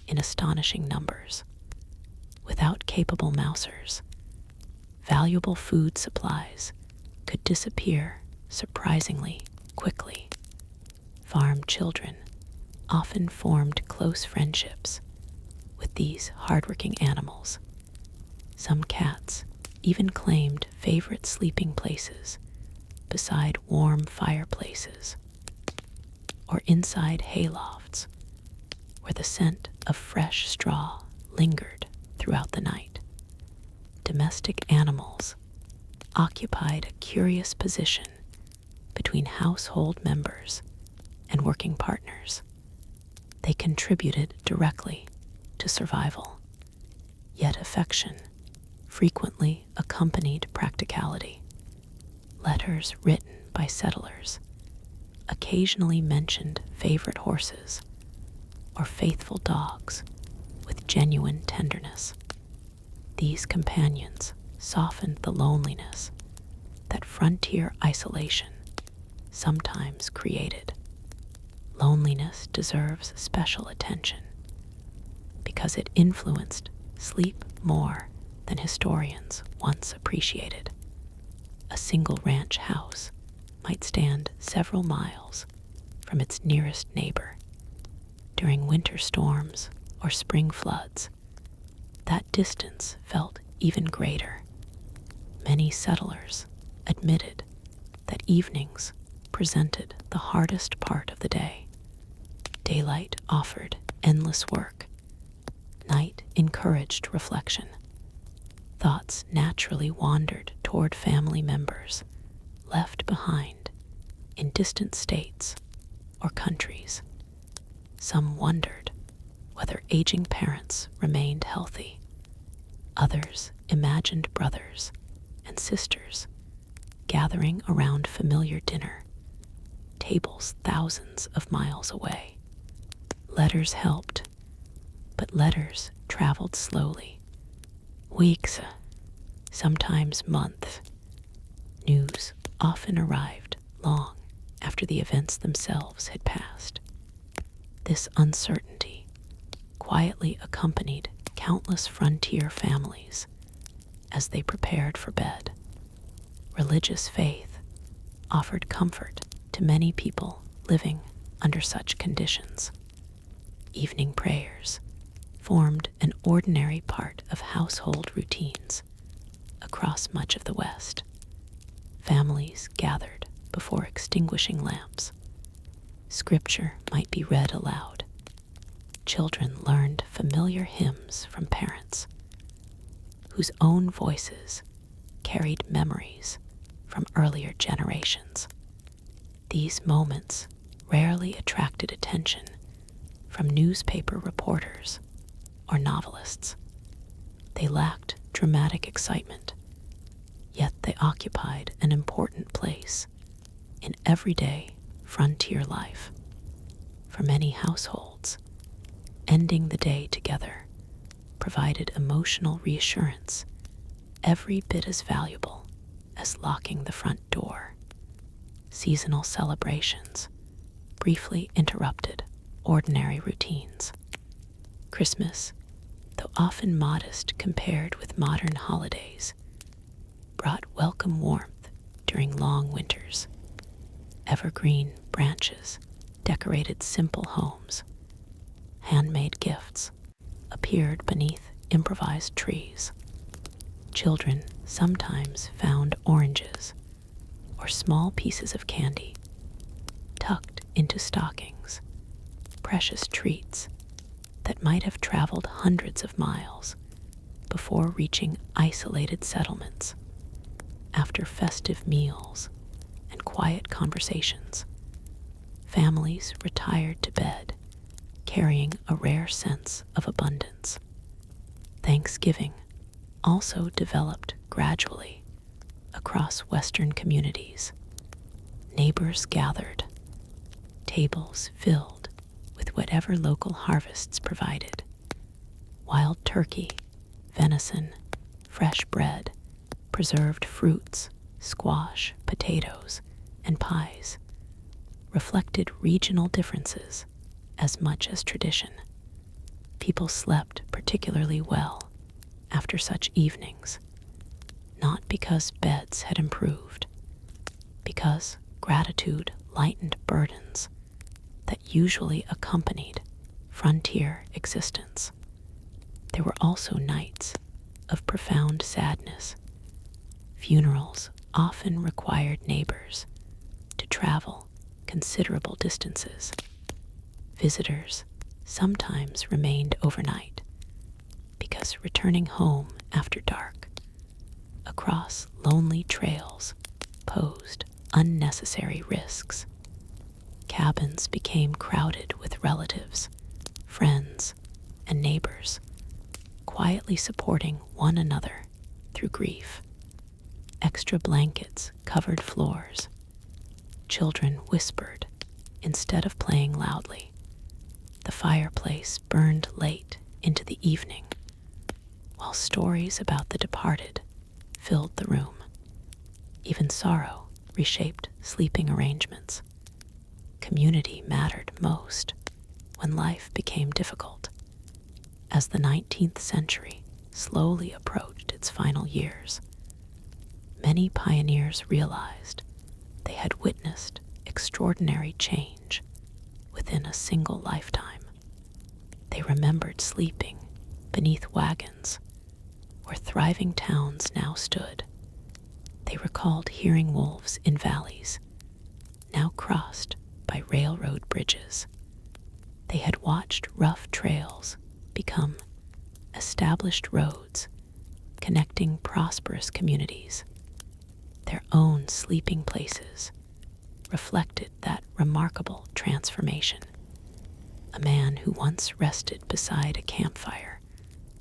in astonishing numbers. Without capable mousers, valuable food supplies could disappear surprisingly quickly. Farm children often formed close friendships with these hardworking animals. Some cats even claimed favorite sleeping places beside warm fireplaces or inside haylofts where the scent of fresh straw lingered throughout the night. Domestic animals occupied a curious position between household members and working partners. They contributed directly to survival, yet affection frequently accompanied practicality. Letters written by settlers occasionally mentioned favorite horses or faithful dogs with genuine tenderness. These companions softened the loneliness that frontier isolation sometimes created. Loneliness deserves special attention because it influenced sleep more than historians once appreciated. A single ranch house might stand several miles from its nearest neighbor. During winter storms or spring floods, that distance felt even greater. Many settlers admitted that evenings presented the hardest part of the day. Daylight offered endless work. Night encouraged reflection. Thoughts naturally wandered toward family members left behind in distant states or countries. Some wondered whether aging parents remained healthy. Others imagined brothers and sisters gathering around familiar dinner, tables thousands of miles away. Letters helped, but letters traveled slowly. Weeks, sometimes months. News often arrived long after the events themselves had passed. This uncertainty quietly accompanied countless frontier families as they prepared for bed. Religious faith offered comfort to many people living under such conditions. Evening prayers formed an ordinary part of household routines across much of the West. Families gathered before extinguishing lamps. Scripture might be read aloud. Children learned familiar hymns from parents, whose own voices carried memories from earlier generations. These moments rarely attracted attention from newspaper reporters or novelists. They lacked dramatic excitement, yet they occupied an important place in everyday frontier life. For many households, ending the day together provided emotional reassurance every bit as valuable as locking the front door. Seasonal celebrations briefly interrupted ordinary routines. Christmas, though often modest compared with modern holidays, brought welcome warmth during long winters. Evergreen branches decorated simple homes. Handmade gifts appeared beneath improvised trees. Children sometimes found oranges or small pieces of candy tucked into stockings, precious treats that might have traveled hundreds of miles before reaching isolated settlements. After festive meals and quiet conversations, families retired to bed carrying a rare sense of abundance. Thanksgiving also developed gradually across Western communities. Neighbors gathered, tables filled with whatever local harvests provided. Wild turkey, venison, fresh bread, preserved fruits, squash, potatoes, and pies reflected regional differences as much as tradition. People slept particularly well after such evenings, not because beds had improved, because gratitude lightened burdens that usually accompanied frontier existence. There were also nights of profound sadness. Funerals often required neighbors to travel considerable distances. Visitors sometimes remained overnight because returning home after dark across lonely trails posed unnecessary risks. Cabins became crowded with relatives, friends, and neighbors, quietly supporting one another through grief. Extra blankets covered floors. Children whispered instead of playing loudly. The fireplace burned late into the evening, while stories about the departed filled the room. Even sorrow reshaped sleeping arrangements. Community mattered most when life became difficult. As the 19th century slowly approached its final years, many pioneers realized they had witnessed extraordinary change within a single lifetime. They remembered sleeping beneath wagons where thriving towns now stood. They recalled hearing wolves in valleys, now crossed by railroad bridges. They had watched rough trails become established roads connecting prosperous communities. Their own sleeping places reflected that remarkable transformation. A man who once rested beside a campfire,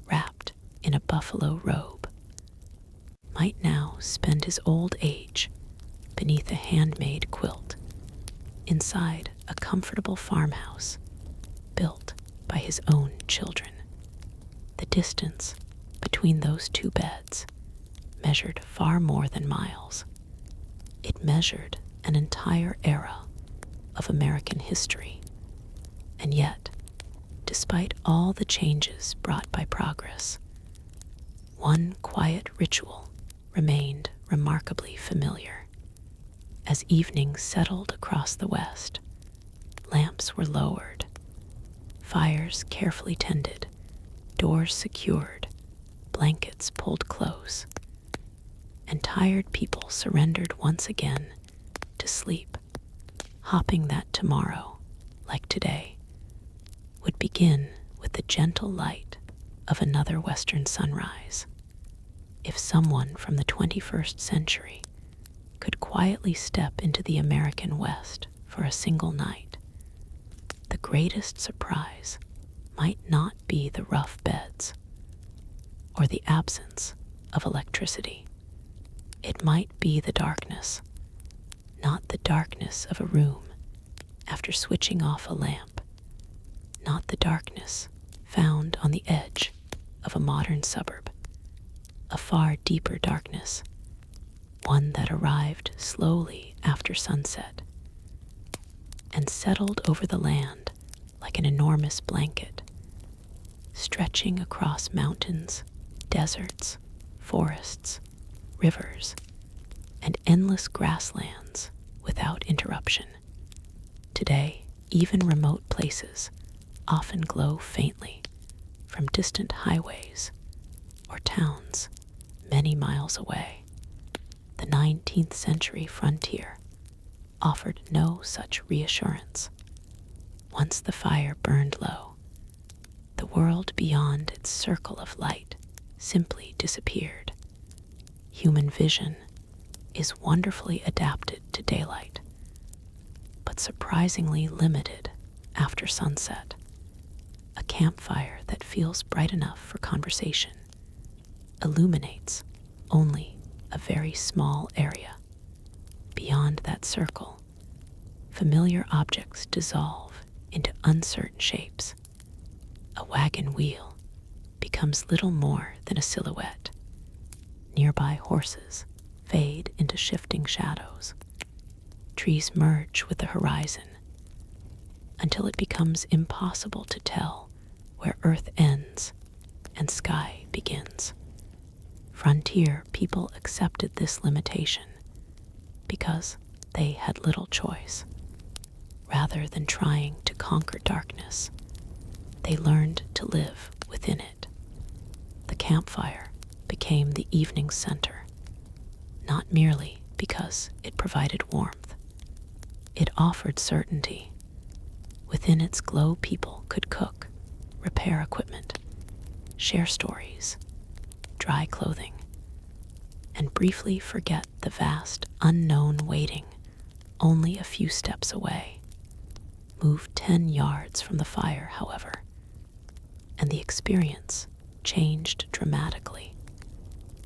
wrapped in a buffalo robe, might now spend his old age beneath a handmade quilt inside a comfortable farmhouse built by his own children. The distance between those two beds measured far more than miles. It measured an entire era of American history. And yet, despite all the changes brought by progress, one quiet ritual remained remarkably familiar. As evening settled across the west, lamps were lowered, fires carefully tended, doors secured, blankets pulled close, and tired people surrendered once again to sleep, hoping that tomorrow, like today, would begin with the gentle light of another western sunrise. If someone from the 21st century could quietly step into the American West for a single night, the greatest surprise might not be the rough beds or the absence of electricity. It might be the darkness, not the darkness of a room after switching off a lamp, not the darkness found on the edge of a modern suburb, a far deeper darkness, one that arrived slowly after sunset and settled over the land like an enormous blanket, stretching across mountains, deserts, forests, rivers, and endless grasslands without interruption. Today, even remote places often glow faintly from distant highways or towns many miles away. The 19th century frontier offered no such reassurance. Once the fire burned low, the world beyond its circle of light simply disappeared. Human vision is wonderfully adapted to daylight, but surprisingly limited after sunset. A campfire that feels bright enough for conversation illuminates only a very small area. Beyond that circle, familiar objects dissolve into uncertain shapes. A wagon wheel becomes little more than a silhouette. Nearby horses fade into shifting shadows. Trees merge with the horizon until it becomes impossible to tell where earth ends and sky begins. Frontier people accepted this limitation because they had little choice. Rather than trying to conquer darkness, they learned to live within it. The campfire became the evening center, not merely because it provided warmth. It offered certainty. Within its glow, people could cook, repair equipment, share stories, dry clothing, and briefly forget the vast unknown waiting only a few steps away. Move 10 yards from the fire, however, and the experience changed dramatically.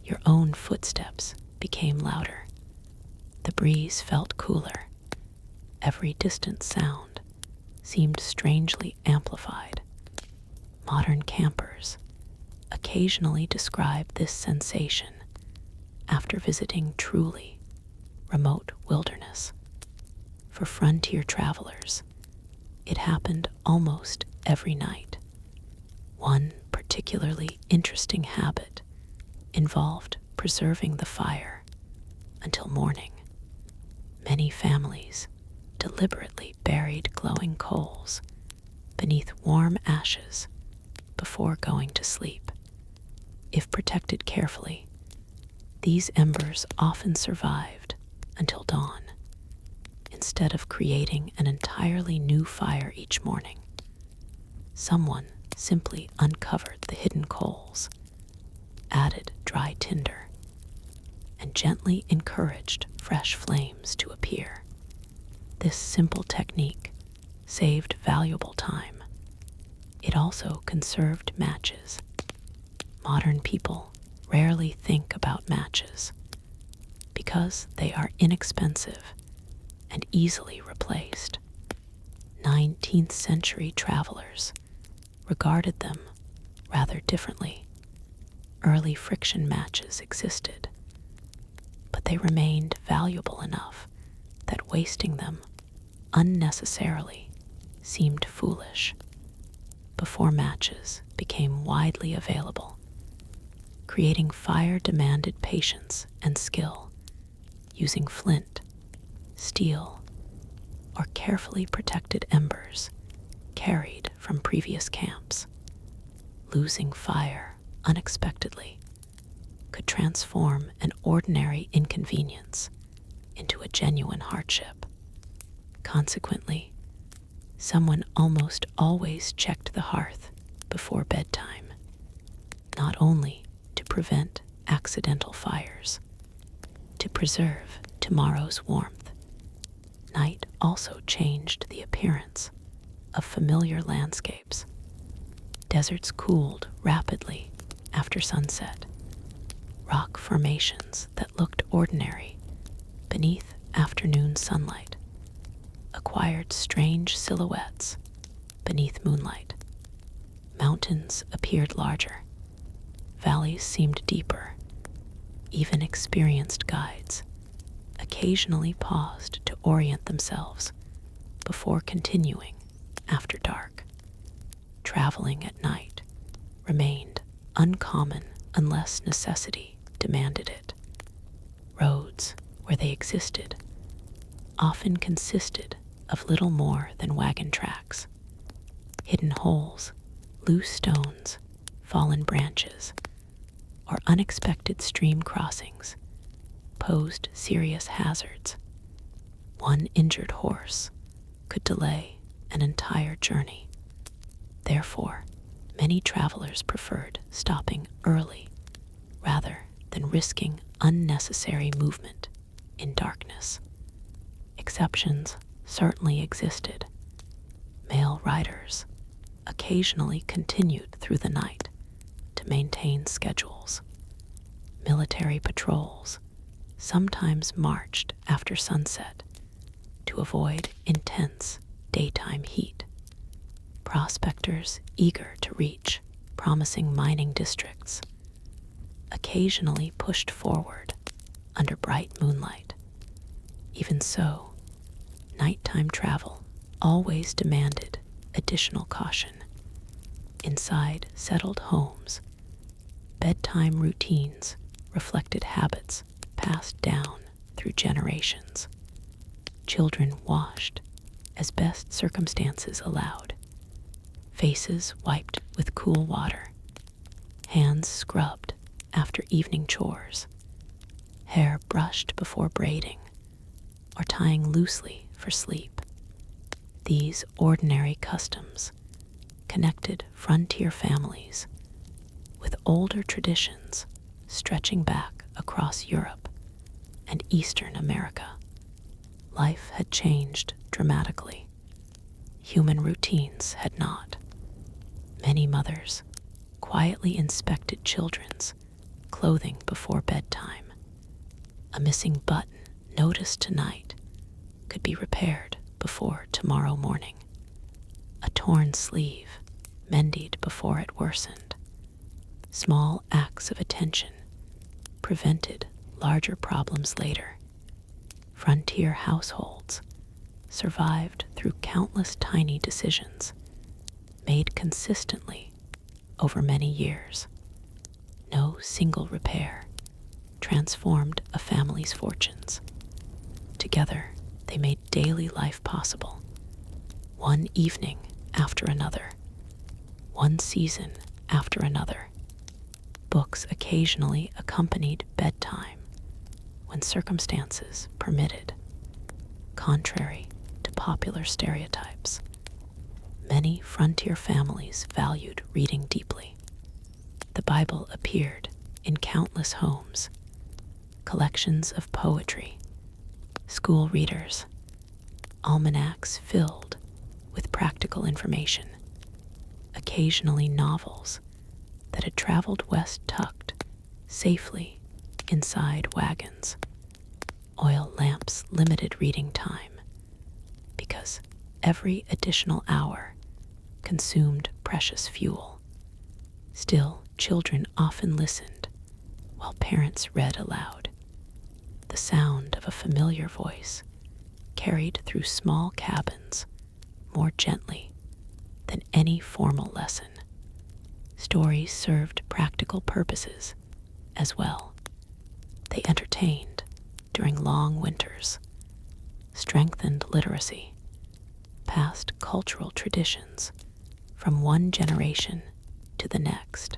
Your own footsteps became louder. The breeze felt cooler. Every distant sound seemed strangely amplified. Modern campers occasionally describe this sensation after visiting truly remote wilderness. For frontier travelers, it happened almost every night. One particularly interesting habit involved preserving the fire until morning. Many families deliberately buried glowing coals beneath warm ashes before going to sleep. If protected carefully, these embers often survived until dawn, instead of creating an entirely new fire each morning. Someone simply uncovered the hidden coals, added dry tinder, and gently encouraged fresh flames to appear. This simple technique saved valuable time. It also conserved matches. Modern people rarely think about matches because they are inexpensive and easily replaced. 19th century travelers regarded them rather differently. Early friction matches existed, but they remained valuable enough that wasting them unnecessarily seemed foolish. Before matches became widely available, creating fire demanded patience and skill. Using flint, steel, or carefully protected embers carried from previous camps. Losing fire unexpectedly could transform an ordinary inconvenience into a genuine hardship. Consequently, someone almost always checked the hearth before bedtime, not only to prevent accidental fires, to preserve tomorrow's warmth. Night also changed the appearance of familiar landscapes. Deserts cooled rapidly after sunset. Rock formations that looked ordinary beneath afternoon sunlight acquired strange silhouettes beneath moonlight. Mountains appeared larger. Valleys seemed deeper. Even experienced guides occasionally paused to orient themselves before continuing after dark. Traveling at night remained uncommon unless necessity demanded it. Roads, where they existed, often consisted of little more than wagon tracks. Hidden holes, loose stones, fallen branches, or unexpected stream crossings posed serious hazards. One injured horse could delay an entire journey. Therefore, many travelers preferred stopping early rather than risking unnecessary movement in darkness. Exceptions certainly existed. Male riders occasionally continued through the night to maintain schedules. Military patrols sometimes marched after sunset to avoid intense daytime heat. Prospectors eager to reach promising mining districts occasionally pushed forward under bright moonlight. Even so, nighttime travel always demanded additional caution. Inside settled homes, bedtime routines reflected habits passed down through generations. Children washed as best circumstances allowed, faces wiped with cool water, hands scrubbed after evening chores, hair brushed before braiding or tying loosely for sleep. These ordinary customs connected frontier families with older traditions stretching back across Europe and Eastern America. Life had changed dramatically. Human routines had not. Many mothers quietly inspected children's clothing before bedtime. A missing button noticed tonight could be repaired before tomorrow morning. A torn sleeve mended before it worsened. Small acts of attention prevented larger problems later. Frontier households survived through countless tiny decisions made consistently over many years. No single repair transformed a family's fortunes. Together, they made daily life possible, one evening after another, one season after another. Books occasionally accompanied bedtime when circumstances permitted. Contrary to popular stereotypes, many frontier families valued reading deeply. The Bible appeared in countless homes, collections of poetry, school readers, almanacs filled with practical information, occasionally novels that had traveled west tucked safely inside wagons. Oil lamps limited reading time because every additional hour consumed precious fuel. Still, children often listened while parents read aloud. The sound of a familiar voice carried through small cabins more gently than any formal lesson. Stories served practical purposes as well. They entertained during long winters, strengthened literacy, passed cultural traditions from one generation to the next.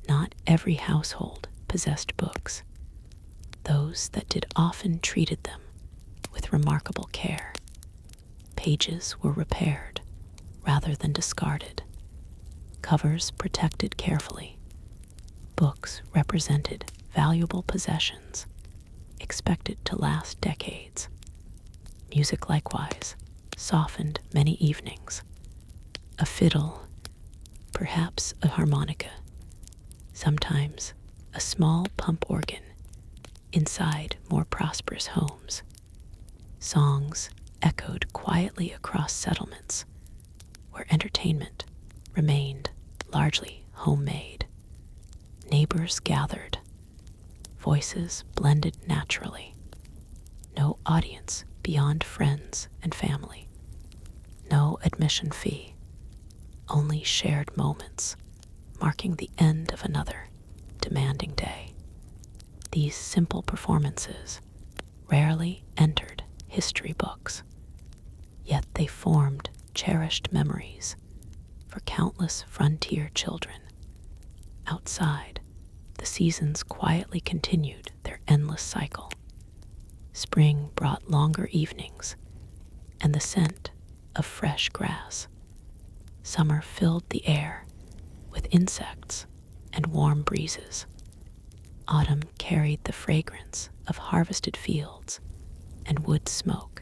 Not every household possessed books. Those that did often treated them with remarkable care. Pages were repaired rather than discarded. Covers protected carefully. Books represented valuable possessions expected to last decades. Music likewise softened many evenings. A fiddle, perhaps a harmonica, sometimes a small pump organ inside more prosperous homes. Songs echoed quietly across settlements where entertainment remained largely homemade. Neighbors gathered, voices blended naturally. No audience beyond friends and family. No admission fee, only shared moments marking the end of another demanding day. These simple performances rarely entered history books, yet they formed cherished memories for countless frontier children. Outside, the seasons quietly continued their endless cycle. Spring brought longer evenings and the scent of fresh grass. Summer filled the air with insects and warm breezes. Autumn carried the fragrance of harvested fields and wood smoke.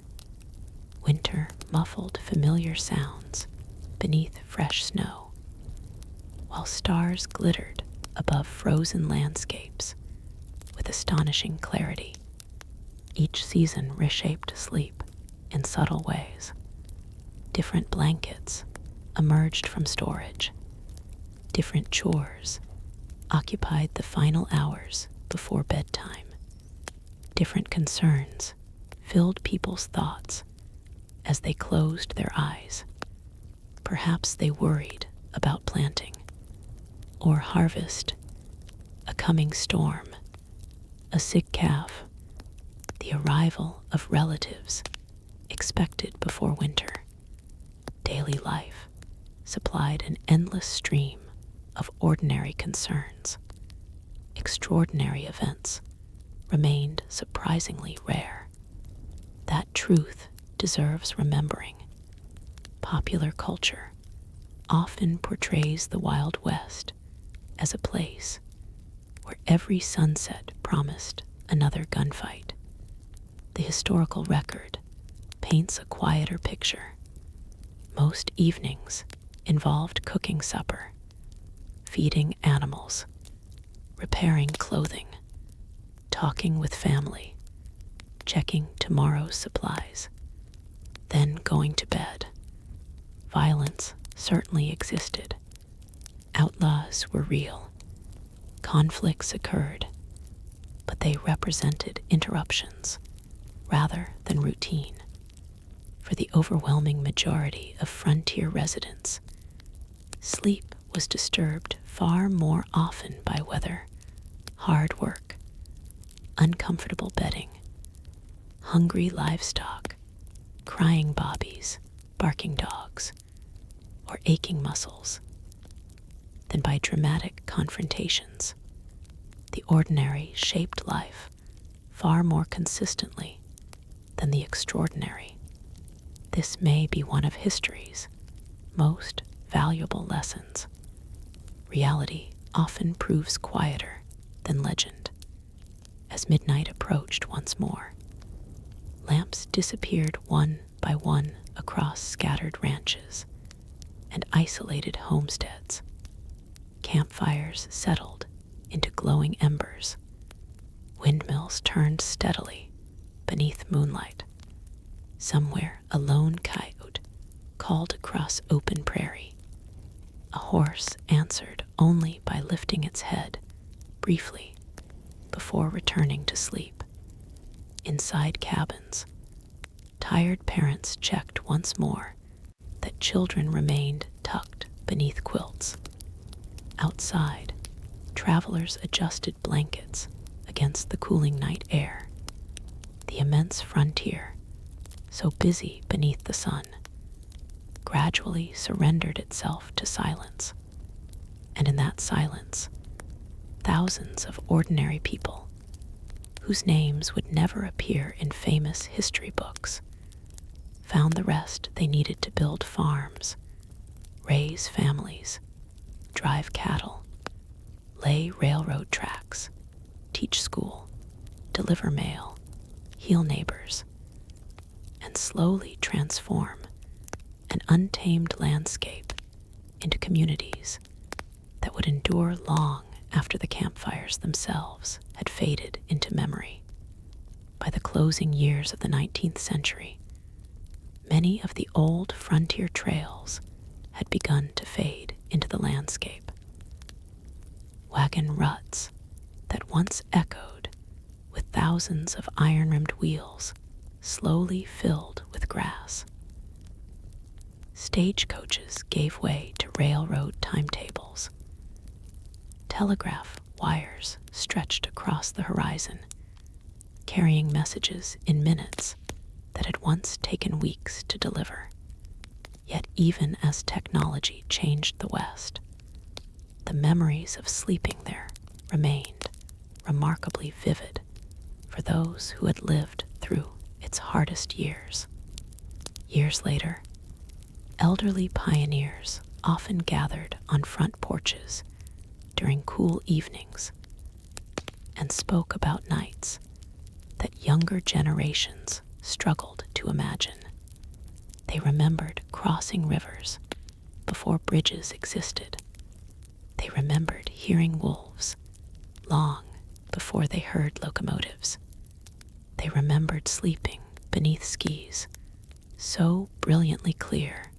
Winter muffled familiar sounds beneath fresh snow, while stars glittered above frozen landscapes with astonishing clarity. Each season reshaped sleep in subtle ways. Different blankets emerged from storage. Different chores occupied the final hours before bedtime. Different concerns filled people's thoughts as they closed their eyes. Perhaps they worried about planting or harvest, a coming storm, a sick calf, the arrival of relatives expected before winter. Daily life supplied an endless stream of ordinary concerns. Extraordinary events remained surprisingly rare. That truth deserves remembering. Popular culture often portrays the Wild West as a place where every sunset promised another gunfight. The historical record paints a quieter picture. Most evenings involved cooking supper, feeding animals, repairing clothing, talking with family, checking tomorrow's supplies, then going to bed. Violence certainly existed. Outlaws were real. Conflicts occurred, but they represented interruptions rather than routine. For the overwhelming majority of frontier residents, sleep was disturbed far more often by weather, hard work, uncomfortable bedding, hungry livestock, crying bobbies, barking dogs, or aching muscles, than by dramatic confrontations. The ordinary shaped life far more consistently than the extraordinary. This may be one of history's most valuable lessons. Reality often proves quieter than legend. As midnight approached once more, lamps disappeared one by one across scattered ranches and isolated homesteads. Campfires settled into glowing embers. Windmills turned steadily beneath moonlight. Somewhere a lone coyote called across open prairie. A horse answered only by lifting its head briefly before returning to sleep. Inside cabins, tired parents checked once more that children remained tucked beneath quilts. Outside, travelers adjusted blankets against the cooling night air. The immense frontier, so busy beneath the sun, gradually surrendered itself to silence. And in that silence, thousands of ordinary people, whose names would never appear in famous history books, found the rest they needed to build farms, raise families, drive cattle, lay railroad tracks, teach school, deliver mail, heal neighbors, and slowly transform an untamed landscape into communities that would endure long after the campfires themselves had faded into memory. By the closing years of the 19th century, many of the old frontier trails had begun to fade into the landscape. Wagon ruts that once echoed with thousands of iron-rimmed wheels slowly filled with grass. Stagecoaches gave way to railroad timetables. Telegraph wires stretched across the horizon, carrying messages in minutes that had once taken weeks to deliver. Yet even as technology changed the West, the memories of sleeping there remained remarkably vivid for those who had lived through its hardest years. Years later, elderly pioneers often gathered on front porches during cool evenings and spoke about nights that younger generations struggled to imagine. They remembered crossing rivers before bridges existed. They remembered hearing wolves long before they heard locomotives. They remembered sleeping beneath skies so brilliantly clear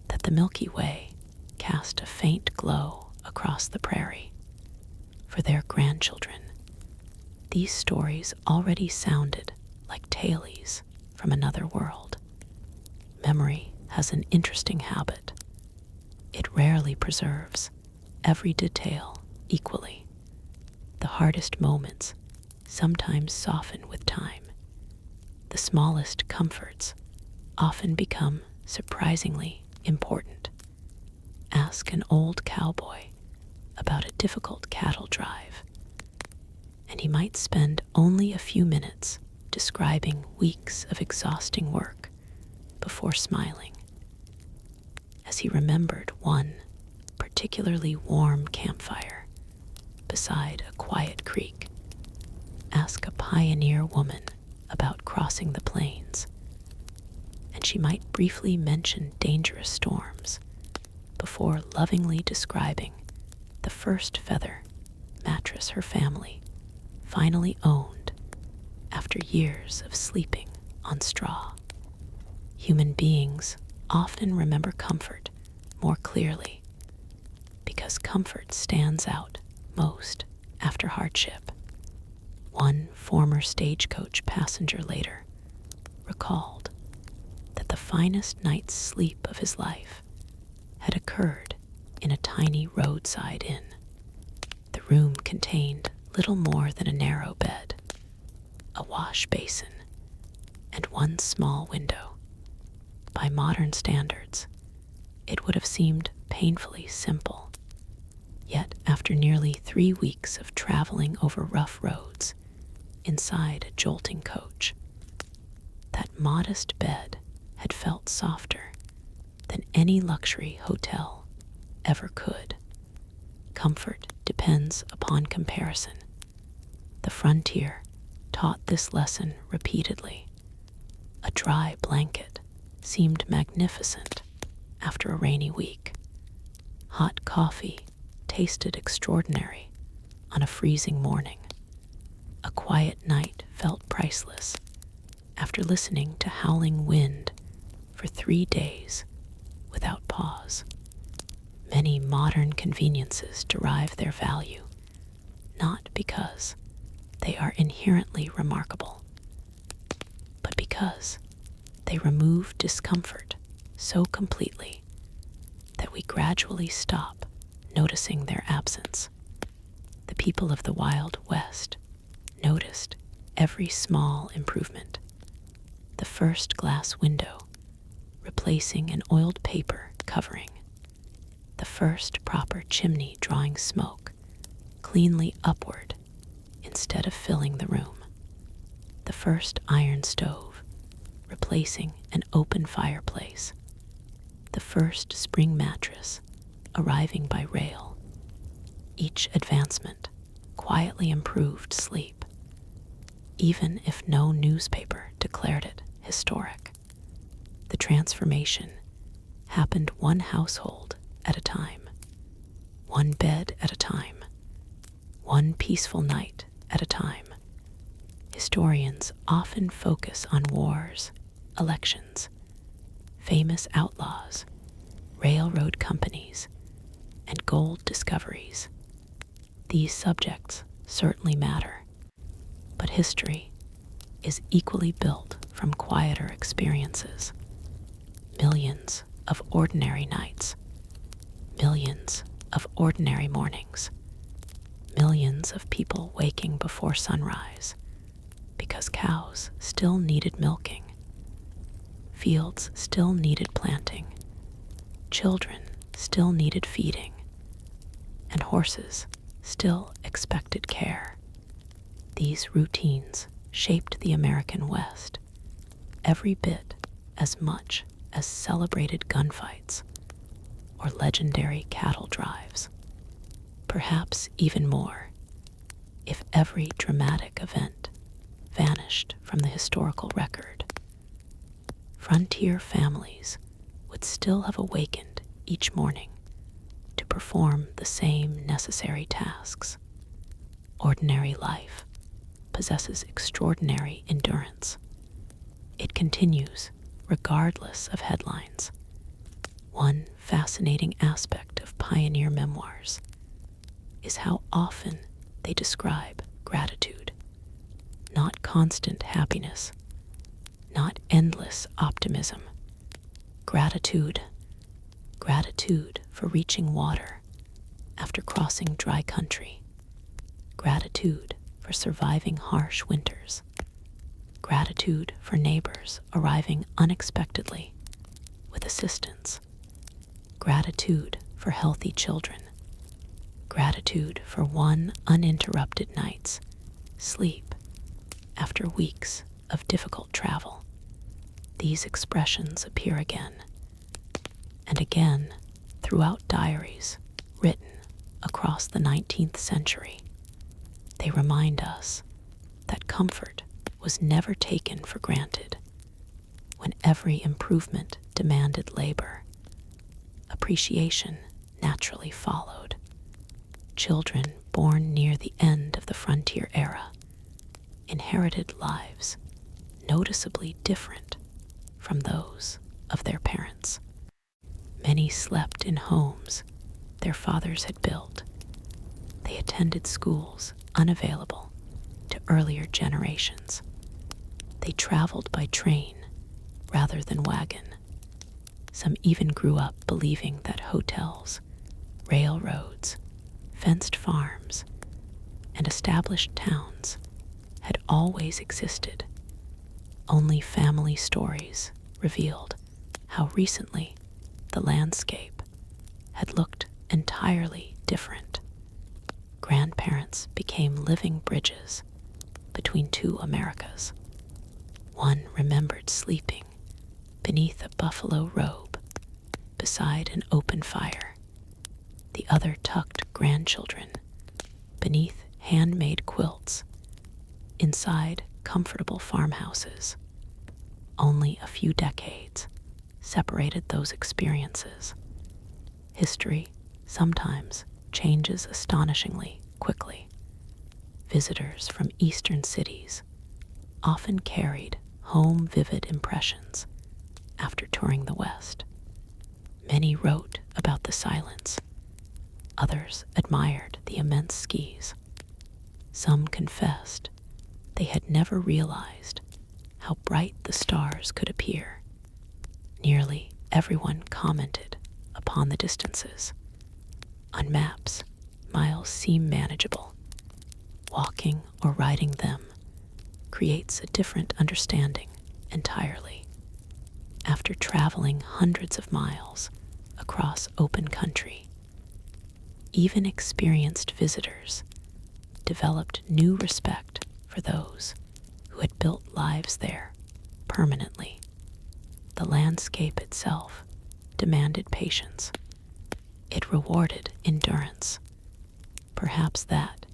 that the Milky Way cast a faint glow across the prairie. For their grandchildren, these stories already sounded like tales from another world. Memory has an interesting habit. It rarely preserves every detail equally. The hardest moments sometimes soften with time. The smallest comforts often become surprisingly important. Ask an old cowboy about a difficult cattle drive, and he might spend only a few minutes describing weeks of exhausting work before smiling. as he remembered one particularly warm campfire beside a quiet creek. Ask a pioneer woman about crossing the plains, and she might briefly mention dangerous storms before lovingly describing the first feather mattress her family finally owned after years of sleeping on straw. Human beings often remember comfort more clearly because comfort stands out most after hardship. One former stagecoach passenger later recalled that the finest night's sleep of his life had occurred in a tiny roadside inn. The room contained little more than a narrow bed, a wash basin, and one small window. By modern standards, it would have seemed painfully simple. Yet, after nearly 3 weeks of traveling over rough roads inside a jolting coach, that modest bed had felt softer than any luxury hotel ever could. Comfort depends upon comparison. The frontier taught this lesson repeatedly. A dry blanket seemed magnificent after a rainy week. Hot coffee tasted extraordinary on a freezing morning. A quiet night felt priceless after listening to howling wind for 3 days without pause. Many modern conveniences derive their value not because they are inherently remarkable, but because they remove discomfort so completely that we gradually stop noticing their absence. The people of the Wild West noticed every small improvement. The first glass window replacing an oiled paper covering, the first proper chimney drawing smoke cleanly upward instead of filling the room, the first iron stove replacing an open fireplace, the first spring mattress arriving by rail. Each advancement quietly improved sleep, even if no newspaper declared it historic. The transformation happened one household at a time, one bed at a time, one peaceful night at a time. Historians often focus on wars, elections, famous outlaws, railroad companies, and gold discoveries. These subjects certainly matter, but history is equally built from quieter experiences. Millions of ordinary nights, millions of ordinary mornings, millions of people waking before sunrise because cows still needed milking, fields still needed planting, children still needed feeding, and horses still expected care. These routines shaped the American West every bit as much as celebrated gunfights or legendary cattle drives, perhaps even more, if every dramatic event vanished from the historical record. Frontier families would still have awakened each morning to perform the same necessary tasks. Ordinary life possesses extraordinary endurance. It continues regardless of headlines. One fascinating aspect of pioneer memoirs is how often they describe gratitude, not constant happiness, not endless optimism. Gratitude for reaching water after crossing dry country, gratitude for surviving harsh winters, gratitude for neighbors arriving unexpectedly with assistance, gratitude for healthy children, gratitude for one uninterrupted night's sleep after weeks of difficult travel. These expressions appear again and again throughout diaries written across the 19th century. They remind us that comfort was never taken for granted. When every improvement demanded labor, appreciation naturally followed. Children born near the end of the frontier era inherited lives noticeably different from those of their parents. Many slept in homes their fathers had built. They attended schools unavailable to earlier generations. They traveled by train rather than wagon. Some even grew up believing that hotels, railroads, fenced farms, and established towns had always existed. Only family stories revealed how recently the landscape had looked entirely different. Grandparents became living bridges between two Americas. One remembered sleeping beneath a buffalo robe beside an open fire. The other tucked grandchildren beneath handmade quilts inside comfortable farmhouses. Only a few decades separated those experiences. History sometimes changes astonishingly quickly. Visitors from eastern cities often carried home vivid impressions after touring the West. Many wrote about the silence. Others admired the immense skis. Some confessed they had never realized how bright the stars could appear. Nearly everyone commented upon the distances. On maps, miles seem manageable. Walking or riding them creates a different understanding entirely. After traveling hundreds of miles across open country, even experienced visitors developed new respect for those who had built lives there permanently. The landscape itself demanded patience. It rewarded endurance. Perhaps that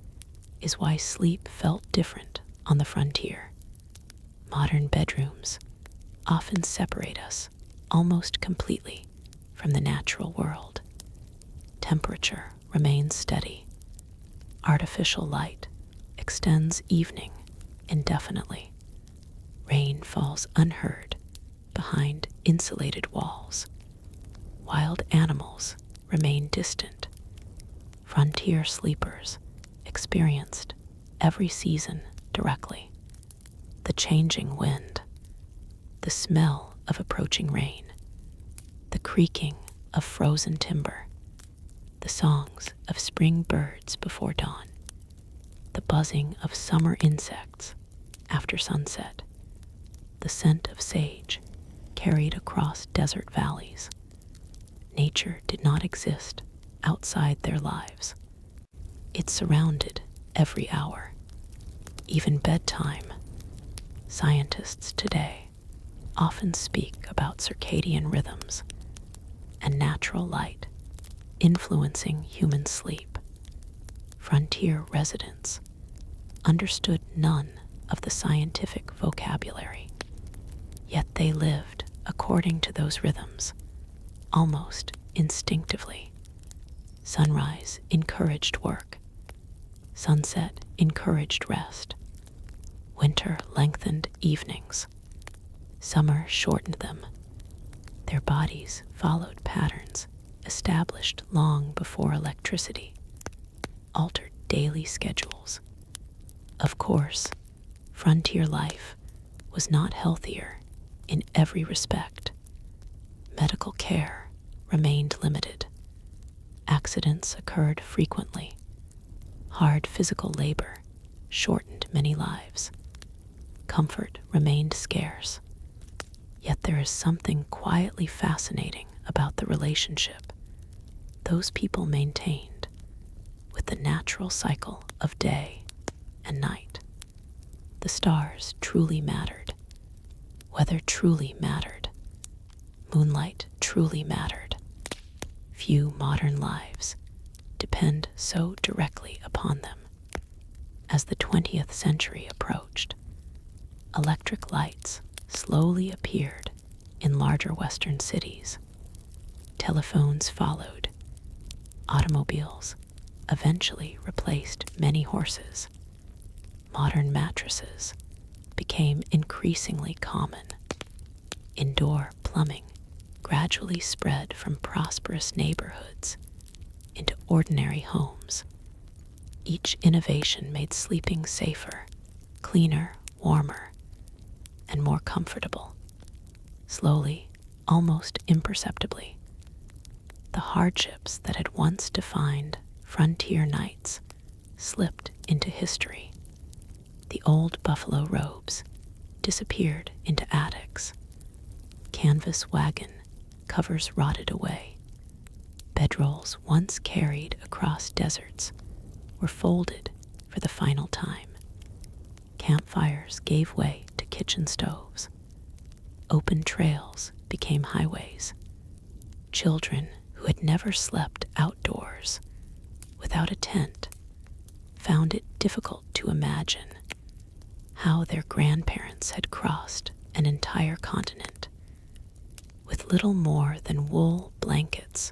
is why sleep felt different on the frontier. Modern bedrooms often separate us almost completely from the natural world. Temperature remains steady. Artificial light extends evening indefinitely. Rain falls unheard behind insulated walls. Wild animals remain distant. Frontier sleepers experienced every season directly. The changing wind, the smell of approaching rain, the creaking of frozen timber, the songs of spring birds before dawn, the buzzing of summer insects after sunset, the scent of sage carried across desert valleys. Nature did not exist outside their lives. It surrounded every hour, even bedtime. Scientists today often speak about circadian rhythms and natural light influencing human sleep. Frontier residents understood none of the scientific vocabulary, yet they lived according to those rhythms, almost instinctively. Sunrise encouraged work. Sunset encouraged rest. Winter lengthened evenings. Summer shortened them. Their bodies followed patterns established long before electricity, altered daily schedules. Of course, frontier life was not healthier in every respect. Medical care remained limited. Accidents occurred frequently. Hard physical labor shortened many lives. Comfort remained scarce. Yet there is something quietly fascinating about the relationship those people maintained with the natural cycle of day and night. The stars truly mattered. Weather truly mattered. Moonlight truly mattered. few modern lives depend so directly upon them. As the 20th century approached, electric lights slowly appeared in larger Western cities. Telephones followed. Automobiles eventually replaced many horses. Modern mattresses became increasingly common. Indoor plumbing gradually spread from prosperous neighborhoods into ordinary homes. Each innovation made sleeping safer, cleaner, warmer, and more comfortable. Slowly, almost imperceptibly, the hardships that had once defined frontier nights slipped into history. The old buffalo robes disappeared into attics. Canvas wagon covers rotted away. Bedrolls once carried across deserts were folded for the final time. Campfires gave way to kitchen stoves. Open trails became highways. Children who had never slept outdoors without a tent found it difficult to imagine how their grandparents had crossed an entire continent with little more than wool blankets,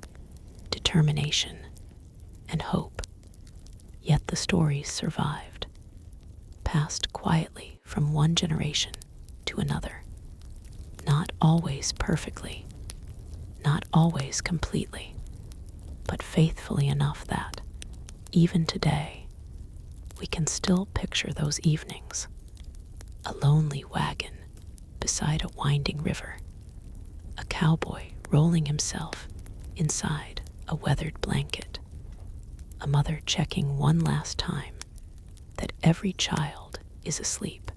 determination, and hope. Yet the stories survived, passed quietly from one generation to another, not always perfectly, not always completely, but faithfully enough that, even today, we can still picture those evenings. A lonely wagon beside a winding river, a cowboy rolling himself inside a weathered blanket, a mother checking one last time that every child is asleep,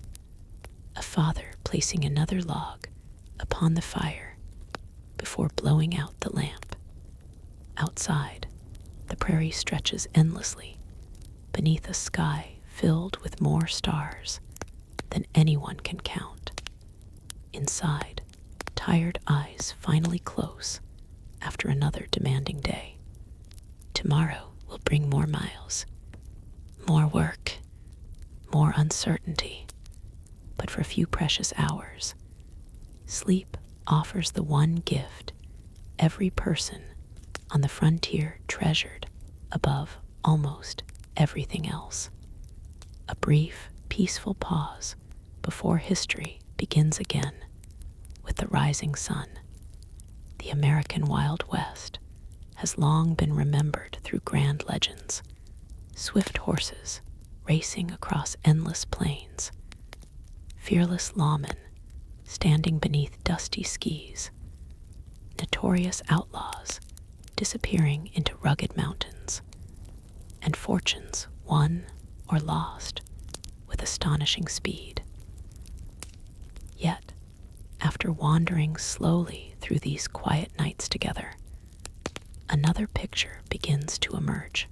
a father placing another log upon the fire before blowing out the lamp. Outside, the prairie stretches endlessly beneath a sky filled with more stars than anyone can count. Inside, tired eyes finally close after another demanding day. Tomorrow will bring more miles, more work, more uncertainty, but for a few precious hours, sleep offers the one gift every person on the frontier treasured above almost everything else. A brief, peaceful pause before history begins again with the rising sun. The American Wild West has long been remembered through grand legends. Swift horses racing across endless plains, fearless lawmen standing beneath dusty skis, notorious outlaws disappearing into rugged mountains, and fortunes won or lost with astonishing speed. Yet, after wandering slowly through these quiet nights together, another picture begins to emerge.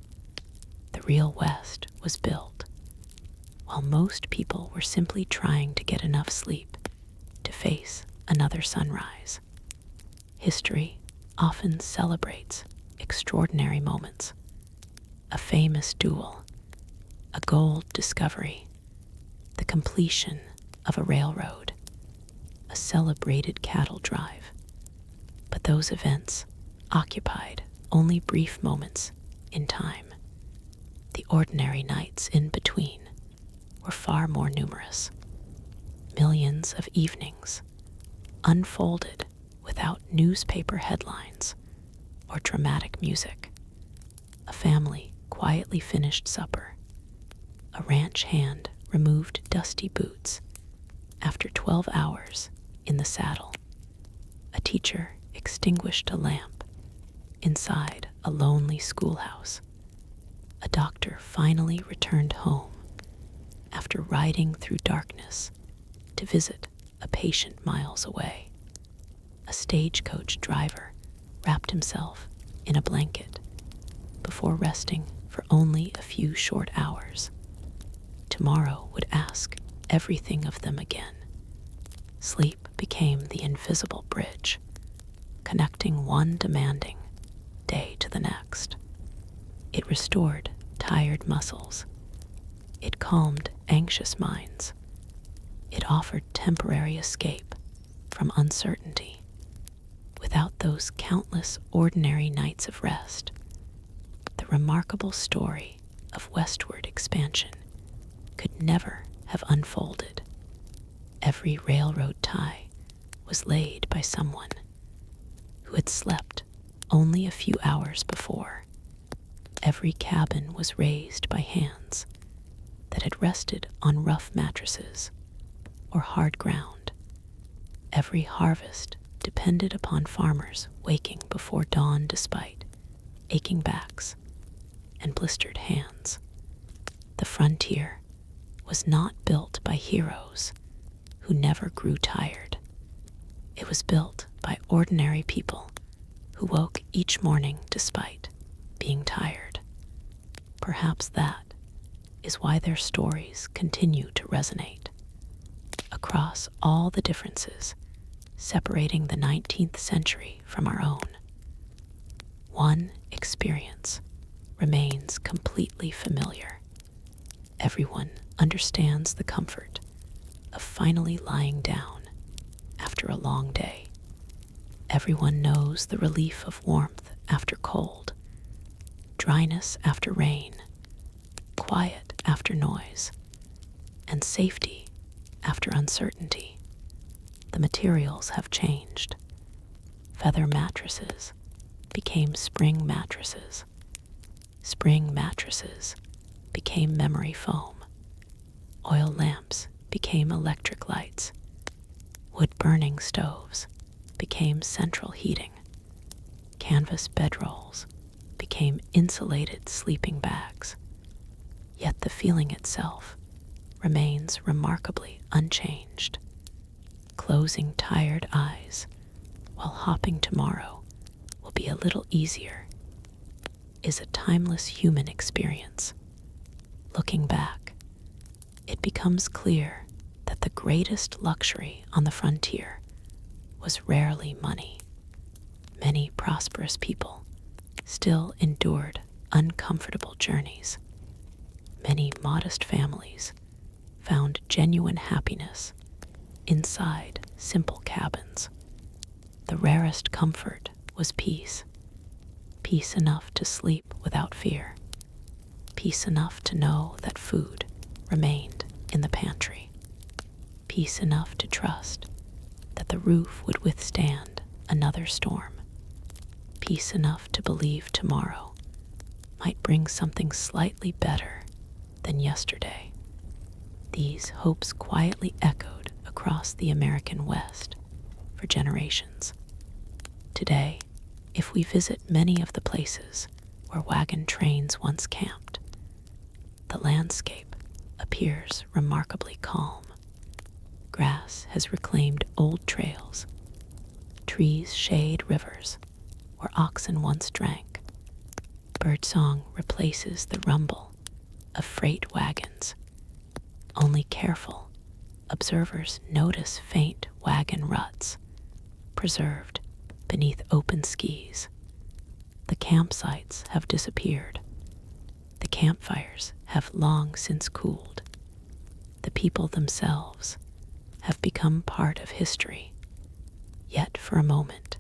The real West was built while most people were simply trying to get enough sleep to face another sunrise. History often celebrates extraordinary moments: a famous duel, a gold discovery, the completion of a railroad, a celebrated cattle drive. But those events occupied only brief moments in time. The ordinary nights in between were far more numerous. Millions of evenings unfolded without newspaper headlines or dramatic music. A family quietly finished supper. A ranch hand removed dusty boots after 12 hours in the saddle. A teacher extinguished a lamp inside a lonely schoolhouse. A doctor finally returned home after riding through darkness to visit a patient miles away. A stagecoach driver wrapped himself in a blanket before resting for only a few short hours. Tomorrow would ask everything of them again. Sleep became the invisible bridge, connecting one demanding day the next. It restored tired muscles. It calmed anxious minds. It offered temporary escape from uncertainty. Without those countless ordinary nights of rest, the remarkable story of westward expansion could never have unfolded. Every railroad tie was laid by someone who had slept only a few hours before. Every cabin was raised by hands that had rested on rough mattresses or hard ground. Every harvest depended upon farmers waking before dawn despite aching backs and blistered hands. The frontier was not built by heroes who never grew tired. It was built by ordinary people who woke each morning despite being tired. Perhaps that is why their stories continue to resonate across all the differences separating the 19th century from our own. One experience remains completely familiar. Everyone understands the comfort of finally lying down after a long day. Everyone knows the relief of warmth after cold, dryness after rain, quiet after noise, and safety after uncertainty. The materials have changed. Feather mattresses became spring mattresses. Spring mattresses became memory foam. Oil lamps became electric lights. Wood-burning stoves became central heating. Canvas bedrolls became insulated sleeping bags. Yet the feeling itself remains remarkably unchanged. Closing tired eyes while hopping tomorrow will be a little easier is a timeless human experience. Looking back, it becomes clear that the greatest luxury on the frontier was rarely money. Many prosperous people still endured uncomfortable journeys. Many modest families found genuine happiness inside simple cabins. The rarest comfort was peace. Peace enough to sleep without fear. Peace enough to know that food remained in the pantry. Peace enough to trust that the roof would withstand another storm. Peace enough to believe tomorrow might bring something slightly better than yesterday. These hopes quietly echoed across the American West for generations. Today, if we visit many of the places where wagon trains once camped, the landscape appears remarkably calm. Grass has reclaimed old trails. Trees shade rivers where oxen once drank. Birdsong replaces the rumble of freight wagons. Only careful observers notice faint wagon ruts preserved beneath open skis. The campsites have disappeared. The campfires have long since cooled. The people themselves have become part of history. Yet for a moment,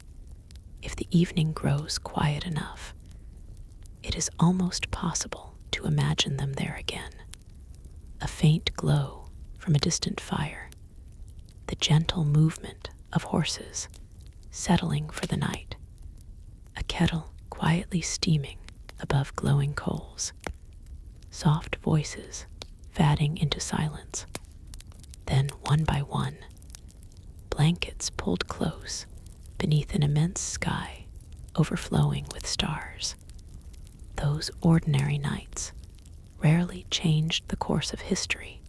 if the evening grows quiet enough, it is almost possible to imagine them there again. A faint glow from a distant fire, the gentle movement of horses settling for the night, a kettle quietly steaming above glowing coals, soft voices fading into silence. Then, one by one, blankets pulled close beneath an immense sky overflowing with stars. Those ordinary nights rarely changed the course of history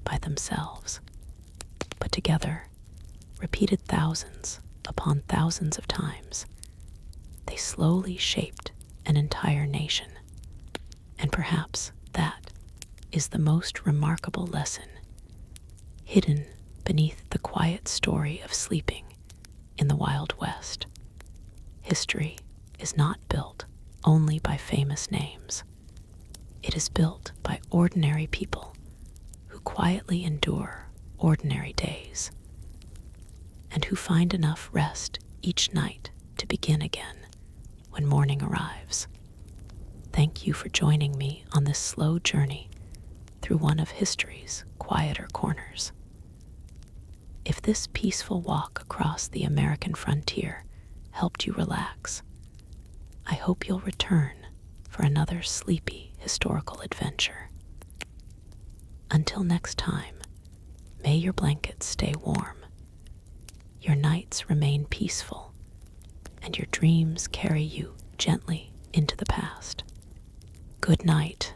by themselves, but together, repeated thousands upon thousands of times, they slowly shaped an entire nation. And perhaps that is the most remarkable lesson hidden beneath the quiet story of sleeping in the Wild West. History is not built only by famous names. It is built by ordinary people who quietly endure ordinary days and who find enough rest each night to begin again when morning arrives. Thank you for joining me on this slow journey through one of history's quieter corners. If this peaceful walk across the American frontier helped you relax, I hope you'll return for another sleepy historical adventure. Until next time, may your blankets stay warm, your nights remain peaceful, and your dreams carry you gently into the past. Good night.